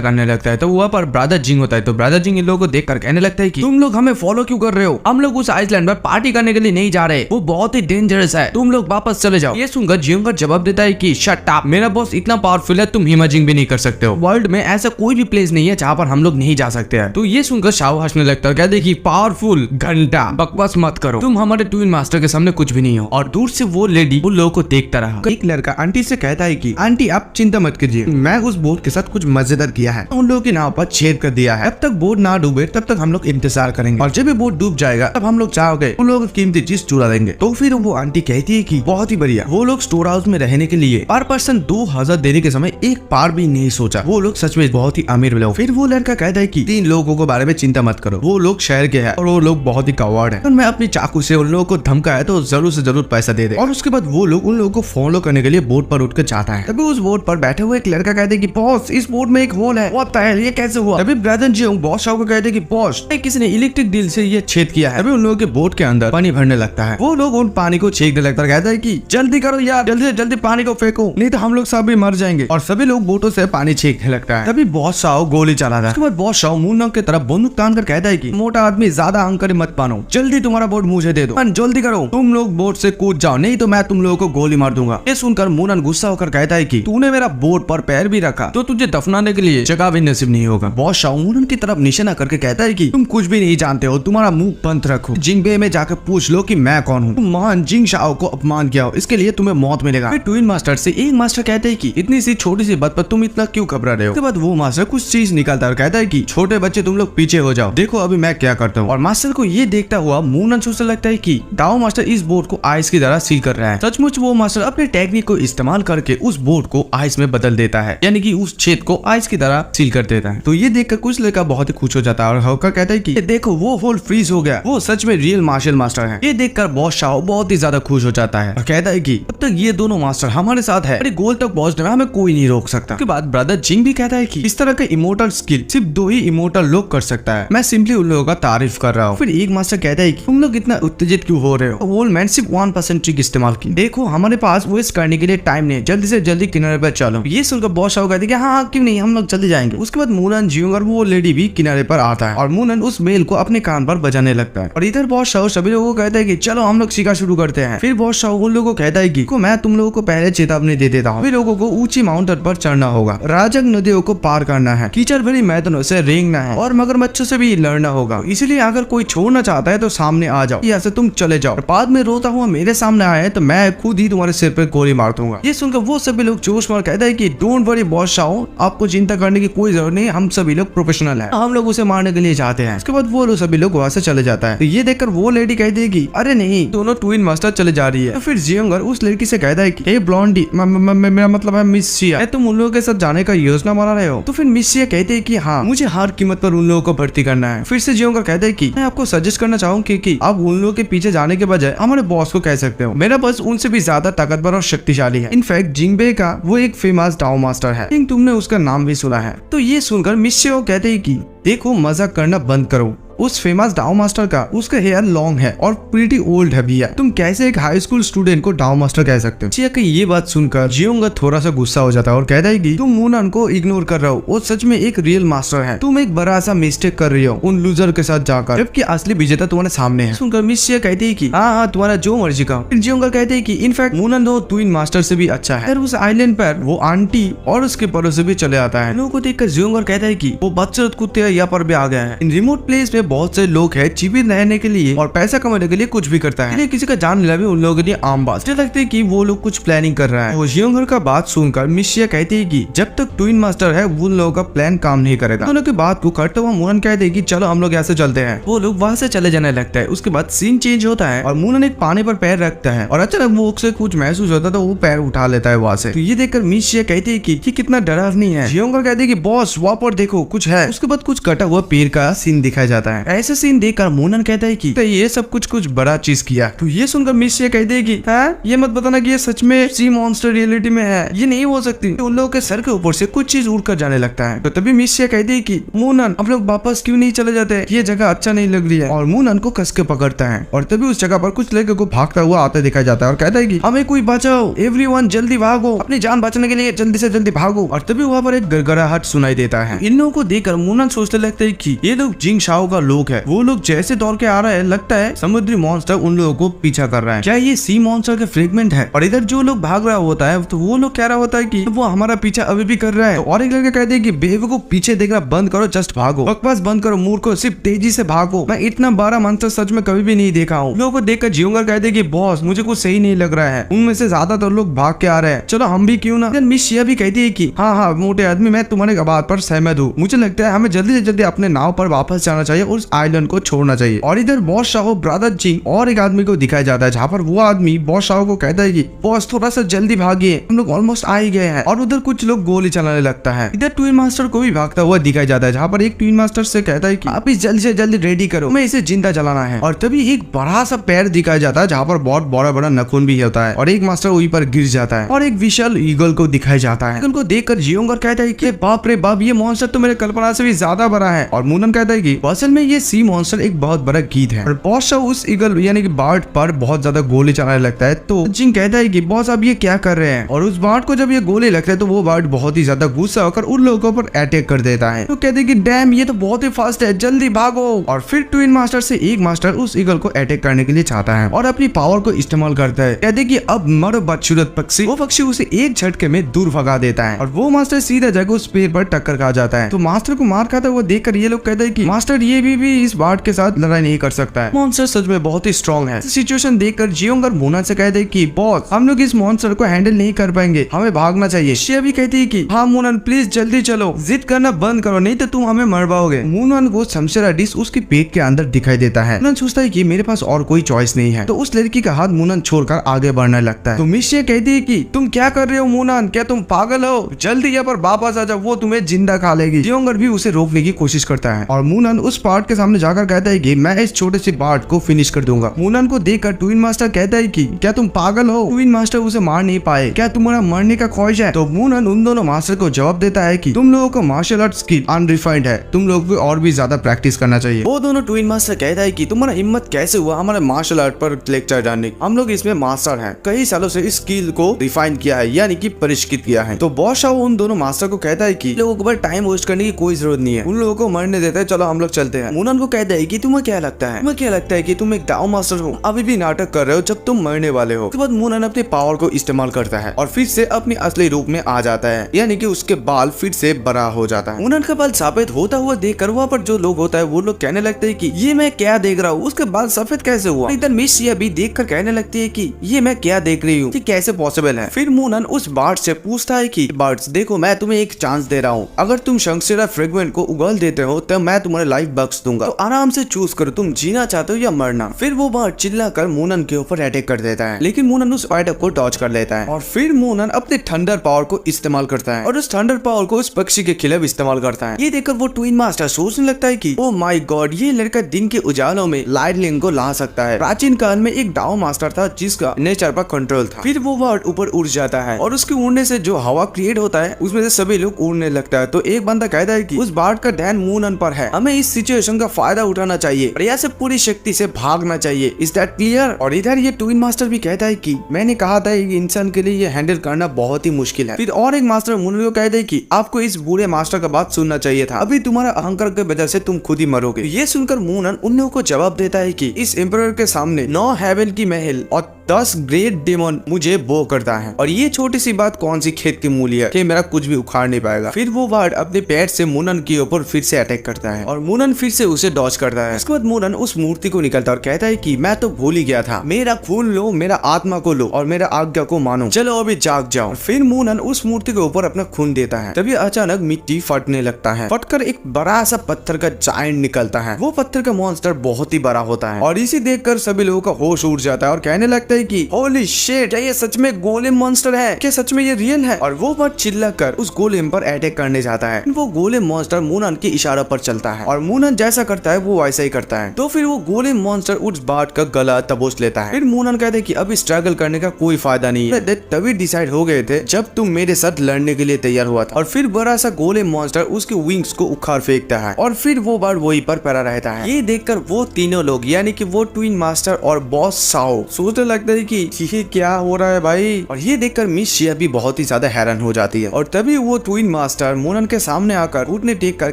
करने लगता है। तो वहाँ पर ब्रदर जिंग होता है। तो ब्रदर जिंग इन लोगों को देखकर कहने लगता है कि तुम लोग हमें फॉलो क्यों कर रहे हो, हम लोग उस आइसलैंड पर पार्टी करने के लिए नहीं जा रहे, वो बहुत ही डेंजरस है, तुम लोग वापस चले जाओ। ये सुनकर जियोंगर जवाब देता है कि शट अप, मेरा बॉस इतना पावरफुल है तुम इमेजिन भी नहीं कर सकते हो, वर्ल्ड में ऐसा कोई भी प्लेस नहीं है जहाँ पर हम लोग नहीं जा सकते हैं। तो ये सुनकर शाओ हंसने लगता है, कहते कि पावरफुल घंटा, बकवास मत करो, तुम हमारे ट्विन मास्टर के सामने कुछ भी नहीं हो। और दूर से वो लेडी उन लोगों को देखता रहा। एक लड़का आंटी से कहता है कि आंटी आप चिंता मत कीजिए, मैं उस बोट के साथ कुछ मजेदार किया है, उन लोगों की नाव पर छेद कर दिया है, अब तक बोट ना डूबे तब तक हम लोग इंतजार करेंगे, और जब भी बोट डूब जाएगा तब हम लोग चाहोगे उन लोगों की कीमती चीज चुरा देंगे। तो फिर वो आंटी कहती है कि बहुत ही बढ़िया। वो लोग स्टोर हाउस में रहने के लिए पर पर्सन 2000 देने के समय एक बार भी नहीं सोचा, वो लोग सच में बहुत ही अमीर लोग। फिर वो लड़का कहता है कि 3 लोगों के बारे में चिंता मत करो, वो लोग शहर के हैं और वो लोग बहुत ही कवर्ड है, मैं अपनी चाकू से उन लोगों को धमकाया तो जरूर से जरूर पैसा दे दे। और उसके बाद वो लोग उन लोगों को फॉलो करने के लिए बोट पर उठ कर जाता है। तभी उस बोट पर बैठे हुए एक लड़का कहते हैं कि बॉस इस बोट में एक होल है, व्हाट द हेल, ये कैसे हुआ? तभी ब्रदर जी बॉस को कहते हैं कि बॉस किसी ने इलेक्ट्रिक ड्रिल से ये छेद किया है। तभी उन लोगों के बोट के अंदर पानी भरने लगता है। वो लोग उन पानी को छींकने लगता है, कहता है कि जल्दी करो यार, जल्दी से जल्दी पानी को फेंको, नहीं तो हम लोग सब भी मर जाएंगे। और सभी लोग बोटों से पानी छींकने लगता है। तभी बॉस शाओ गोली चलाता है। उसके बाद बॉस शाओ मूनन की तरफ बंदूक तान कर कहता है कि मोटा आदमी ज्यादा अहंकारी मत पानो, जल्दी तुम्हारा बोट मुझे दे दो, जल्दी करो, तुम लोग बोट से कूद जाओ, नहीं तो मैं तुम लोगों को गोली मार दूंगा। ये सुनकर मूनन गुस्सा होकर कहता है कि तूने मेरा बोट पर पैर भी रखा तो तुझे दफनाने के लिए जगह भी नसीब नहीं होगा। बॉस शाओ मूनन की तरफ निशाना करके कहता है कि तुम कुछ भी नहीं जानते हो, तुम्हारा मुंह बंद रखो, जिंगबे में जाकर पूछ लो कि मैं कौन हूँ, तुम महान जिंग शाओ को अपमान किया हो, इसके लिए तुम्हें मौत मिलेगा। फिर ट्विन मास्टर से एक मास्टर कहते हैं कि इतनी सी छोटी सी बात पर तुम इतना क्यों घबरा रहे हो। उसके बाद वो मास्टर कुछ चीज निकालता है और कहता है कि छोटे बच्चे तुम लोग पीछे हो जाओ, देखो अभी मैं क्या करता हूँ। और मास्टर को ये देखता हुआ मूनन सोचने लगता है कि दाओ मास्टर इस बोट को आइस की तरह सील कर रहा है। सचमुच वो मास्टर अपने टेक्निक को इस्तेमाल करके उस बोट को आइस में बदल देता है, यानी कि उस छेद को आइस की तरह सील कर देता है। तो ये देखकर कुछ लड़का बहुत ही खुश हो जाता है और होकर कहता है कि देखो वो होल फ्रीज हो गया, वो सच में रियल मार्शल मास्टर है। ये देखकर बॉस शाओ बहुत ही ज्यादा खुश हो जाता है और कहता है कि अब तक ये दोनों मास्टर हमारे साथ है, अरे गोल तक पहुंचने में हमें कोई नहीं रोक सकता। उसके बाद ब्रदर जिंग भी कहता है कि इस तरह के इमोर्टल स्किल सिर्फ 2 ही इमोर्टल लोग कर सकता है, मैं सिंपली उन लोगों का तारीफ कर रहा हूँ। फिर एक मास्टर कहता है कि तुम लोग इतना उत्तेजित क्यों हो रहे हो, ओल्ड मैन सिर्फ 1% ट्रिक इस्तेमाल की, देखो हमारे पास वेस्ट करने के लिए टाइम नहीं, जल्दी से जल्दी किनारे पर चलो। ये सुनकर बॉस शाओ कहते हैं कि हाँ क्यों नहीं, हम लोग जल्दी जाएंगे। उसके बाद मूनन जियोंगर वो लेडी भी किनारे पर आता है और मूनन उस मेल को अपने कान पर बजाने लगता है। और इधर बॉस शाओ सभी लोगों को कहता है कि चलो हम लोग शिकार शुरू करते हैं। फिर बॉस शाओ उन लोगों को कहता है कि मैं तुम लोगों को पहले चेतावनी दे देता हूँ, फिर लोगों को ऊंची माउंटेन पर चढ़ना होगा, राजक नदियों को पार करना है, कीचड़ भरी मैदानों से रेंगना है और मगरमच्छों से भी लड़ना होगा, इसलिए अगर कोई छोड़ना चाहता है तो सामने आ जाओ, यहाँ से तुम चले जाओ, और बाद में रोता हुआ मेरे सामने आया तो मैं खुद ही तुम्हारे सिर पर गोली मार दूंगा। ये सुनकर वो सभी लोग जोश में कहता है कि डोंट वरी बॉस शाओ, आपको चिंता करने की कोई जरूरत नहीं, हम सभी लोग प्रोफेशनल है, हम लोग उसे मारने के लिए जाते हैं। उसके बाद वो लोग सभी लोग वहाँ से चले जाता है। तो ये देखकर वो लेडी कहती है कि अरे नहीं, दोनों ट्विन मास्टर चले जा रही है। तो फिर जियोंगर उस लड़की से कहता है कि हे ब्लॉन्डी, मेरा मतलब है मिस शिया, तुम उन लोगों के साथ जाने का योजना बना रहे हो। तो फिर मिस शिया कहते हैं कि हाँ, मुझे हर कीमत पर उन लोगों को भर्ती करना है। फिर से जियोंगर कहते हैं कि मैं आपको सजेस्ट करना चाहूँ कि आप उन लोगों के पीछे जाने के बजाय हमारे बॉस को कह सकते हो, मेरा बॉस उनसे भी ज्यादा ताकतवर और शक्तिशाली है, इनफैक्ट जिंगबे का वो एक फेमस डाओ मास्टर है, तुमने उसका नाम भी सुना है। तो ये सुनकर मिस शिया कहते हैं कि देखो मजाक करना बंद करो। उस फेमस डाउ मास्टर का उसका हेयर लॉन्ग है और प्रीटी ओल्ड है भैया। तुम कैसे एक हाई स्कूल स्टूडेंट को डाउ मास्टर कह सकते हो? चिया की ये बात सुनकर जियोंग थोड़ा सा गुस्सा हो जाता है और कहता है कि तुम मूनन को इग्नोर कर रहे हो, वो सच में एक रियल मास्टर है। तुम एक बड़ा सा मिस्टेक कर रही हो उन लूजर के साथ जाकर, जबकि असली विजेता तुम्हारे सामने है। सुनकर मिस चिया कहती है कि हाँ तुम्हारा जो मर्जी का। फिर जियोंग कहते हैं कि इनफैक्ट मूनन तो ट्विन मास्टर से भी अच्छा है। फिर उस आइलैंड पर वो आंटी और उसके पड़ोसी भी चले आता है। लोगों को देखकर जियोंग कहता है कि वो बदसूरत कुत्ते यहाँ पर भी आ गया है। इन रिमोट प्लेस में बहुत से लोग है जीवित रहने के लिए और पैसा कमाने के लिए कुछ भी करता है। किसी का जान लेना भी उन लोगों के लिए आम बात। मुझे लगता है कि वो लोग कुछ प्लानिंग कर रहा है। वो जियोंग का बात सुनकर मिस चिया कहती है कि जब तक ट्विन मास्टर है उन लोगों का प्लान काम नहीं करेगा। दोनों की बात को करते हुए मूनन कहते हैं कि चलो हम लोग यहाँ से चलते हैं। वो लोग वहाँ से चले जाने लगता है। उसके बाद सीन चेंज होता है और मूनन एक पानी पर पैर रखता है और अचानक वो उससे कुछ महसूस होता है तो वो पैर उठा लेता है वहाँ से। तो ये देखकर मिस चिया कहती है कि कितना डरावनी है। जियोंग कहती है कि बॉस वहाँ पर देखो कुछ है। उसके बाद कुछ कटा हुआ पेड़ का सीन दिखाया जाता है। ऐसे सीन देखकर मूनन कहता है कि तो ये सब कुछ बड़ा चीज किया। तो ये सुनकर मिस चिया कहते हैं कि हाँ ये मत बताना कि ये सच में सी मॉन्स्टर रियलिटी में है, ये नहीं हो सकती। तो उन लोगों के सर के ऊपर से कुछ चीज उड़कर जाने लगता है। तो तभी मिस चिया कहती है कि मूनन हम लोग वापस क्यों नहीं चले जाते, ये जगह अच्छा नहीं लग रही है। और मूनन को कस के पकड़ता है और तभी उस जगह पर कुछ लड़के को भागता हुआ आता दिखाया जाता है और कहता है कि हमें कोई बचाओ, एवरीवन जल्दी भागो, अपनी जान बचाने के लिए जल्दी से जल्दी भागो। और तभी वहाँ पर एक गड़गड़ाहट सुनाई देता है। इन लोगों को देखकर मूनन सोचने लगता है कि ये लोग जिंग शाओ का लोग है। वो लोग जैसे दौड़ के आ रहा है लगता है समुद्री मॉन्स्टर उन लोगों को पीछा कर रहा है। क्या ये सी मॉन्स्टर के फ्रेगमेंट है? और इधर जो लोग भाग रहा होता है तो वो लोग कह रहा होता है कि वो हमारा पीछा अभी भी कर रहा है। तो और एक लड़का कहते हैं कि बेवकूफ को पीछे देखना बंद करो, जस्ट भागो, बकवास बंद करो, मूर्खों सिर्फ तेजी से भागो। मैं इतना बड़ा मॉन्स्टर सच में कभी भी नहीं देखा हूँ। लोगों को देखकर जियोंग कहते हैं कि बॉस मुझे कुछ सही नहीं लग रहा है, उनमें से ज्यादातर लोग भाग के आ रहे हैं, चलो हम भी क्यों ना। मिस चिया भी कहती है कि हाँ मोटे आदमी मैं तुम्हारे बात पर सहमत हूँ। मुझे लगता है हमें जल्दी से जल्दी अपने नाव पर वापस जाना चाहिए और उस आइलैंड को छोड़ना चाहिए। और इधर बॉस शाओ ब्रदर जिंग और एक आदमी को दिखाया जाता है, जहाँ पर वो आदमी बॉस शाओ को कहता है कि बॉस थोड़ा सा जल्दी भागिए, हम लोग ऑलमोस्ट आ ही गए हैं। और उधर कुछ लोग गोली चलाने लगता है। इधर ट्विन मास्टर को भी भागता हुआ दिखाया जाता है, जहाँ पर एक ट्विन मास्टर से कहता है कि आप इस जल्दी से जल्दी रेडी करो, मैं इसे जिंदा जलाना है। और तभी एक बड़ा सा पैर दिखाया जाता है, जहाँ पर बहुत बड़ा बड़ा नखून भी होता है और एक मास्टर वहीं पर गिर जाता है। और एक विशाल ईगल को दिखाया जाता है। ईगल को देखकर जियोंग कहता है कि बाप रे बाप, ये मॉन्स्टर तो मेरे कल्पना से भी ज्यादा बड़ा है। और मूनन कहता है कि असल में ये सी मॉन्स्टर एक बहुत बड़ा गीत है। और बॉस शाओ उस ईगल यानी कि बर्ड पर बहुत ज्यादा गोली चलाने लगता है। तो जिंग कहता है कि बॉस आप ये क्या कर रहे हैं? और उस बर्ड को जब ये गोली लगता है तो वो बर्ड बहुत ही ज्यादा गुस्सा होकर उन लोगों पर अटैक कर देता है। तो कहते हैं कि डैम ये तो बहुत ही फास्ट है, जल्दी भागो। और फिर ट्विन मास्टर से एक मास्टर उस ईगल को अटैक करने के लिए चाहता है और अपनी पावर को इस्तेमाल करता है। कहते हैं कि अब मरो बदसूरत पक्षी। वो पक्षी उसे एक झटके में दूर भगा देता है और वो मास्टर सीधा जाकर उस पेड़ पर टक्कर खा जाता है। तो मास्टर को मार खाता वो देखकर ये लोग कहते हैं कि मास्टर ये भी इस बर्ड के साथ लड़ाई नहीं कर सकता है, मॉन्स्टर सच में बहुत ही स्ट्रॉन्ग है। सिचुएशन देखकर जियोंग और मूनन से कहते हैं कि बॉस हम लोग इस मॉन्स्टर को हैंडल नहीं कर पाएंगे, हमें भागना चाहिए। शिया भी कहती है कि हाँ मूनन प्लीज जल्दी चलो, जिद करना बंद करो नहीं तो तुम हमें मरवाओगे। मूनन को शमशेरा डिश उसके पेट के अंदर दिखाई देता है। मूनन सोचता है कि मेरे पास और कोई चॉइस नहीं है। तो उस लड़की का हाथ मूनन छोड़कर आगे बढ़ने लगता है। तो मिस चिया कहती है कि तुम क्या कर रहे हो मूनन, क्या तुम पागल हो? जल्दी यहाँ पर वापस आ जाओ, वो तुम्हें जिंदा खा लेगी। जियोंग भी उसे रोकने की कोशिश करता है और मूनन उस पार्ट के सामने जाकर कहता है कि मैं इस छोटे से पार्ट को फिनिश कर दूंगा। मूनन को देखकर ट्विन मास्टर कहता है कि क्या तुम पागल हो? ट्विन मास्टर उसे मार नहीं पाए, क्या तुम्हारा मरने का ख्वाहिश है? तो मूनन उन दोनों मास्टर को जवाब देता है कि तुम लोगों को मार्शल आर्ट स्किल अनरिफाइंड है, तुम लोगों को और भी ज्यादा प्रैक्टिस करना चाहिए। वो दोनों ट्विन मास्टर कहता है कि तुम्हारा हिम्मत कैसे हुआ हमारे मार्शल आर्ट पर लेक्चर जानने? हम लोग इसमें मास्टर हैं, कई सालों से इस स्किल को रिफाइन किया है यानी कि परिष्कृत किया है। तो बॉस शाओ उन दोनों मास्टर को कहता है कि लोगों को टाइम वेस्ट करने की कोई जरूरत नहीं है, उन लोगों को मरने देते हैं, चलो हम लोग चलते हैं। मूनन को कहता है कि तुम्हें क्या लगता है कि तुम एक डाउ मास्टर हो, अभी भी नाटक कर रहे हो जब तुम मरने वाले हो। उसके बाद मूनन अपने पावर को इस्तेमाल करता है और फिर से अपने असली रूप में आ जाता है, यानी कि उसके बाल फिर से बड़ा हो जाता है। मूनन का बाल सफेद होता हुआ देखकर वहाँ पर जो लोग होता है वो लोग कहने लगते हैं कि ये मैं क्या देख रहा हूँ, उसके बाल सफेद कैसे हुआ? इधर मिस चिया भी देखकर कहने लगती है कि ये मैं क्या देख रही हूँ, ये कैसे पॉसिबल है? फिर मूनन उस बर्ड से पूछता है कि बर्ड्स देखो मैं तुम्हें एक चांस दे रहा हूँ, अगर तुम शमशेरा फ्रेगमेंट को उगल देते हो तो मैं तुम्हारे लाइफ बख्श दूंगा, तो आराम से चूज करो तुम जीना चाहते हो या मरना। फिर वो बर्ड चिल्लाकर मूनन के ऊपर अटैक कर देता है, लेकिन मूनन उस अटैक को डॉज कर लेता है और फिर मूनन अपने थंडर पावर को इस्तेमाल करता है और उस थंडर पावर को उस पक्षी के खिलाफ इस्तेमाल करता है। ये देखकर वो ट्विन मास्टर सोचने लगता है कि ओ माय गॉड, ये लड़का दिन के उजालों में लाइटनिंग को ला सकता है। प्राचीन काल में एक डाउ मास्टर था जिसका नेचर पर कंट्रोल था। फिर वो बर्ड ऊपर उड़ जाता है और उसके उड़ने से जो हवा क्रिएट होता है उसमें से सभी लोग उड़ने लगता है। तो एक बंदा कहता है कि उस बर्ड का का ध्यान मूनन पर है। हमें इस सिचुएशन का फायदा उठाना चाहिए, प्रिया से पूरी शक्ति से भागना चाहिए। Is that clear? और इधर ये ट्विन मास्टर भी कहता है कि मैंने कहा था एक इंसान के लिए ये हैंडल करना बहुत ही मुश्किल है। फिर और एक मास्टर मूनन को कहते हैं कि आपको इस बुरे मास्टर का बात सुनना चाहिए था, अभी तुम्हारा अहंकार की वजह से तुम खुद ही मरोगे। ये सुनकर मूनन उन लोगों को जवाब देता है कि इस एम्परर के सामने 9 हेवन की महल और 10 ग्रेट डेमन मुझे बो करता है, और ये छोटी सी बात कौन सी खेत की मूली है कि मेरा कुछ भी उखाड़ नहीं पाएगा। फिर वो वार्ड अपने पैर से मूनन के ऊपर फिर से अटैक करता है और मूनन फिर से उसे डॉज करता है। इसके बाद मूनन उस मूर्ति को निकलता है और कहता है कि मैं तो भूल ही गया था, मेरा खून लो, मेरा आत्मा को लो और मेरा आज्ञा को मानो, चलो अभी जाग जाओ। फिर मूनन उस मूर्ति के ऊपर अपना खून देता है। तभी अचानक मिट्टी फटने लगता है, फटकर एक बड़ा सा पत्थर का जायंट निकलता है। वो पत्थर का मॉन्स्टर बहुत ही बड़ा होता है और इसे देखकर सभी लोगों का होश उड़ जाता है और कहने लगता है कि होली शिट, क्या ये सच में गोलेम मॉन्स्टर है? क्या सच में ये रियल है? और वो मत चिल्लाकर उस गोलेम पर अटैक करने जाता है। वो गोलेम मॉन्स्टर मूनन के इशारा पर चलता है और मूनन जैसा करता है वो वैसा ही करता है। तो फिर वो गोलेम मॉन्स्टर उस बार्ड का गला दबोच लेता है। फिर मूनन कहते हैं कि अभी स्ट्रगल करने का कोई फायदा नहीं है, तभी डिसाइड हो गए थे जब तुम मेरे साथ लड़ने के लिए तैयार हुआ था। और फिर बड़ा सा गोलेम मॉन्स्टर उसके विंग्स को उखाड़ फेंकता है और फिर वो बार्ड वहीं पर पड़ा रहता है। ये देखकर वो तीनों लोग यानी कि वो ट्विन मास्टर और बॉस साओ सोचने लगता है कि ये क्या हो रहा है भाई। और ये देखकर मिस शिया भी बहुत ही ज्यादा हैरान हो जाती है। और तभी वो ट्विन मास्टर मूनन के सामने आकर घुटने टेक कर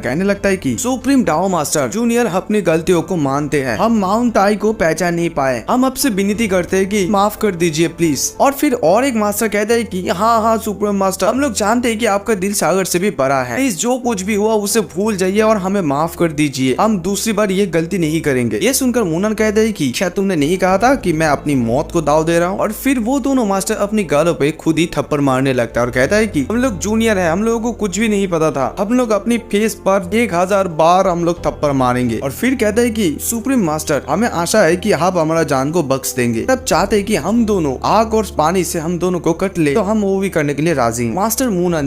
कहने लगता है कि सुप्रीम डाओ मास्टर जूनियर अपनी गलतियों को मानते हैं, हम माउंट आई को पहचान नहीं पाए, हम आपसे विनती करते हैं कि माफ कर दीजिए प्लीज। और फिर और एक मास्टर कहता है कि हाँ सुप्रीम मास्टर, हम लोग जानते हैं कि आपका दिल सागर से भी बड़ा है, प्लीज जो कुछ भी हुआ उसे भूल जाइए और हमें माफ कर दीजिए, हम दूसरी बार ये गलती नहीं करेंगे। ये सुनकर मूनन कहता है कि क्या तुमने नहीं कहा था कि मैं अपनी मौत को दाव दे रहा हूँ? और फिर वो दोनों मास्टर अपनी गालों पे खुद ही थप्पड़ मारने लगता है और कहता है कि हम लोग जूनियर है, हम लोगों को कुछ भी नहीं पता था, हम लोग अपनी फेस पर 1000 बार हम लोग थप्पड़ मारेंगे। और फिर कहता है कि सुप्रीम मास्टर, हमें आशा है कि आप हमारा जान को बख्श देंगे, तब चाहते हैं कि हम दोनों आग और पानी से हम दोनों को कट ले तो हम वो भी करने के लिए राजी हैं। मास्टर मूनन